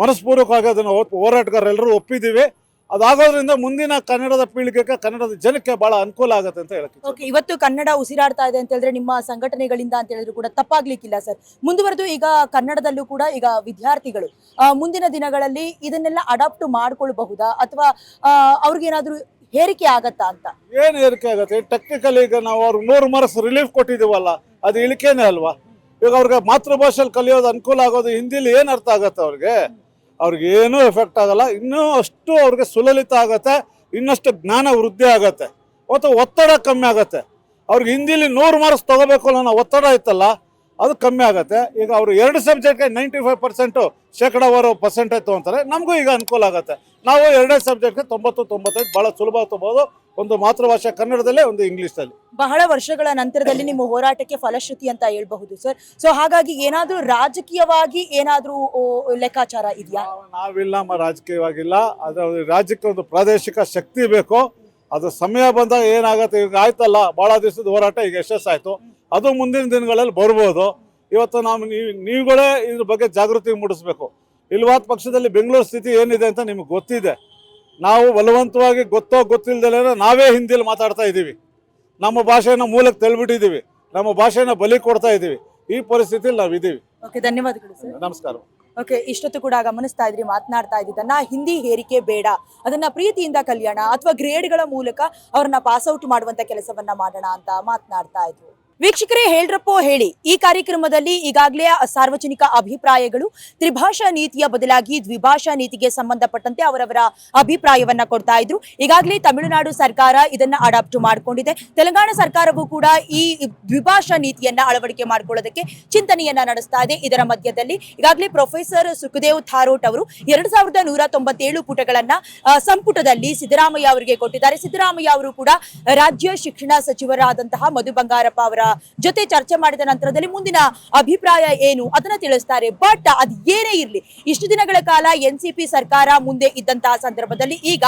ಮನಸ್ಪೂರ್ವಕವಾಗಿ ಅದನ್ನು ಹೋರಾಟಗಾರರೆಲ್ಲರೂ ಒಪ್ಪಿದ್ದೀವಿ. ಅದಾಗೋದ್ರಿಂದ ಮುಂದಿನ ಕನ್ನಡದ ಪೀಳಿಗೆಗೆ, ಕನ್ನಡದ ಜನಕ್ಕೆ ಬಹಳ ಅನುಕೂಲ ಆಗುತ್ತೆ ಅಂತ ಹೇಳಕ್ಕೆ. ಓಕೆ, ಇವತ್ತು ಕನ್ನಡ ಉಸಿರಾಡ್ತಾ ಇದೆ ಅಂತ ಹೇಳಿದ್ರೆ ನಿಮ್ಮ ಸಂಘಟನೆಗಳಿಂದ ಅಂತ ಹೇಳಿದ್ರು ಕೂಡ ತಪ್ಪಾಗ್ಲಿಕ್ಕಿಲ್ಲ ಸರ್. ಮುಂದುವರೆದು ಈಗ ಕನ್ನಡದಲ್ಲೂ ಕೂಡ ಈಗ ವಿದ್ಯಾರ್ಥಿಗಳು ಮುಂದಿನ ದಿನಗಳಲ್ಲಿ ಇದನ್ನೆಲ್ಲ ಅಡಾಪ್ಟ್ ಮಾಡ್ಕೊಳ್ಬಹುದಾ ಅಥವಾ ಅವ್ರಿಗೇನಾದ್ರೂ ಹೇರಿಕೆ ಆಗತ್ತಾ ಅಂತ? ಏನು ಹೇರಿಕೆ ಆಗುತ್ತೆ? ಟೆಕ್ನಿಕಲಿ ಈಗ ನಾವು ಅವ್ರಿಗೆ 100 ಮಾರ್ಕ್ಸ್ ರಿಲೀಫ್ ಕೊಟ್ಟಿದ್ದೀವಲ್ಲ, ಅದು ಇಳಿಕೆನೇ ಅಲ್ವಾ? ಈಗ ಅವ್ರಿಗೆ ಮಾತೃಭಾಷೆಯಲ್ಲಿ ಕಲಿಯೋದು ಅನುಕೂಲ ಆಗೋದು, ಹಿಂದಿಲಿ ಏನು ಅರ್ಥ ಆಗುತ್ತೆ ಅವ್ರಿಗೆ ಏನೂ ಎಫೆಕ್ಟ್ ಆಗಲ್ಲ. ಇನ್ನೂ ಅಷ್ಟು ಅವ್ರಿಗೆ ಸುಲಲಿತ ಆಗತ್ತೆ, ಇನ್ನಷ್ಟು ಜ್ಞಾನ ವೃದ್ಧಿ ಆಗತ್ತೆ ಮತ್ತು ಒತ್ತಡ ಕಮ್ಮಿ ಆಗತ್ತೆ. ಅವ್ರಿಗೆ ಹಿಂದಿಲಿ 100 ಮಾರ್ಕ್ಸ್ ತೊಗೋಬೇಕು ಅನ್ನೋ ಒತ್ತಡ ಇತ್ತಲ್ಲ, ಅದು ಕಮ್ಮಿ ಆಗುತ್ತೆ. ಈಗ ಅವರು 2 ಸಬ್ಜೆಕ್ಟ್ಗೆ 95% ಶೇಕಡಾವಾರು ಪರ್ಸೆಂಟೇಜ್ ತೊಗೊತಾರೆ. ನಮಗೂ ಈಗ ಅನುಕೂಲ ಆಗುತ್ತೆ. ನಾವು 2 ಸಬ್ಜೆಕ್ಟ್ಗೆ 90-95 ಭಾಳ ಸುಲಭ ತೊಗೋಬೋದು. ಒಂದು ಮಾತೃಭಾಷೆ ಕನ್ನಡದಲ್ಲೇ, ಒಂದು ಇಂಗ್ಲೀಷಲ್ಲಿ. ಬಹಳ ವರ್ಷಗಳ ನಂತರದಲ್ಲಿ ನಿಮ್ಮ ಹೋರಾಟಕ್ಕೆ ಫಲಶ್ರುತಿ ಅಂತ ಹೇಳ್ಬಹುದು ಸರ್. ಸೊ ಹಾಗಾಗಿ ಏನಾದ್ರೂ ರಾಜಕೀಯವಾಗಿ ಏನಾದ್ರೂ ಲೆಕ್ಕಾಚಾರ ಇದೆಯಾ? ನಾವಿಲ್ಲ, ರಾಜಕೀಯವಾಗಿಲ್ಲ. ಅದು ರಾಜ್ಯಕ್ಕೆ ಒಂದು ಪ್ರಾದೇಶಿಕ ಶಕ್ತಿ ಬೇಕು. ಅದು ಸಮಯ ಬಂದಾಗ ಏನಾಗುತ್ತೆ, ಈಗ ಆಯ್ತಲ್ಲ ಭಾಳ ದಿವಸದ ಹೋರಾಟ ಈಗ ಯಶಸ್ಸಾಯಿತು. ಅದು ಮುಂದಿನ ದಿನಗಳಲ್ಲಿ ಬರ್ಬೋದು. ಇವತ್ತು ನೀವುಗಳೇ ಇದ್ರ ಬಗ್ಗೆ ಜಾಗೃತಿ ಮೂಡಿಸ್ಬೇಕು. ಇಲ್ವಾದ ಪಕ್ಷದಲ್ಲಿ ಬೆಂಗಳೂರು ಸ್ಥಿತಿ ಏನಿದೆ ಅಂತ ನಿಮ್ಗೆ ಗೊತ್ತಿದೆ. ನಾವು ಬಲವಂತವಾಗಿ ಗೊತ್ತಿಲ್ಲದೆ ನಾವೇ ಹಿಂದಿಲಿ ಮಾತಾಡ್ತಾ ಇದ್ದೀವಿ. ನಮ್ಮ ಭಾಷೆನ ಮೂಲಕ್ಕೆ ತಳ್ಳಿಬಿಟ್ಟಿದ್ದೀವಿ, ನಮ್ಮ ಭಾಷೆನ ಬಲಿ ಕೊಡ್ತಾ ಇದ್ದೀವಿ. ಈ ಪರಿಸ್ಥಿತಿಯಲ್ಲಿ ನಾವಿದ್ದೀವಿ. ಓಕೆ, ಧನ್ಯವಾದಗಳು ಸರ್. ನಮಸ್ಕಾರ. ಓಕೆ, ಇಷ್ಟೊತ್ತು ಕೂಡ ಗಮನಿಸ್ತಾ ಇದ್ರಿ ಮಾತನಾಡ್ತಾ ಇದ್ದಿದ್ದನ್ನ, ಹಿಂದಿ ಹೇರಿಕೆ ಬೇಡ, ಅದನ್ನ ಪ್ರೀತಿಯಿಂದ ಕಲಿಯೋಣ ಅಥವಾ ಗ್ರೇಡ್ಗಳ ಮೂಲಕ ಅವ್ರನ್ನ ಪಾಸ್ ಔಟ್ ಮಾಡುವಂತ ಕೆಲಸವನ್ನ ಮಾಡೋಣ ಅಂತ ಮಾತನಾಡ್ತಾ ಇದ್ರು. ವೀಕ್ಷಕರೇ, ಹೇಳ್ರಪ್ಪೋ ಹೇಳಿ ಈ ಕಾರ್ಯಕ್ರಮದಲ್ಲಿ ಈಗಾಗಲೇ ಸಾರ್ವಜನಿಕ ಅಭಿಪ್ರಾಯಗಳು ತ್ರಿಭಾಷಾ ನೀತಿಯ ಬದಲಾಗಿ ದ್ವಿಭಾಷಾ ನೀತಿಗೆ ಸಂಬಂಧಪಟ್ಟಂತೆ ಅವರವರ ಅಭಿಪ್ರಾಯವನ್ನ ಕೊಡ್ತಾ ಇದ್ರು. ಈಗಾಗಲೇ ತಮಿಳುನಾಡು ಸರ್ಕಾರ ಇದನ್ನ ಅಡಾಪ್ಟ್ ಮಾಡಿಕೊಂಡಿದೆ. ತೆಲಂಗಾಣ ಸರ್ಕಾರವೂ ಕೂಡ ಈ ದ್ವಿಭಾಷಾ ನೀತಿಯನ್ನ ಅಳವಡಿಕೆ ಮಾಡಿಕೊಳ್ಳೋದಕ್ಕೆ ಚಿಂತನೆಯನ್ನ ನಡೆಸ್ತಾ ಇದೆ. ಇದರ ಮಧ್ಯದಲ್ಲಿ ಈಗಾಗಲೇ ಪ್ರೊಫೆಸರ್ ಸುಖದೇವ್ ಥಾರೋಟ್ ಅವರು 2197 ಪುಟಗಳನ್ನ ಸಂಪುಟದಲ್ಲಿ ಸಿದ್ದರಾಮಯ್ಯ ಅವರಿಗೆ ಕೊಟ್ಟಿದ್ದಾರೆ. ಸಿದ್ದರಾಮಯ್ಯ ಅವರು ಕೂಡ ರಾಜ್ಯ ಶಿಕ್ಷಣ ಸಚಿವರಾದಂತಹ ಮಧು ಬಂಗಾರಪ್ಪ ಅವರ ಜೊತೆ ಚರ್ಚೆ ಮಾಡಿದ ನಂತರದಲ್ಲಿ ಮುಂದಿನ ಅಭಿಪ್ರಾಯ ಏನು ಅದನ್ನ ತಿಳಿಸ್ತಾರೆ. ಬಟ್ ಅದ್ ಏನೇ ಇರ್ಲಿ, ಇಷ್ಟು ದಿನಗಳ ಕಾಲ NCP ಸರ್ಕಾರ ಮುಂದೆ ಇದ್ದಂತಹ ಸಂದರ್ಭದಲ್ಲಿ ಈಗ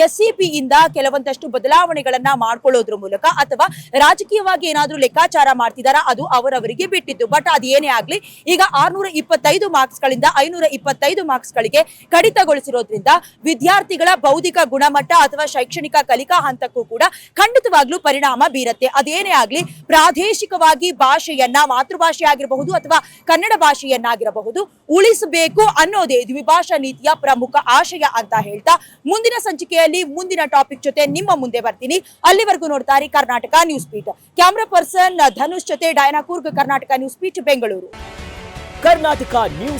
SCP ಇಂದ ಕೆಲವೊಂದಷ್ಟು ಬದಲಾವಣೆಗಳನ್ನ ಮಾಡ್ಕೊಳ್ಳೋದ್ರ ಮೂಲಕ ಅಥವಾ ರಾಜಕೀಯವಾಗಿ ಏನಾದ್ರೂ ಲೆಕ್ಕಾಚಾರ ಮಾಡ್ತಿದಾರ ಅದು ಅವರವರಿಗೆ ಬಿಟ್ಟಿದ್ದು. ಬಟ್ ಅದ್ ಏನೇ ಆಗ್ಲಿ, ಈಗ 625 ಮಾರ್ಕ್ಸ್ ಗಳಿಂದ 525 ಮಾರ್ಕ್ಸ್ ಗಳಿಗೆ ಕಡಿತಗೊಳಿಸಿರೋದ್ರಿಂದ ವಿದ್ಯಾರ್ಥಿಗಳ ಬೌದ್ಧಿಕ ಗುಣಮಟ್ಟ ಅಥವಾ ಶೈಕ್ಷಣಿಕ ಕಲಿಕಾ ಹಂತಕ್ಕೂ ಕೂಡ ಖಂಡಿತವಾಗ್ಲೂ ಪರಿಣಾಮ ಬೀರತ್ತೆ. ಅದೇನೇ ಆಗ್ಲಿ, ಪ್ರಾದೇಶಿಕವಾಗಿ ಭಾಷೆಯನ್ನ, ಮಾತೃಭಾಷೆ ಆಗಿರಬಹುದು ಅಥವಾ ಕನ್ನಡ ಭಾಷೆಯನ್ನಾಗಿರಬಹುದು, ಉಳಿಸಬೇಕು ಅನ್ನೋದೇ ದ್ವಿಭಾಷಾ ನೀತಿಯ ಪ್ರಮುಖ ಆಶಯ ಅಂತ ಹೇಳ್ತಾ ಮುಂದಿನ ಸಂಚಿಕೆಯಲ್ಲಿ ಮುಂದಿನ ಟಾಪಿಕ್ ಜೊತೆ ನಿಮ್ಮ ಮುಂದೆ ಬರ್ತೀನಿ. ಅಲ್ಲಿವರೆಗೂ ನೋಡ್ತಾರೆ Karnataka news beat. Camera person Dhanush ಜೊತೆ Diana Coorg, Karnataka news beat, Bengaluru. Karnataka news